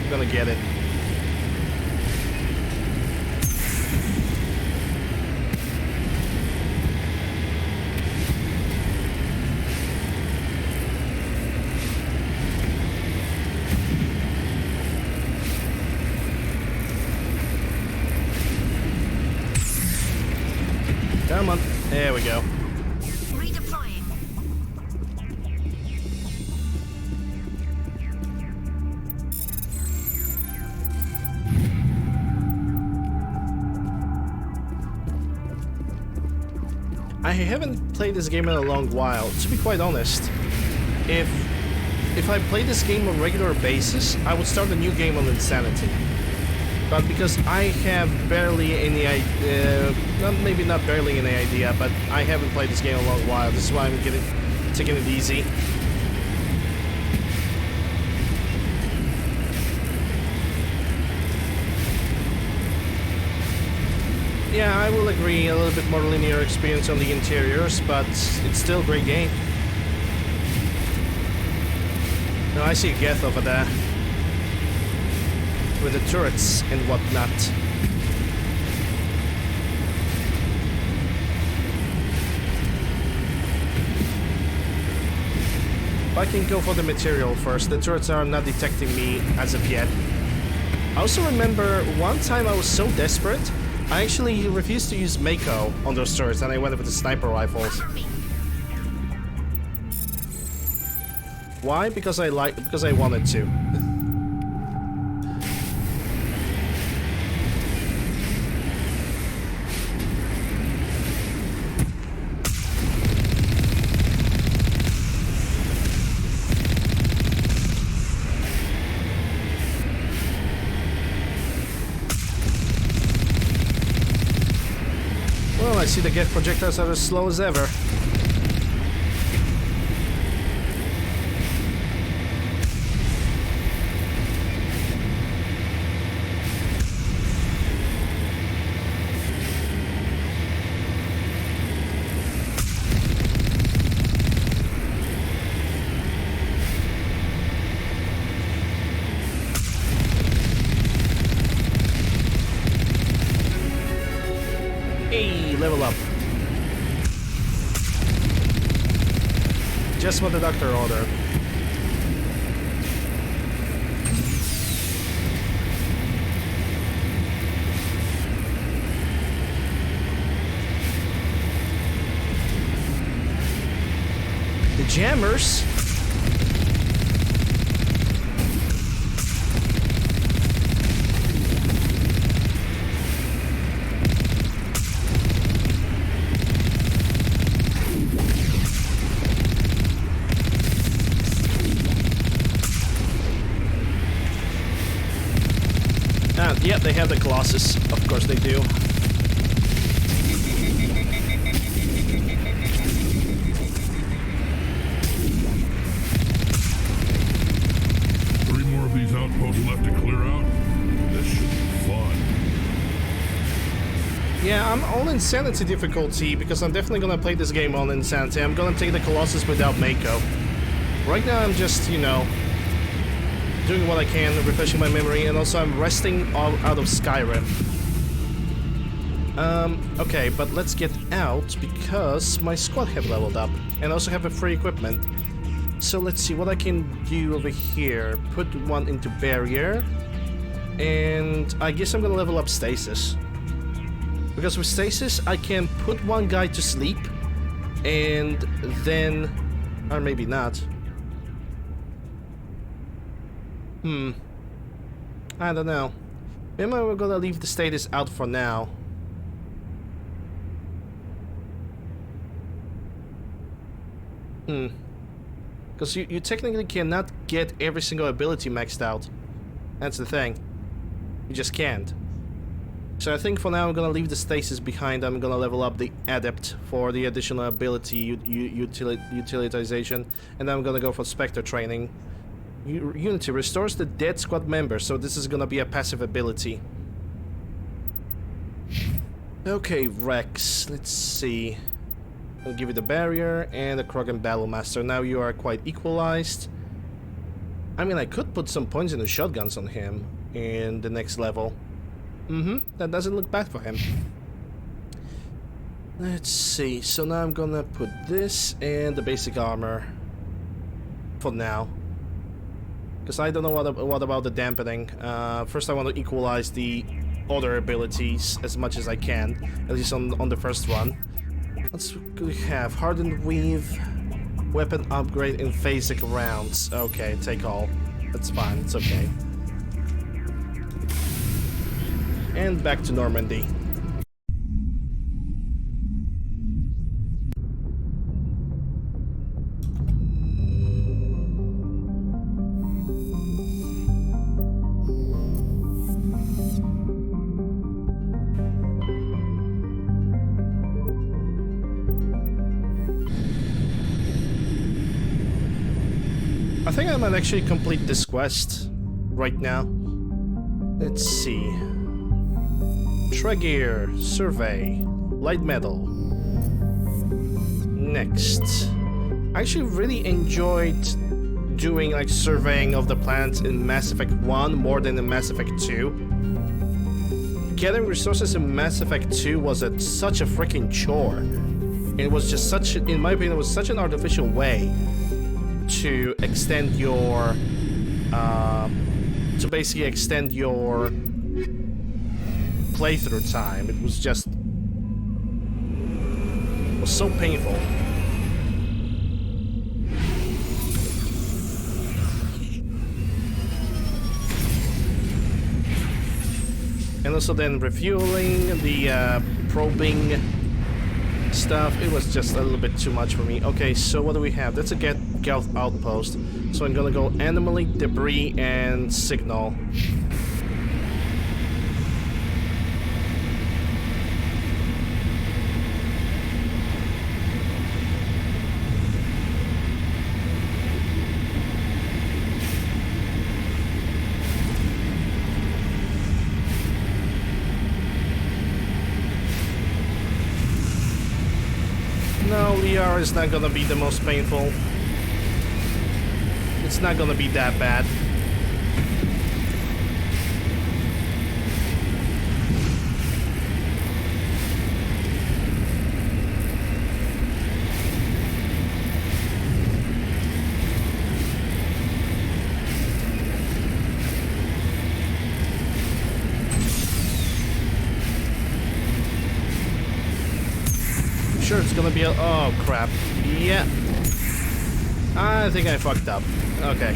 I'm gonna get it. Come on. There we go. Redeploying. I haven't played this game in a long while, to be quite honest. If I played this game on a regular basis, I would start a new game on Insanity. But because I have barely any idea, maybe not barely any idea, but I haven't played this game in a long while. This is why I'm taking it easy. Yeah, I will agree, a little bit more linear experience on the interiors, but it's still a great game. Now I see Geth over there. With the turrets and whatnot. I can go for the material first. The turrets are not detecting me as of yet. I also remember one time I was so desperate, I actually refused to use Mako on those turrets and I went with the sniper rifles. Why? Because I wanted to. see the gas projectiles are as slow as ever. Level up. Just what the doctor ordered. The jammers. Yep, they have the Colossus. Of course they do. 3 more of these outposts left to clear out. This should be fun. Yeah, I'm on Insanity difficulty because I'm definitely gonna play this game on Insanity. I'm gonna take the Colossus without Mako. Right now I'm just, you know, doing what I can, refreshing my memory, and also I'm resting out of Skyrim. Okay, but let's get out because my squad have leveled up and also have a free equipment. So let's see what I can do over here. Put one into barrier, and I guess I'm gonna level up stasis. Because with stasis, I can put one guy to sleep, and then, or maybe not. I don't know. Maybe we're gonna leave the status out for now. Because you technically cannot get every single ability maxed out. That's the thing. You just can't. So I think for now I'm gonna leave the stasis behind. I'm gonna level up the Adept for the additional ability utilization. And then I'm gonna go for Spectre Training. Unity restores the dead squad member, so this is gonna be a passive ability. Okay, Rex, let's see. I'll give you the barrier and the Krogan Battlemaster. Now you are quite equalized. I mean, I could put some points in the shotguns on him in the next level. That doesn't look bad for him. Let's see, so now I'm gonna put this and the basic armor for now. Because I don't know what about the dampening. First I want to equalize the other abilities as much as I can, at least on the first run. Let's have Hardened Weave, weapon upgrade in phasic rounds. Okay, take all. That's fine, it's okay. And back to Normandy. I think I might actually complete this quest right now. Let's see. Tregear, survey, light metal. Next. I actually really enjoyed doing like surveying of the planets in Mass Effect 1 more than in Mass Effect 2. Gathering resources in Mass Effect 2 was such a freaking chore. And it was just such, in my opinion, it was such an artificial way to extend your, to basically extend your playthrough time. It was just, it was so painful. And also then refueling, the probing stuff, it was just a little bit too much for me. Okay, so what do we have? That's a Geth outpost. So I'm gonna go anomaly, debris, and signal. No, Liara is not gonna be the most painful. It's not gonna be that bad. Sure, it's gonna be a... Oh, crap. Yeah. I think I fucked up. Okay.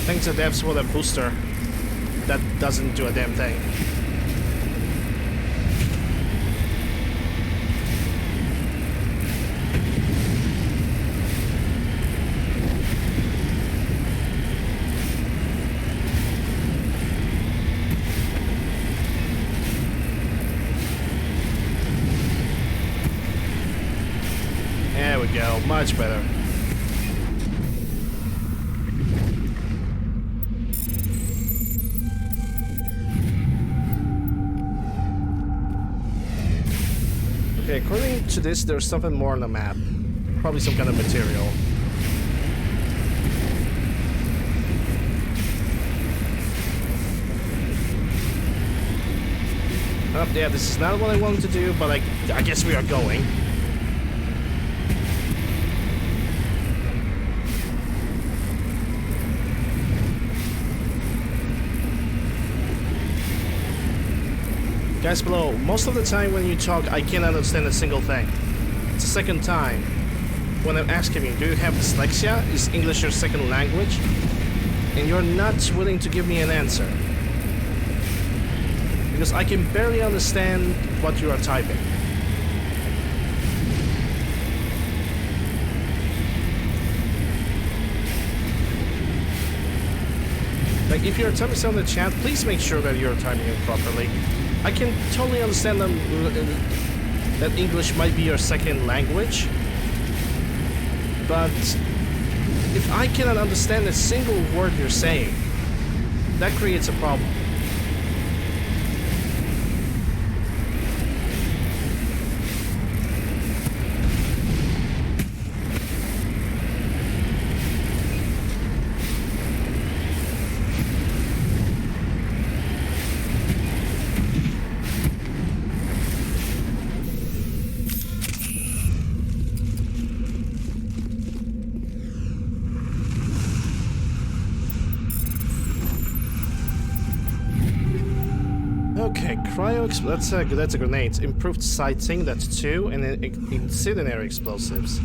Thanks Adept for the booster. That doesn't do a damn thing. There we go, much better. Okay, according to this, there's something more on the map. Probably some kind of material. Oh, yeah, this is not what I wanted to do, but I guess we are going. Guys below, most of the time when you talk, I can't understand a single thing. It's the second time when I'm asking you, do you have dyslexia? Is English your second language? And you're not willing to give me an answer. Because I can barely understand what you are typing. Like, if you're typing something in the chat, please make sure that you're typing it properly. I can totally understand that English might be your second language, but if I cannot understand a single word you're saying, that creates a problem. Okay, that's a grenade. Improved sighting, that's 2, and then incendiary explosives.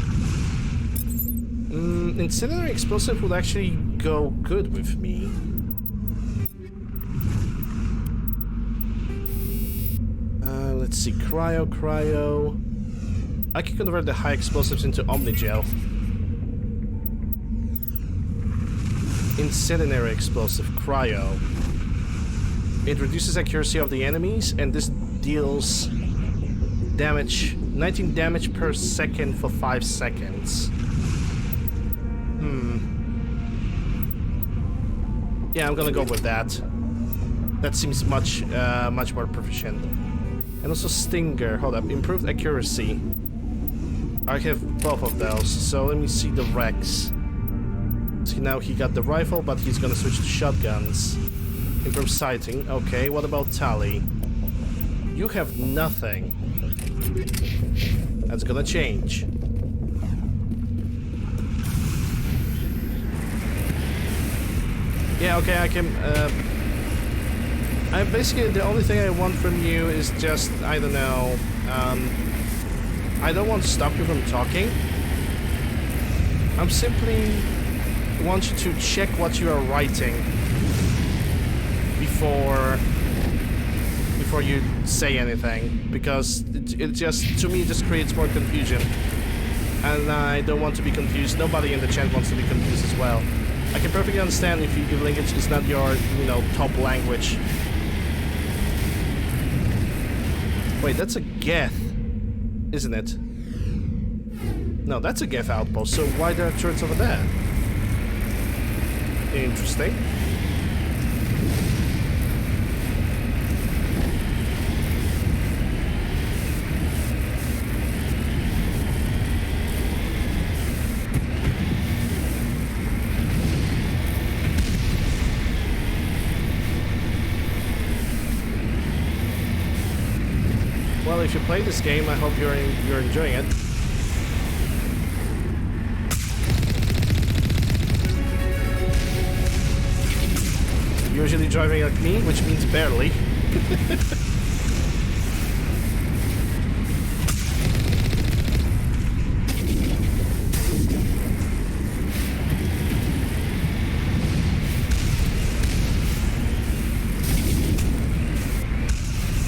Incendiary explosive would actually go good with me. Let's see, cryo. I can convert the high explosives into Omnigel. Incendiary explosive, cryo. It reduces accuracy of the enemies, and this deals damage, 19 damage per second for 5 seconds. Yeah, I'm gonna go with that. That seems much more proficient. And also Stinger, hold up, improved accuracy. I have both of those, so let me see the Rex. See, now he got the rifle, but he's gonna switch to shotguns. Improved sighting. Okay, what about Tally? You have nothing. That's gonna change. Yeah, okay, I can... basically, the only thing I want from you is just, I don't know... I don't want to stop you from talking. I'm simply want you to check what you are writing before you say anything, because it just, to me, just creates more confusion, and I don't want to be confused. Nobody in the chat wants to be confused as well. I can perfectly understand if your language is not your, top language. Wait, that's a Geth, isn't it? No, that's a Geth outpost, so why there are turrets over there? Interesting. Well, if you play this game, I hope you're enjoying it. Usually driving like me, which means barely.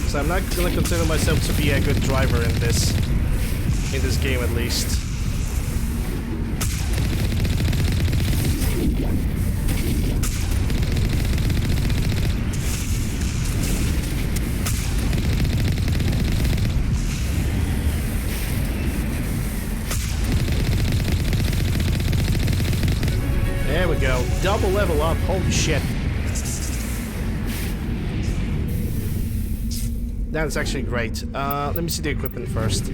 So I'm not gonna consider myself to be a good driver in this game, at least. There we go. Double level up. Holy shit. That's actually great. Let me see the equipment first.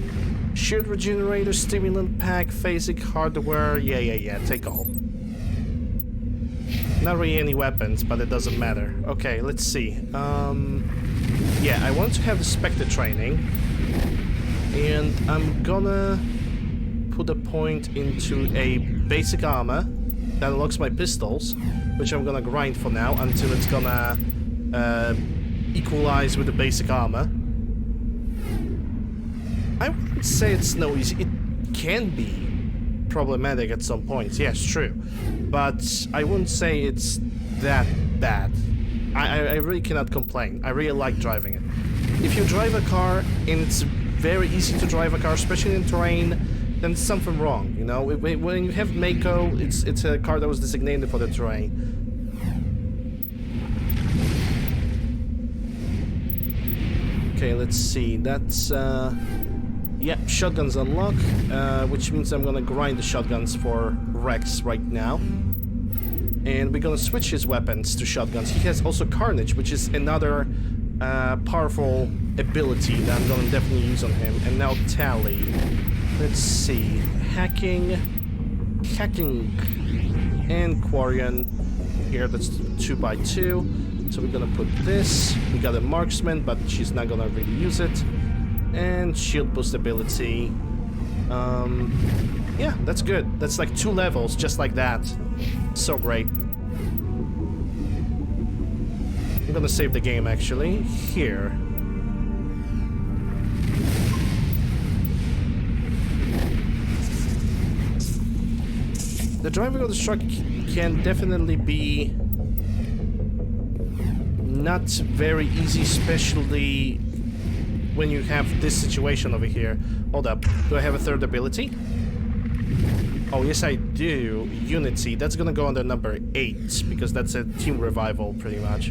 Shield regenerator, stimulant pack, phasic hardware. Yeah. Take all. Not really any weapons, but it doesn't matter. Okay, let's see. Yeah, I want to have the Spectre Training. And I'm gonna put a point into a basic armor that unlocks my pistols, which I'm gonna grind for now until it's gonna equalize with the basic armor. I wouldn't say it's no easy. It can be problematic at some points, yes, true. But I wouldn't say it's that bad. I really cannot complain. I really like driving it. If you drive a car and it's very easy to drive a car, especially in terrain, then there's something wrong, you know? When you have Mako, it's a car that was designated for the terrain. Okay, let's see. That's, yeah, shotguns unlock, which means I'm gonna grind the shotguns for Rex right now. And we're gonna switch his weapons to shotguns. He has also Carnage, which is another powerful ability that I'm gonna definitely use on him. And now Tally. Let's see. Hacking, and Quarian. Here, that's 2x2. So we're gonna put this. We got a marksman, but she's not gonna really use it. And shield boost ability. Yeah, that's good. That's like 2 levels, just like that. So great. I'm gonna save the game actually. Here. The driving of the truck can definitely be not very easy, especially when you have this situation over here. Hold up. Do I have a third ability? Oh, yes, I do. Unity. That's gonna go under number 8, because that's a team revival, pretty much.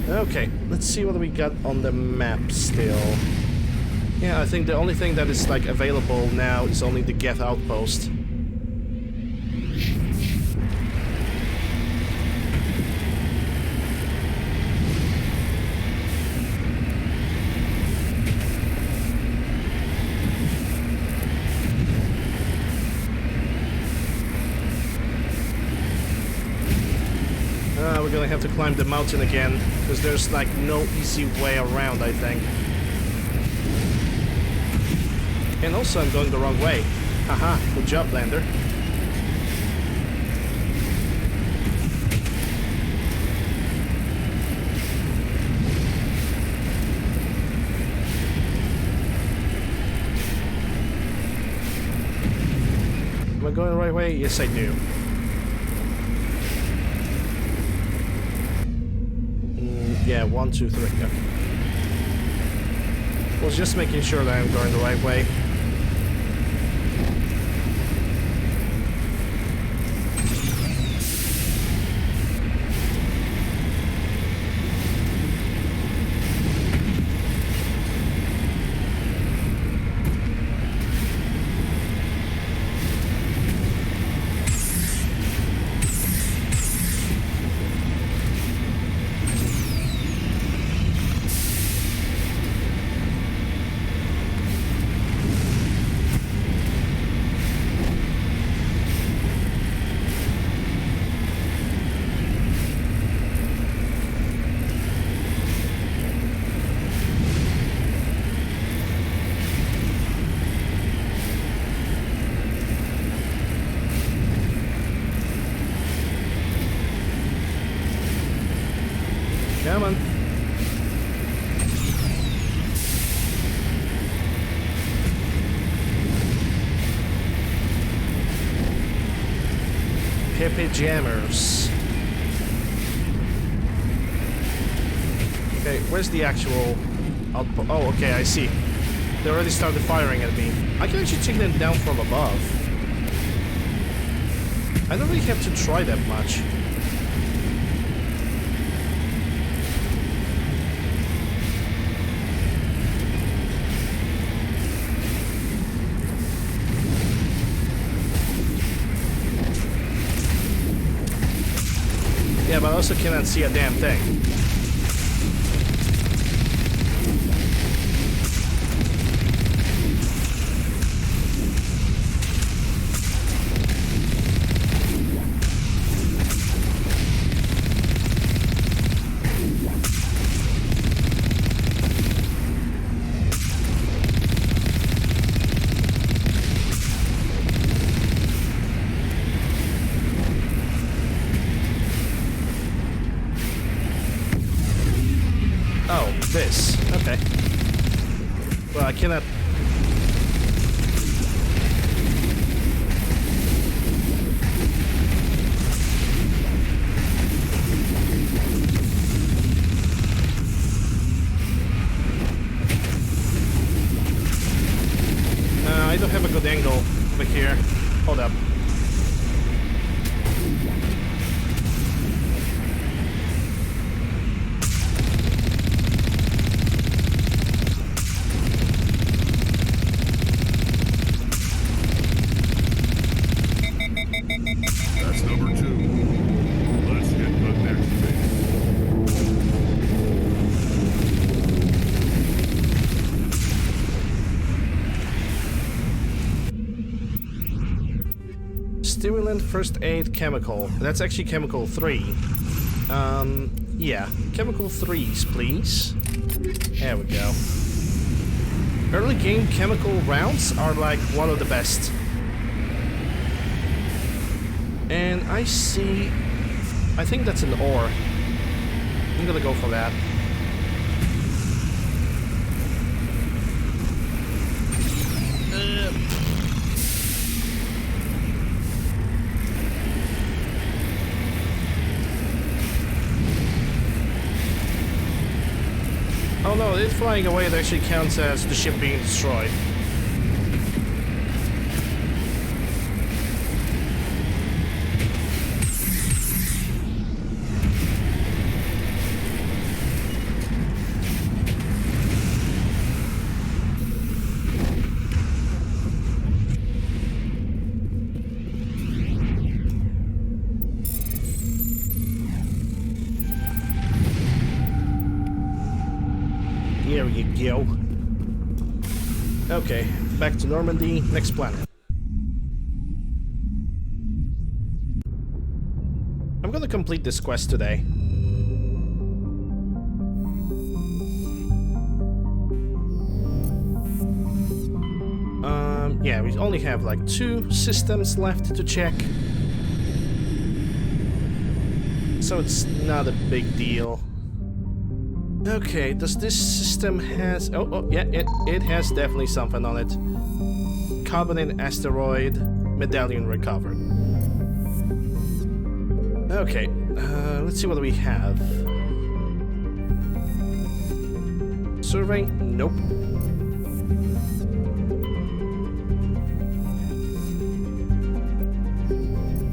Okay, let's see what we got on the map still. Yeah, I think the only thing that is, like, available now is only the Geth outpost. We're gonna have to climb the mountain again, because there's like no easy way around, I think. And also I'm going the wrong way. Haha, good job, Lander. Am I going the right way? Yes, I do. Yeah, 1, 2, 3. Okay. Was just making sure that I'm going the right way. Hippie jammers. Okay, where's the actual output? Oh, okay, I see. They already started firing at me. I can actually take them down from above. I don't really have to try that much. Yeah, but I also cannot see a damn thing. This. Okay. Well, I cannot... I don't have a good angle over here. Hold up. That's number 2. Let's hit the next phase. Stimulant first aid chemical. That's actually chemical 3. Yeah. Chemical 3s, please. There we go. Early game chemical rounds are like one of the best. And I see... I think that's an ore. I'm gonna go for that. Oh no, it's flying away. It actually counts as the ship being destroyed. There you go. Okay, back to Normandy, next planet. I'm gonna complete this quest today. Yeah, we only have like 2 systems left to check. So it's not a big deal. Okay, does this system has... Oh, yeah, it has definitely something on it. Covenant asteroid, medallion recovered. Okay, let's see what we have. Survey? Nope.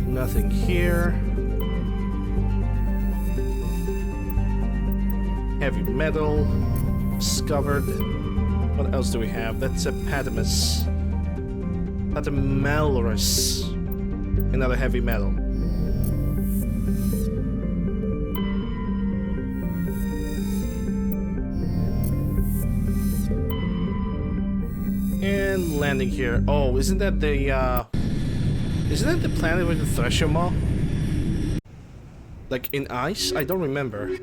Nothing here. Heavy metal, discovered. What else do we have? That's a Patamus. Patamalurus. Another heavy metal. And landing here. Oh, isn't that the planet with the Thresher Maw? Like in ice? I don't remember.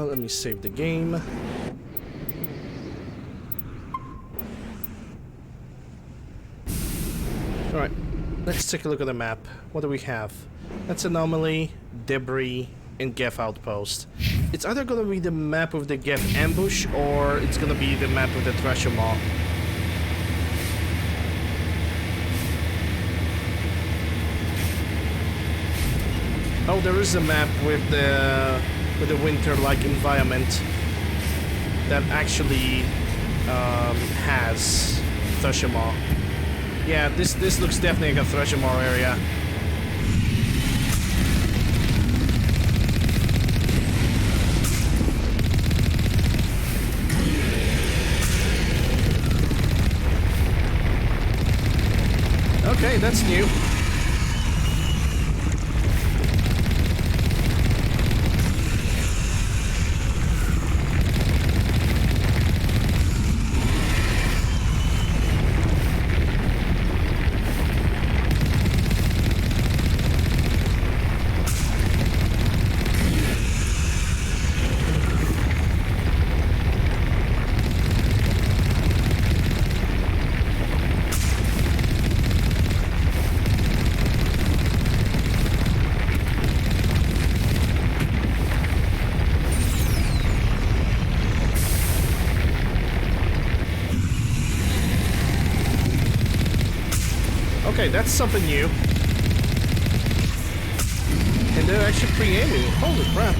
Let me save the game. Alright, let's take a look at the map. What do we have? That's anomaly, debris, and Geth outpost. It's either gonna be the map with the Geth ambush, or it's gonna be the map with the Thresher Maw. Oh, there is a map with the winter-like environment that actually has Thresher Maw. Yeah, this looks definitely like a Thresher Maw area. Okay, that's new. Okay, that's something new. And they're actually pre-aiming. Holy crap.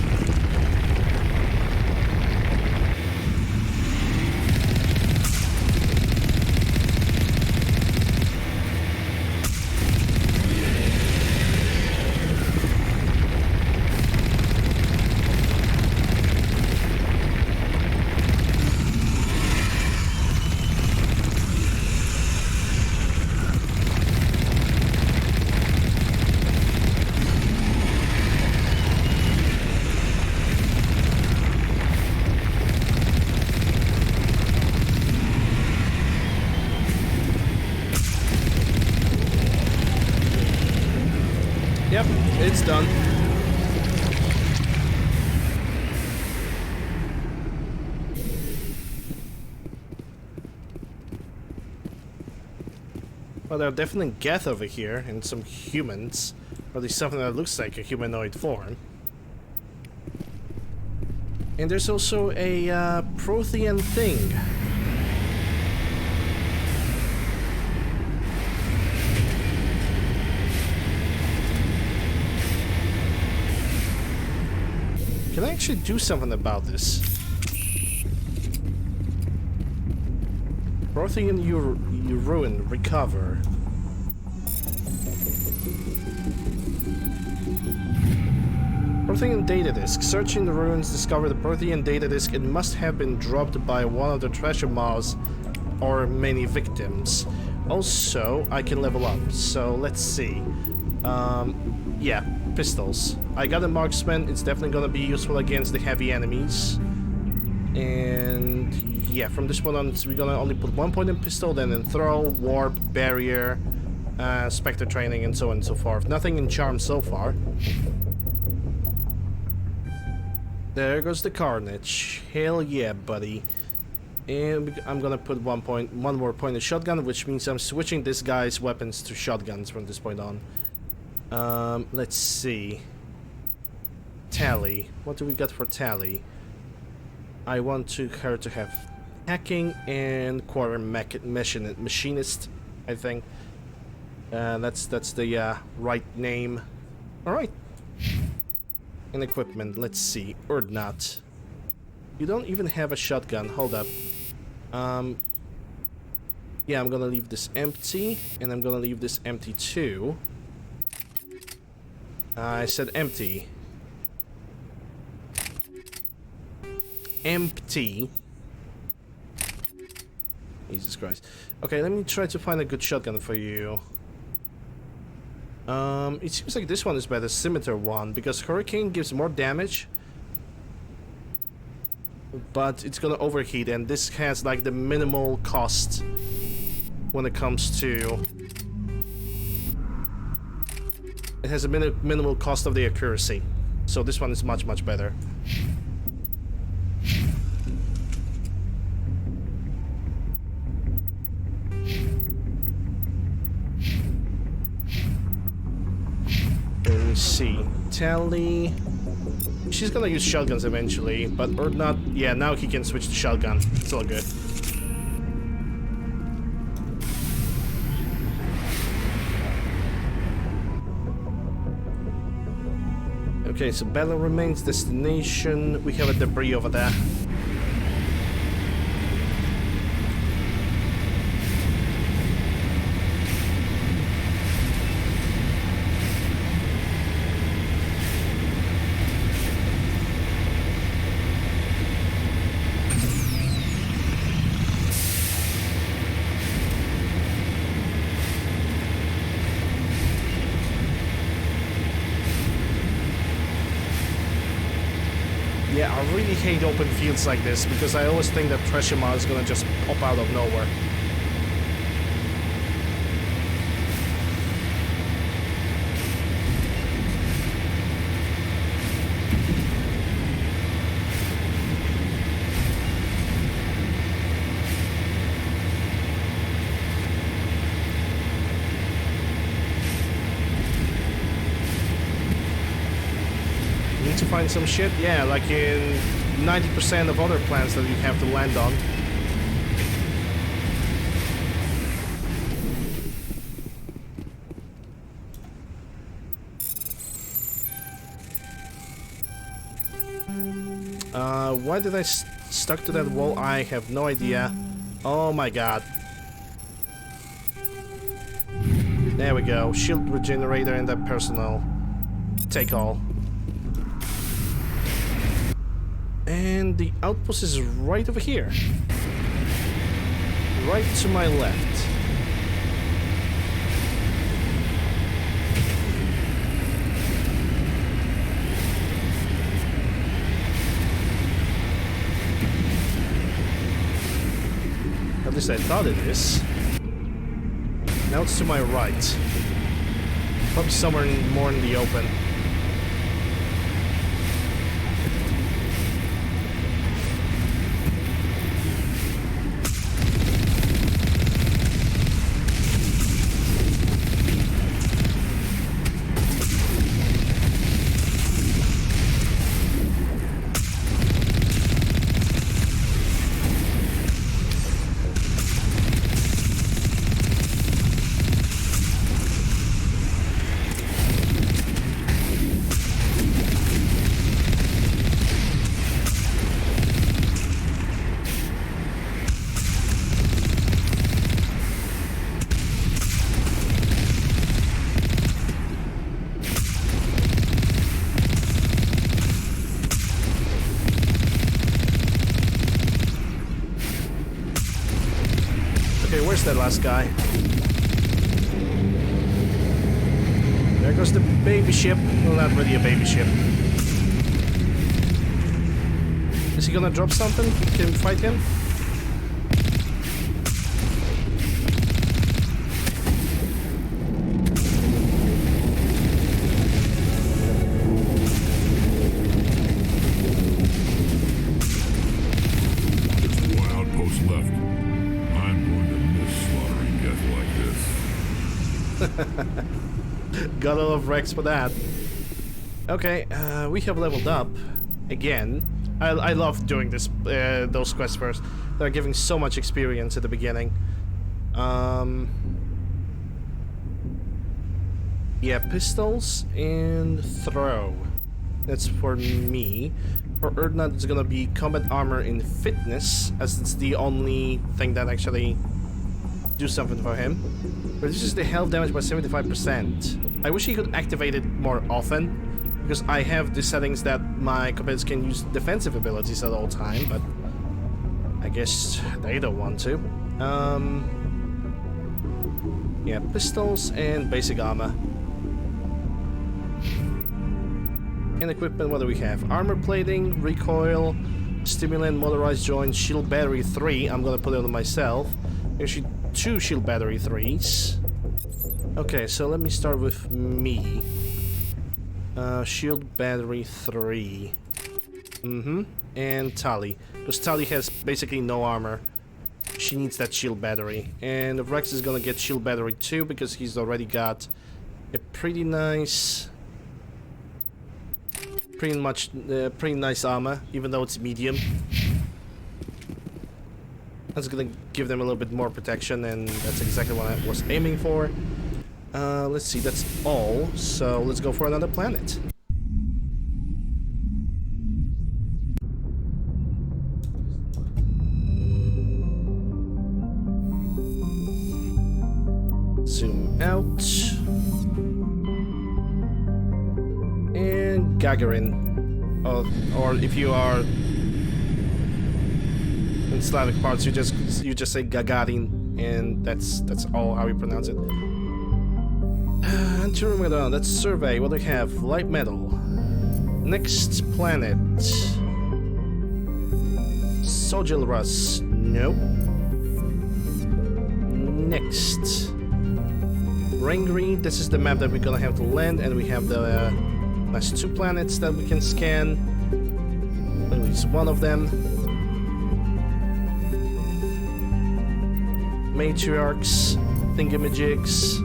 Yep, it's done. Well, there are definitely Geth over here, and some humans. Or at least something that looks like a humanoid form. And there's also a Prothean thing. Can I actually do something about this? Prothean you ruin, recover. Prothean data disk. Searching the ruins, discover the Prothean data disk. It must have been dropped by one of the Thresher Maws or many victims. Also, I can level up. So let's see. Yeah, pistols. I got a marksman. It's definitely gonna be useful against the heavy enemies. And yeah, from this point on, we're gonna only put 1 point in pistol, then in throw, warp, barrier, Spectre Training, and so on and so forth. Nothing in charm so far. There goes the Carnage. Hell yeah, buddy. And I'm gonna put 1 more point in shotgun, which means I'm switching this guy's weapons to shotguns from this point on. Let's see. Tally. What do we got for Tally? I want her to have hacking and quarter machinist, I think. That's the right name. Alright. And equipment, let's see. Urdnot. You don't even have a shotgun. Hold up. Yeah, I'm gonna leave this empty, and I'm gonna leave this empty too. I said empty. Empty. Jesus Christ. Okay, let me try to find a good shotgun for you. It seems like this one is better, Scimitar one, because Hurricane gives more damage, but it's gonna overheat, and this has like the minimal cost when it comes to... It has a minimal cost of the accuracy, so this one is much, much better. me see. Tally... She's gonna use shotguns eventually, but or not. Yeah, now he can switch to shotgun. It's all good. Okay, so battle remains destination. We have a debris over there. Yeah, I really hate open fields like this because I always think that Treasure Mart is gonna just pop out of nowhere. To find some shit? Yeah, like in 90% of other planets that you have to land on. Why did I stuck to that wall? I have no idea. Oh my god. There we go. Shield regenerator and that personal. Take all. And the outpost is right over here. Right to my left. At least I thought it is. Now it's to my right. Probably somewhere more in the open. Where's that last guy? There goes the baby ship. Well, not really a baby ship. Is he gonna drop something? Can we fight him? Gotta love Rex for that. Okay, we have leveled up again. I love doing this, those quests first. They're giving so much experience at the beginning. Yeah, pistols and throw. That's for me. For Erdnut, it's gonna be combat armor and fitness, as it's the only thing that actually do something for him. Reduces the health damage by 75%. I wish he could activate it more often, because I have the settings that my competitors can use defensive abilities at all time, but I guess they don't want to. Yeah, pistols and basic armor. And equipment, what do we have? Armor plating, recoil, stimulant, motorized joint, shield battery 3. I'm gonna put it on myself. Actually, 2 shield battery 3s. Okay, so let me start with me. Shield battery 3. And Tali. Because Tali has basically no armor. She needs that shield battery. And Rex is gonna get shield battery 2 because he's already got a pretty nice pretty nice armor, even though it's medium. That's gonna give them a little bit more protection, and that's exactly what I was aiming for. Let's see, that's all. So let's go for another planet. Zoom out. And Gagarin. Or if you are in Slavic parts, you just say Gagarin, and that's all how you pronounce it. Andromeda, let's survey. What do we have? Light metal. Next planet. Sojilrus. Nope. Next. Rangri. This is the map that we're gonna have to land, and we have the last 2 planets that we can scan. At least one of them. Matriarchs. Thingamajigs.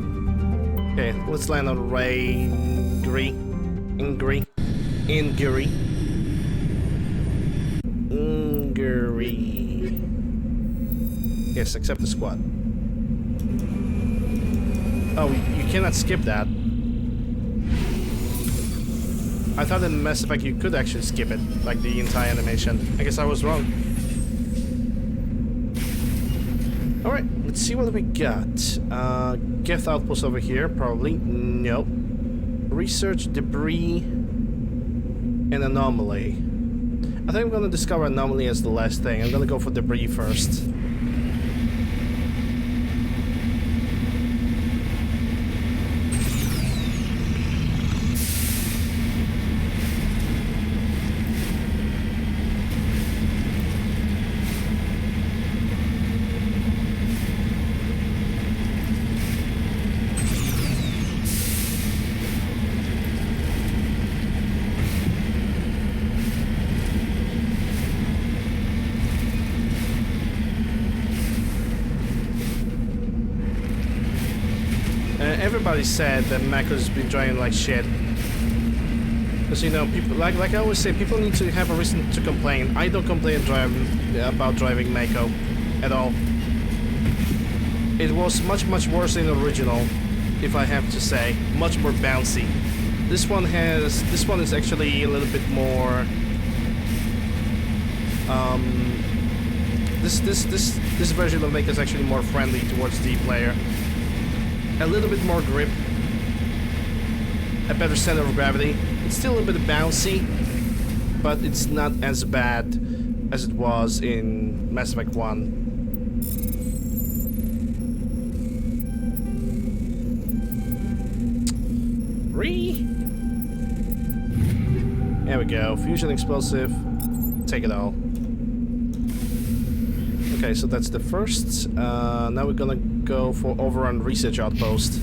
Okay, let's land on Rangri. Ingri. Yes, accept the squad. Oh, you cannot skip that. I thought in Mass Effect you could actually skip it, like the entire animation. I guess I was wrong. Alright, let's see what we got. Geth outpost over here, probably. Nope. Research, debris, and anomaly. I think I'm gonna discover anomaly as the last thing. I'm gonna go for debris first. Everybody said that Mako's been driving like shit. Because, you know, people like I always say, people need to have a reason to complain. I don't complain about driving Mako at all. It was much worse in the original, if I have to say. Much more bouncy. This one is actually a little bit more. This version of Mako is actually more friendly towards the player. A little bit more grip, a better center of gravity. It's still a bit bouncy, but it's not as bad as it was in Mass Effect 1. There we go. Fusion explosive. Take it all. Okay, so that's the first. Now we're gonna go for overrun research outpost.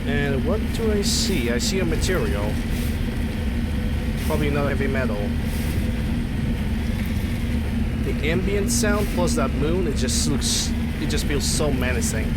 And what do I see? I see a material. Probably not heavy metal. The ambient sound plus that moon, it just feels so menacing.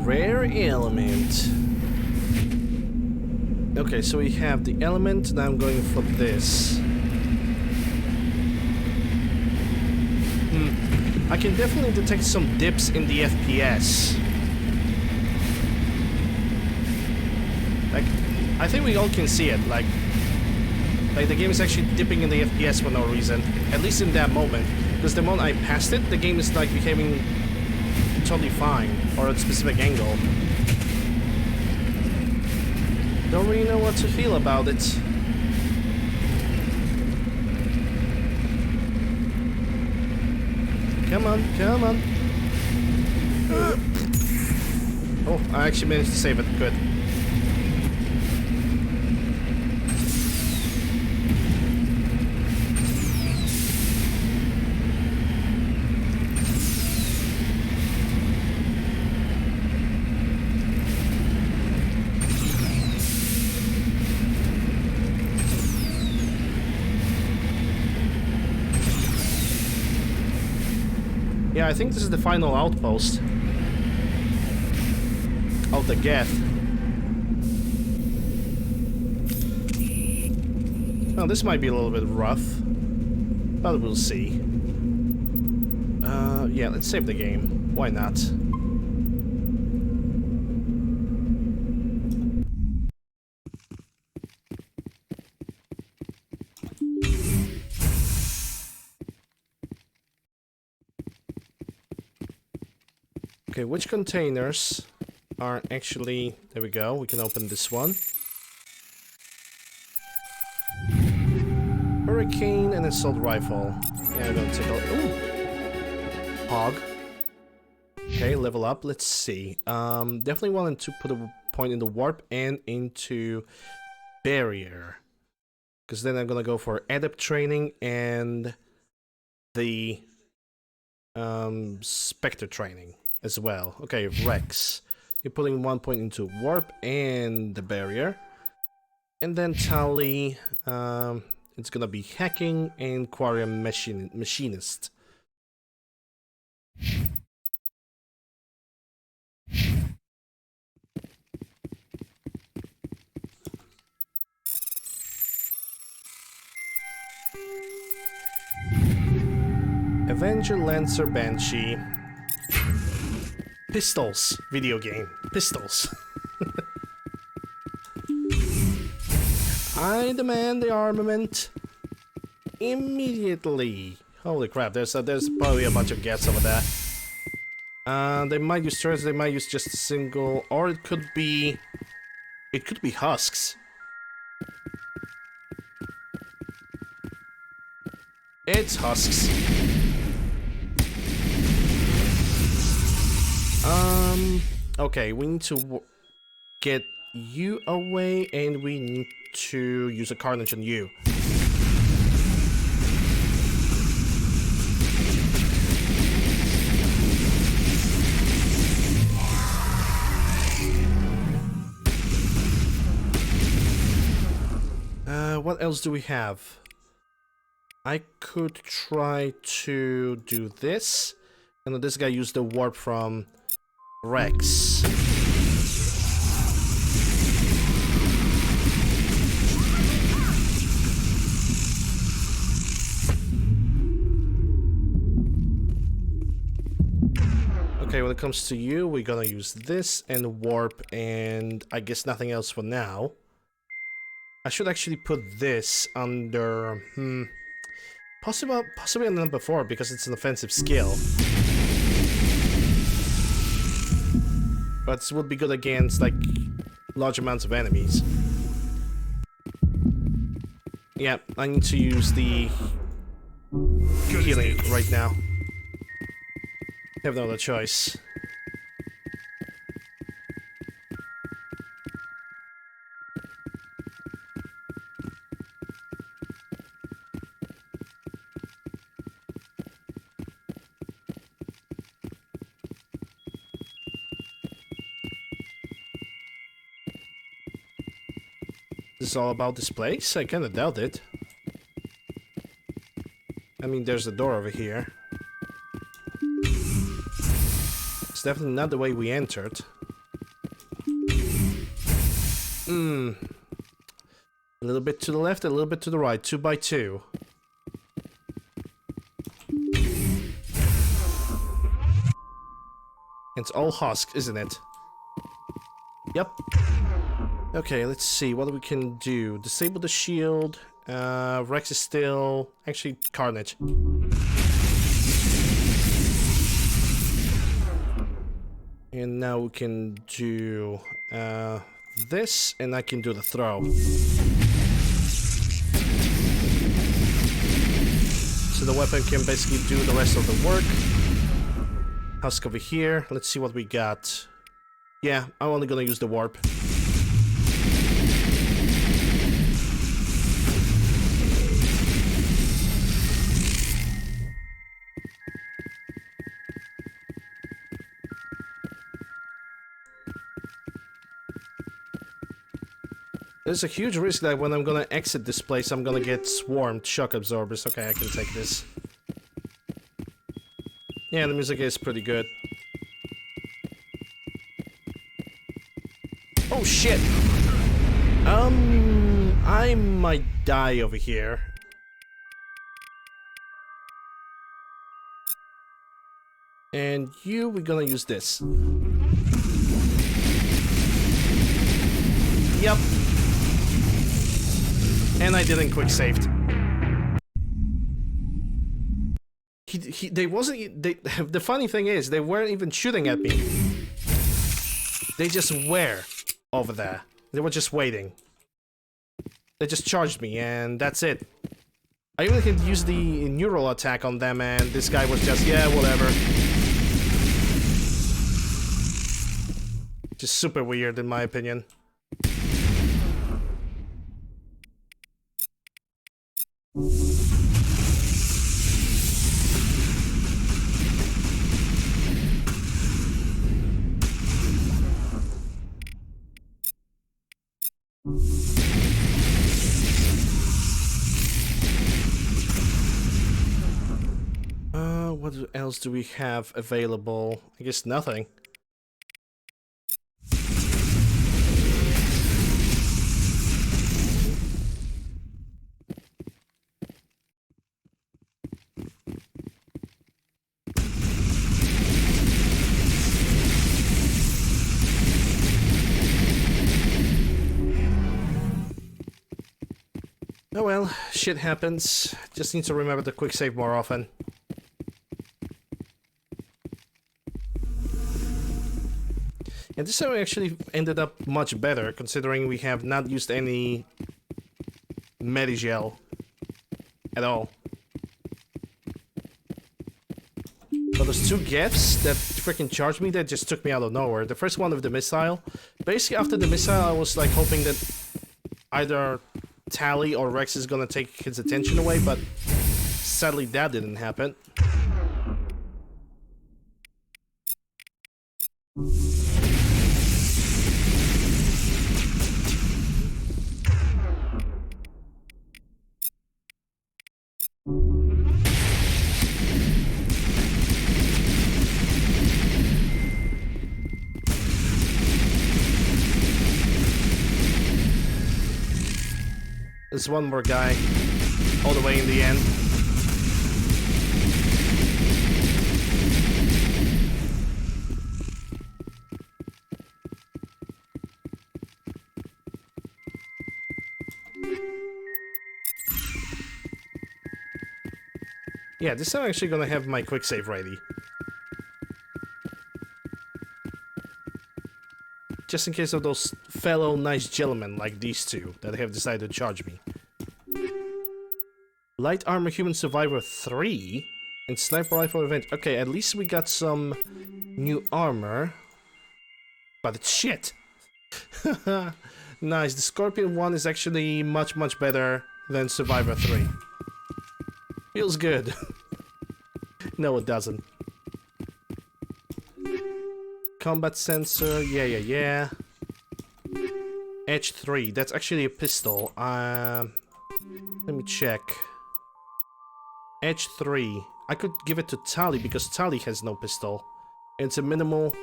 Rare element. Okay, so we have the element, now I'm going for this. I can definitely detect some dips in the FPS. Like, I think we all can see it, like the game is actually dipping in the FPS for no reason, at least in that moment. Because the moment I passed it, the game is like behaving totally fine, or at a specific angle. Don't really know what to feel about it. Come on, come on. Oh, I actually managed to save it. Good. Yeah, I think this is the final outpost of the Geth. Well, this might be a little bit rough, but we'll see. Yeah, let's save the game. Why not? Okay, which containers are actually... There we go, we can open this one. Hurricane and assault rifle. Yeah, I'm gonna take a... Ooh! Hog. Okay, level up, let's see. Definitely wanted to put a point in the warp and into barrier. Because then I'm gonna go for Adept training and the Spectre Training as well. Okay, Rex. You're putting 1 point into warp and the barrier. And then Tally, it's gonna be hacking and Quarium machinist. Avenger, Lancer, Banshee. Pistols. Video game. Pistols. I demand the armament immediately. Holy crap, there's probably a bunch of Geths over there. They might use turrets, they might use just a single, or it could be husks. It's husks. Okay, we need to get you away, and we need to use a carnage on you. What else do we have? I could try to do this, and then this guy used the warp from Rex. Okay, when it comes to you, we're gonna use this and warp, and I guess nothing else for now. I should actually put this under, possibly on number 4 because it's an offensive skill. But it would be good against, like, large amounts of enemies. Yeah, I need to use the healing right now. I have no other choice. This is all about this place? I kinda doubt it. I mean, there's a door over here. It's definitely not the way we entered. A little bit to the left, a little bit to the right. 2 by 2. It's all husk, isn't it? Yep. Okay, let's see what we can do. Disable the shield. Rex is still... Actually, Carnage. And now we can do this, and I can do the throw. So the weapon can basically do the rest of the work. Husk over here. Let's see what we got. Yeah, I'm only gonna use the warp. There's a huge risk that when I'm gonna exit this place, I'm gonna get swarmed. Shock absorbers. Okay, I can take this. Yeah, the music is pretty good. Oh shit! I might die over here. And we're gonna use this. Yep. And I didn't quick saved. The funny thing is, they weren't even shooting at me. They just were over there. They were just waiting. They just charged me, and that's it. I even could use the neural attack on them, and this guy was just, yeah, whatever. Just super weird, in my opinion. What else do we have available? I guess nothing. Oh well, shit happens. Just need to remember to quick save more often. And this time actually ended up much better, considering we have not used any Medigel at all. But those two gifts that freaking charged me, that just took me out of nowhere. The first one with the missile. Basically, after the missile, I was like hoping that either Tally or Rex is gonna take his attention away, but sadly that didn't happen. There's one more guy, all the way in the end. Yeah, this time I'm actually gonna have my quick save ready. Just in case of those fellow nice gentlemen like these two that have decided to charge me. Light Armor Human Survivor 3 and Sniper Rifle Event. Okay, at least we got some new armor. But it's shit. Nice, the Scorpion 1 is actually much better than Survivor 3. Feels good. No, it doesn't. Combat sensor, yeah. Edge 3, that's actually a pistol. Let me check. Edge 3, I could give it to Tally because Tally has no pistol. It's a minimal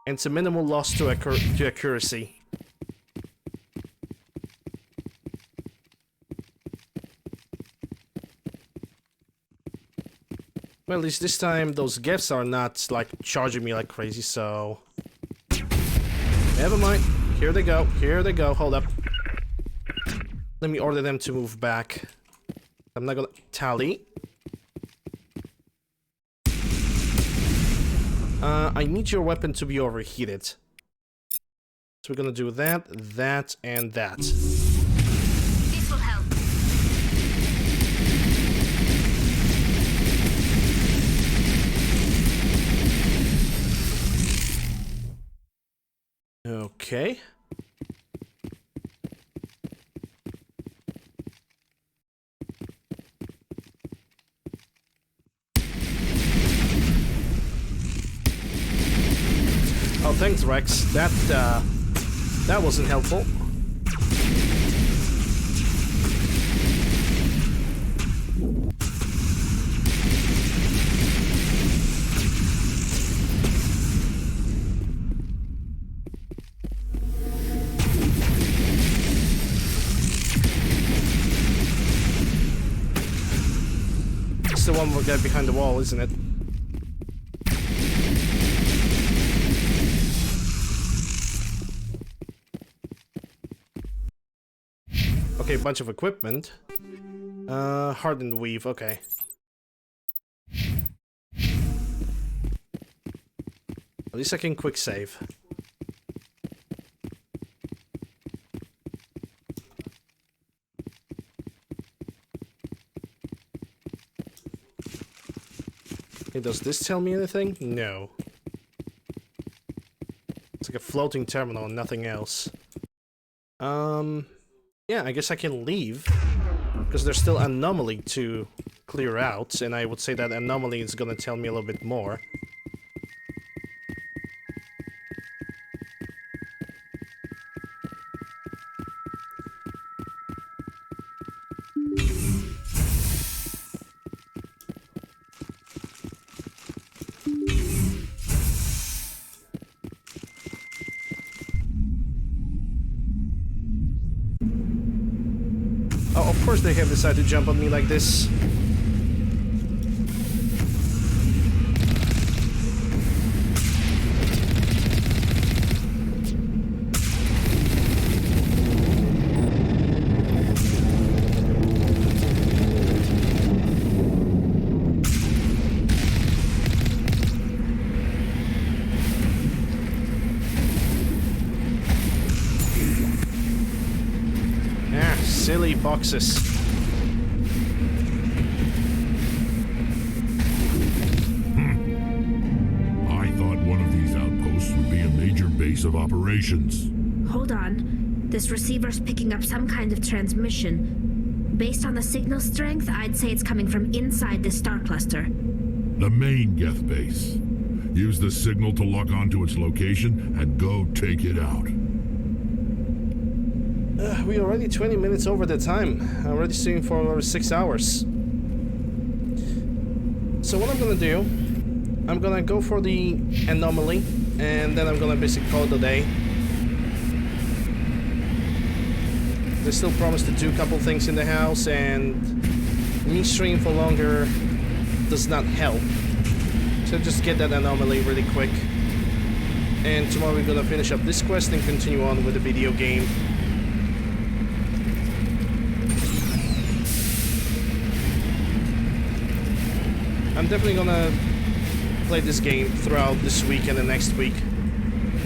loss to accuracy. Well, at least this time those gifts are not like charging me like crazy, so never mind. Here they go. Hold up. Let me order them to move back. I'm not gonna Tally. I need your weapon to be overheated. So we're gonna do that, that, and that. This will help. Okay. Oh, thanks, Rex. That wasn't helpful. It's the one we'll get behind the wall, isn't it? Okay, bunch of equipment. Hardened weave, okay. At least I can quick save. Okay, does this tell me anything? No. It's like a floating terminal and nothing else. Yeah, I guess I can leave, because there's still anomaly to clear out, and I would say that anomaly is gonna tell me a little bit more. Oh, of course they have decided to jump on me like this. Silly boxes. I thought one of these outposts would be a major base of operations. Hold on. This receiver's picking up some kind of transmission. Based on the signal strength, I'd say it's coming from inside the star cluster. The main Geth base. Use the signal to lock onto its location and go take it out. We're already 20 minutes over the time. I'm already staying for over 6 hours. So what I'm gonna do, I'm gonna go for the anomaly, and then I'm gonna basically call it a day. They still promise to do a couple things in the house, and me streaming for longer does not help. So just get that anomaly really quick. And tomorrow we're gonna finish up this quest and continue on with the video game. I'm definitely gonna play this game throughout this week and the next week.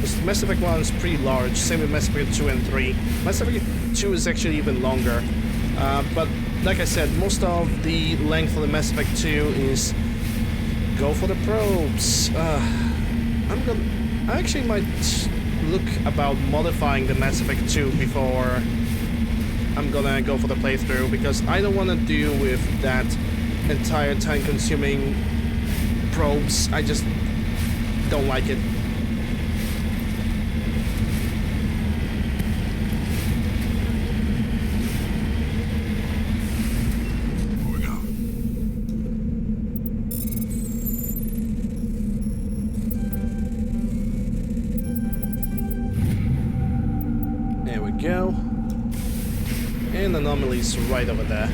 This Mass Effect 1 is pretty large, same with Mass Effect 2 and 3. Mass Effect 2 is actually even longer. But like I said, most of the length of the Mass Effect 2 is go for the probes. I actually might look about modifying the Mass Effect 2 before I'm gonna go for the playthrough, because I don't want to deal with that entire time-consuming probes. I just don't like it. There we go. And anomalies right over there.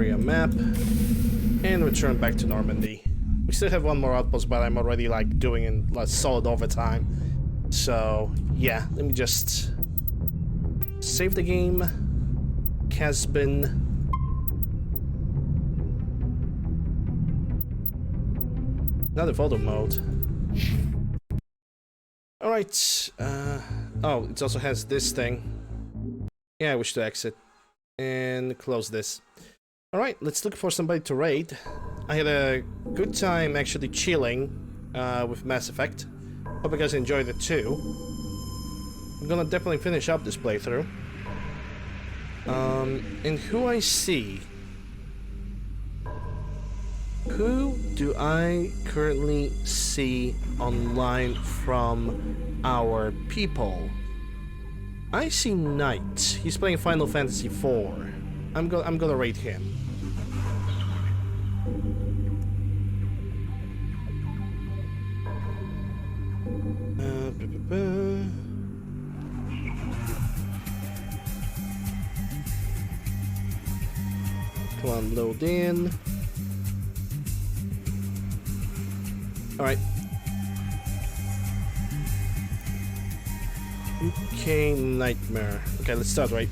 area map, and return back to Normandy. We still have one more outpost, but I'm already like doing in like solid overtime. So yeah, let me just save the game. Has been another photo mode. All right. Oh, it also has this thing. Yeah, I wish to exit and close this. All right, let's look for somebody to raid. I had a good time actually chilling with Mass Effect. Hope you guys enjoyed it too. I'm gonna definitely finish up this playthrough. And who I see? Who do I currently see online from our people? I see Knight. He's playing Final Fantasy IV. I'm gonna rate him. Come on, load in. Alright. Okay, Nightmare. Okay, let's start, right?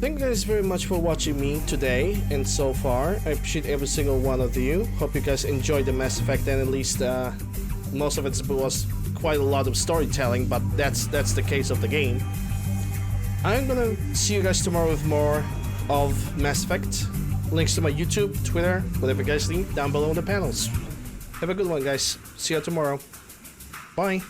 Thank you guys very much for watching me today and so far. I appreciate every single one of you. Hope you guys enjoyed the Mass Effect, and at least most of it was quite a lot of storytelling, but that's the case of the game. I'm gonna see you guys tomorrow with more of Mass Effect. Links to my YouTube, Twitter, whatever you guys need down below in the panels. Have a good one, guys. See you tomorrow. Bye.